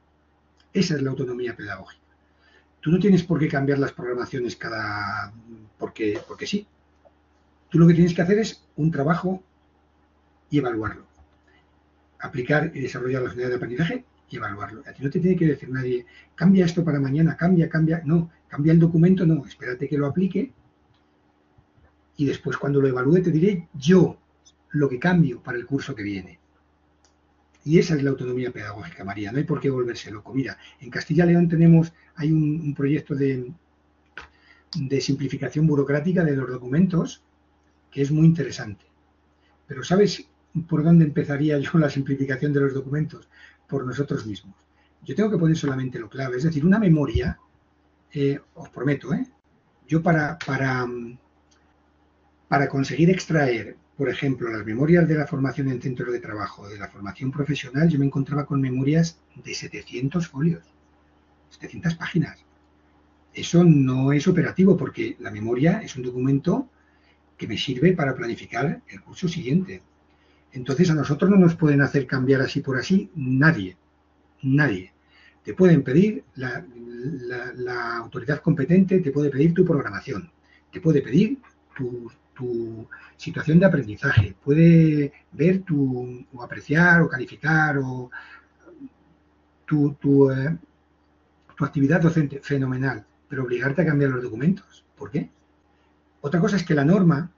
Esa es la autonomía pedagógica. Tú no tienes por qué cambiar las programaciones porque sí. Tú lo que tienes que hacer es un trabajo y evaluarlo. Aplicar y desarrollar las unidades de aprendizaje y evaluarlo. A ti no te tiene que decir nadie, cambia esto para mañana, cambia. No, cambia el documento, no, espérate que lo aplique y después cuando lo evalúe te diré yo lo que cambio para el curso que viene. Y esa es la autonomía pedagógica, María, no hay por qué volverse loco. Mira, en Castilla y León hay un proyecto de simplificación burocrática de los documentos que es muy interesante. Pero ¿sabes por dónde empezaría yo la simplificación de los documentos? Por nosotros mismos. Yo tengo que poner solamente lo clave, es decir, una memoria, os prometo, yo para conseguir extraer, por ejemplo, las memorias de la formación en centros de trabajo, de la formación profesional, yo me encontraba con memorias de 700 folios, 700 páginas. Eso no es operativo porque la memoria es un documento que me sirve para planificar el curso siguiente. Entonces a nosotros no nos pueden hacer cambiar así por así nadie. Te pueden pedir, la autoridad competente te puede pedir tu programación, te puede pedir tu situación de aprendizaje, puede ver o apreciar o calificar o tu actividad docente, fenomenal, pero obligarte a cambiar los documentos, ¿por qué? Otra cosa es que la norma,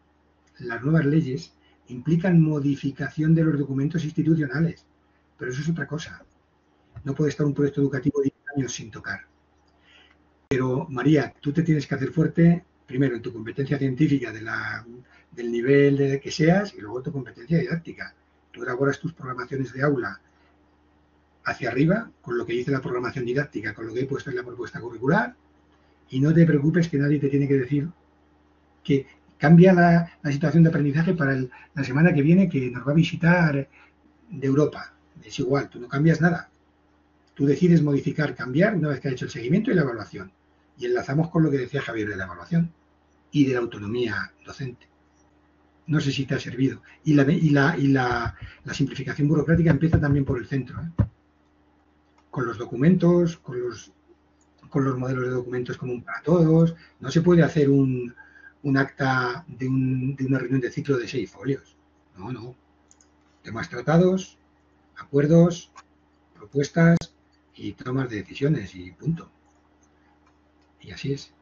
las nuevas leyes, implican modificación de los documentos institucionales, pero eso es otra cosa. No puede estar un proyecto educativo 10 años sin tocar. Pero, María, tú te tienes que hacer fuerte, primero, en tu competencia científica del nivel que seas y luego tu competencia didáctica. Tú elaboras tus programaciones de aula hacia arriba, con lo que dice la programación didáctica, con lo que he puesto en la propuesta curricular, y no te preocupes que nadie te tiene que decir que cambia la situación de aprendizaje para la semana que viene que nos va a visitar de Europa. Es igual, tú no cambias nada. Tú decides modificar, cambiar una vez que has hecho el seguimiento y la evaluación. Y enlazamos con lo que decía Javier de la evaluación y de la autonomía docente. No sé si te ha servido. Y la simplificación burocrática empieza también por el centro, con los documentos, con los modelos de documentos común para todos. No se puede hacer un acta de una reunión de ciclo de 6 folios. No. Temas tratados, acuerdos, propuestas y tomas de decisiones y punto. Y así es.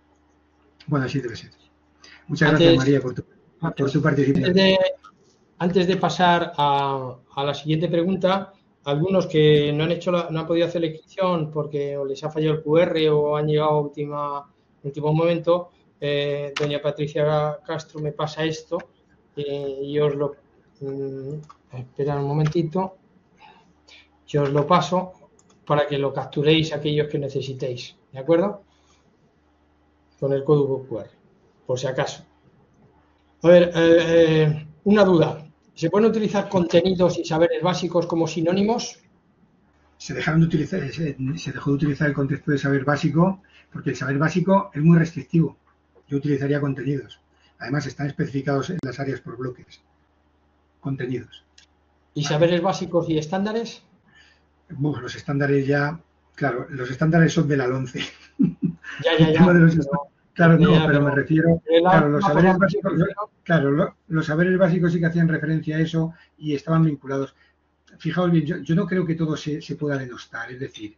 Bueno, así debe ser. Muchas gracias, María, por tu participación. Antes de pasar a la siguiente pregunta, algunos que no han podido hacer la inscripción porque o les ha fallado el QR o han llegado a último momento, doña Patricia Castro me pasa esto y os lo... esperad un momentito. Yo os lo paso para que lo capturéis aquellos que necesitéis, ¿de acuerdo? Con el código QR, por si acaso. A ver, una duda. ¿Se pueden utilizar contenidos y saberes básicos como sinónimos? Se dejó de utilizar el concepto de saber básico porque el saber básico es muy restrictivo. Yo utilizaría contenidos. Además, están especificados en las áreas por bloques. Contenidos. ¿Y saberes básicos y estándares? Los estándares ya... Claro, los estándares son de la LOMCE. Ya. Claro, no, pero me refiero... Claro, los saberes básicos... Claro, los saberes básicos sí que hacían referencia a eso y estaban vinculados. Fijaos bien, yo no creo que todo se pueda denostar. Es decir,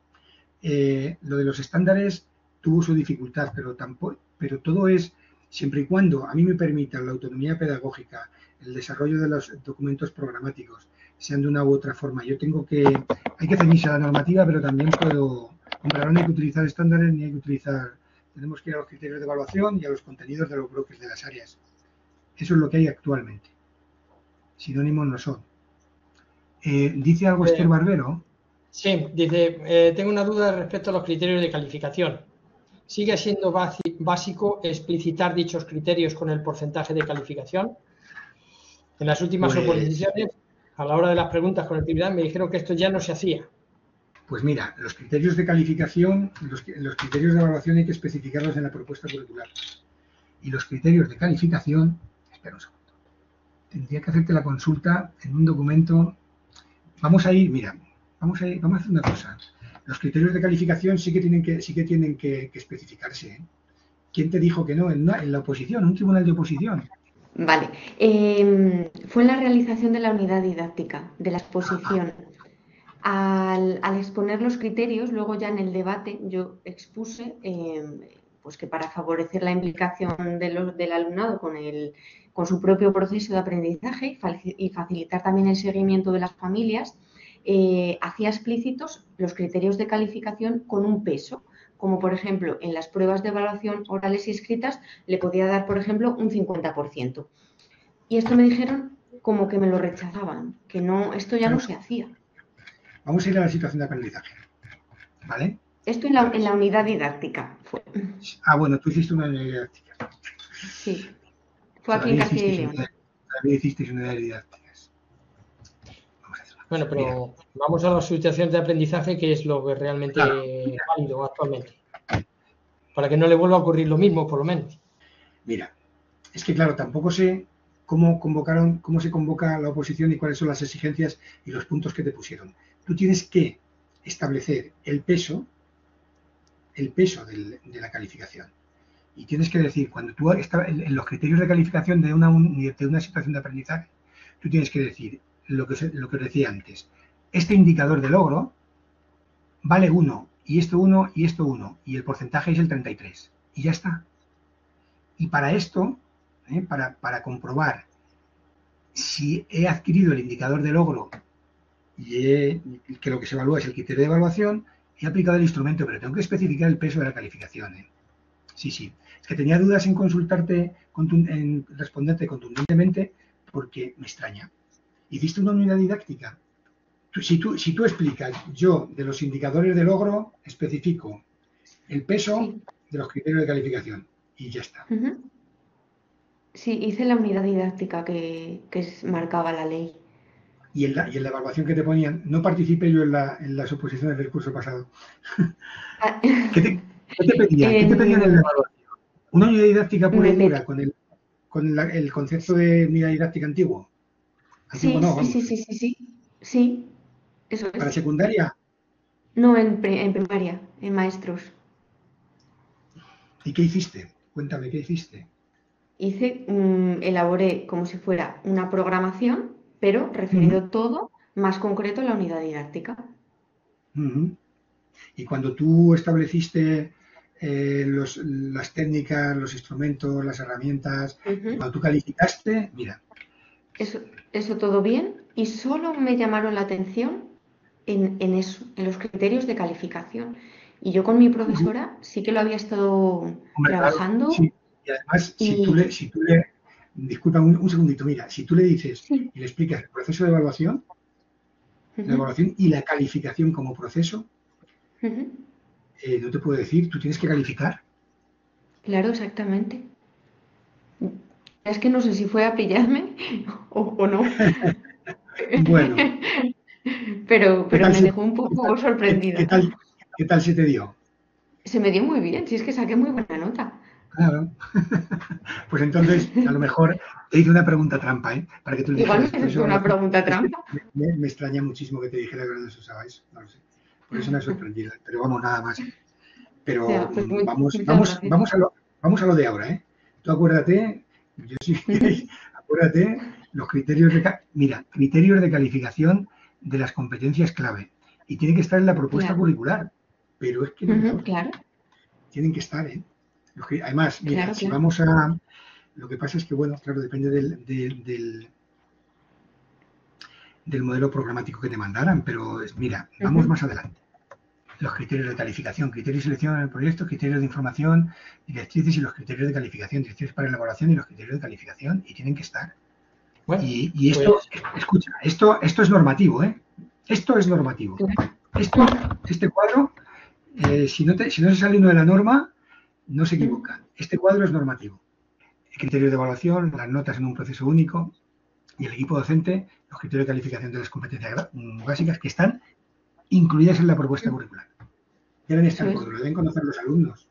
lo de los estándares tuvo su dificultad, pero todo es... Siempre y cuando a mí me permitan la autonomía pedagógica, el desarrollo de los documentos programáticos, sean de una u otra forma. Hay que ceñirse a la normativa, pero también no hay que utilizar estándares ni hay que utilizar... Tenemos que ir a los criterios de evaluación y a los contenidos de los bloques de las áreas. Eso es lo que hay actualmente. Sinónimos no son. ¿Dice algo Esther Barbero? Sí, dice, tengo una duda respecto a los criterios de calificación. ¿Sigue siendo básico explicitar dichos criterios con el porcentaje de calificación? En las últimas oposiciones, a la hora de las preguntas con actividad, me dijeron que esto ya no se hacía. Pues mira, los criterios de calificación, los criterios de evaluación hay que especificarlos en la propuesta curricular. Y los criterios de calificación, espera un segundo, tendría que hacerte la consulta en un documento. Vamos a hacer una cosa. Los criterios de calificación sí que tienen que especificarse, ¿eh? ¿Quién te dijo que no? En la oposición, un tribunal de oposición. Vale. Fue en la realización de la unidad didáctica, de la exposición. Al exponer los criterios, luego ya en el debate yo expuse pues que para favorecer la implicación del alumnado con su propio proceso de aprendizaje y facilitar también el seguimiento de las familias, hacía explícitos los criterios de calificación con un peso, como por ejemplo en las pruebas de evaluación orales y escritas le podía dar, por ejemplo, un 50%. Y esto me dijeron como que me lo rechazaban, que no, esto ya no se hacía. Vamos a ir a la situación de aprendizaje, ¿vale? Esto en la unidad didáctica fue. Bueno, tú hiciste una unidad didáctica. Sí, fue aquí en Castilla y León. También hicisteis unidades didácticas. Bueno, pero vamos a la situación de aprendizaje, que es lo que realmente es válido actualmente. Para que no le vuelva a ocurrir lo mismo, por lo menos. Mira, es que claro, tampoco sé cómo se convoca la oposición y cuáles son las exigencias y los puntos que te pusieron. Tú tienes que establecer el peso de la calificación. Y tienes que decir, cuando tú estás en los criterios de calificación de una situación de aprendizaje, tú tienes que decir lo que os decía antes. Este indicador de logro vale 1, y esto 1, y esto 1, y el porcentaje es el 33. Y ya está. Y para esto, para comprobar si he adquirido el indicador de logro y que lo que se evalúa es el criterio de evaluación, he aplicado el instrumento, pero tengo que especificar el peso de la calificación. Sí. Es que tenía dudas en consultarte, en responderte contundentemente, porque me extraña. Hiciste una unidad didáctica. Si tú explicas, yo de los indicadores de logro especifico el peso de los criterios de calificación y ya está. Sí, hice la unidad didáctica que marcaba la ley. Y en la evaluación que te ponían, no participé yo en las oposiciones del curso pasado. ¿Qué te pedían? ¿Qué te pedían en la evaluación? ¿Una unidad didáctica pura y dura con el concepto de unidad didáctica antiguo? Sí, eso es. ¿Para secundaria? No, en primaria, en maestros. ¿Y qué hiciste? Cuéntame, ¿qué hiciste? Elaboré como si fuera una programación pero referido todo más concreto a la unidad didáctica. Y cuando tú estableciste las técnicas, los instrumentos, las herramientas, cuando tú calificaste, mira. Eso todo bien, y solo me llamaron la atención en eso, en los criterios de calificación. Y yo con mi profesora sí que lo había estado trabajando. Claro, sí. Y además, si tú le disculpa un segundito, mira, si tú le dices y le explicas el proceso de evaluación, la evaluación y la calificación como proceso, no te puedo decir, tú tienes que calificar. Claro, exactamente. Es que no sé si fue a pillarme o no. Bueno. Pero me dejó un poco sorprendida. ¿Qué tal se te dio? Se me dio muy bien, si es que saqué muy buena nota. Claro. Pues entonces, a lo mejor te hice una pregunta trampa, ¿eh? Para que tú le Igual me hizo una pregunta trampa. Me extraña muchísimo que te dijera que no se usaba eso, no lo sé. Por eso me ha sorprendido, pero vamos, nada más. Pero ya, pues vamos a lo de ahora, ¿eh? Tú acuérdate, acuérdate los criterios criterios de calificación de las competencias clave. Y tiene que estar en la propuesta curricular. Pero es que tienen que estar, ¿eh? Además, mira, si vamos a... Lo que pasa es que, bueno, claro, depende del modelo programático que te mandaran, pero mira, vamos más adelante. Los criterios de calificación, criterios de selección en el proyecto, criterios de información, directrices y los criterios de calificación, directrices para elaboración y los criterios de calificación, y tienen que estar. Bueno, y esto, escucha, esto es normativo, ¿eh? Esto es normativo. Este cuadro, si no se sale uno de la norma, no se equivoca. Este cuadro es normativo. El criterio de evaluación, las notas en un proceso único y el equipo docente, los criterios de calificación de las competencias básicas que están incluidas en la propuesta curricular. Deben estar, porque lo deben conocer los alumnos.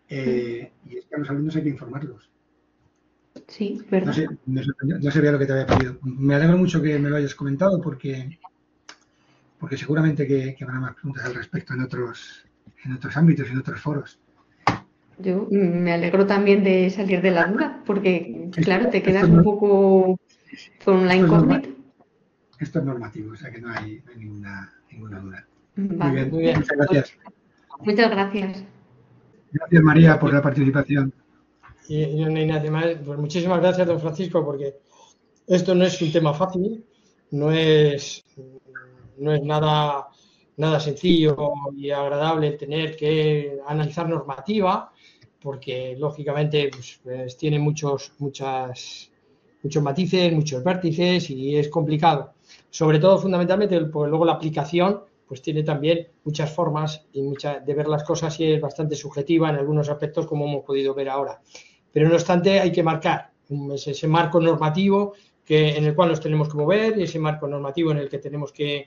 Y es que a los alumnos hay que informarlos. Sí, verdad. No sabía lo que te había pedido. Me alegro mucho que me lo hayas comentado porque seguramente que habrá más preguntas al respecto en otros ámbitos, en otros foros. Yo me alegro también de salir de la duda, porque claro, te quedas un poco con la incógnita. Esto es normativo, o sea que no hay ninguna duda. Vale. Muy bien, muchas gracias. Muchas gracias. Gracias, María, por la participación. Y no hay nada más. Pues muchísimas gracias, don Francisco, porque esto no es un tema fácil, no es nada sencillo y agradable el tener que analizar normativa, porque lógicamente pues tiene muchos matices, muchos vértices y es complicado. Sobre todo, fundamentalmente, porque luego la aplicación pues tiene también muchas formas y de ver las cosas y es bastante subjetiva en algunos aspectos, como hemos podido ver ahora. Pero no obstante, hay que marcar ese marco normativo en el cual nos tenemos que mover y ese marco normativo en el que tenemos que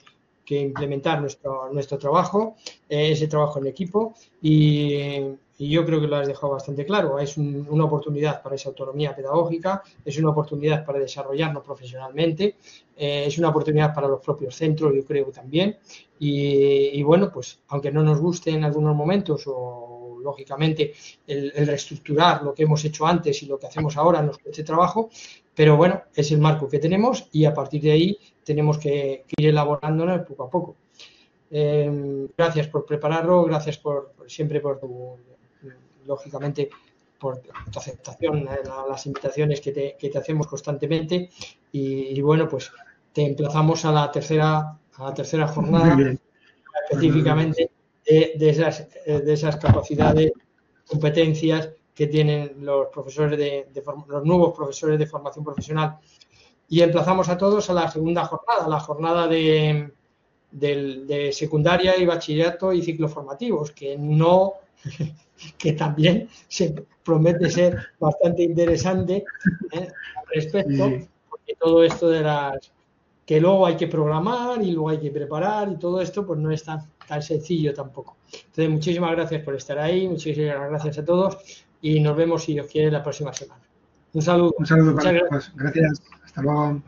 implementar nuestro trabajo, ese trabajo en equipo y yo creo que lo has dejado bastante claro. Es una oportunidad para esa autonomía pedagógica, es una oportunidad para desarrollarnos profesionalmente, es una oportunidad para los propios centros, yo creo también. Y bueno, pues aunque no nos guste en algunos momentos o lógicamente el reestructurar lo que hemos hecho antes y lo que hacemos ahora nos cueste trabajo, pero bueno, es el marco que tenemos y a partir de ahí tenemos que ir elaborándonos poco a poco. Gracias por prepararlo, gracias siempre por lógicamente por tu aceptación a las invitaciones que te hacemos constantemente y bueno, pues te emplazamos a la tercera jornada específicamente de esas capacidades, competencias que tienen los profesores los nuevos profesores de formación profesional. Y emplazamos a todos a la segunda jornada, la jornada de secundaria y bachillerato y ciclos formativos, que también se promete ser bastante interesante al respecto, porque todo esto que luego hay que programar y luego hay que preparar y todo esto pues no es tan sencillo tampoco. Entonces, muchísimas gracias por estar ahí, muchísimas gracias a todos y nos vemos, si Dios quiere, la próxima semana. Un saludo. Un saludo para todos. Gracias. Hasta luego.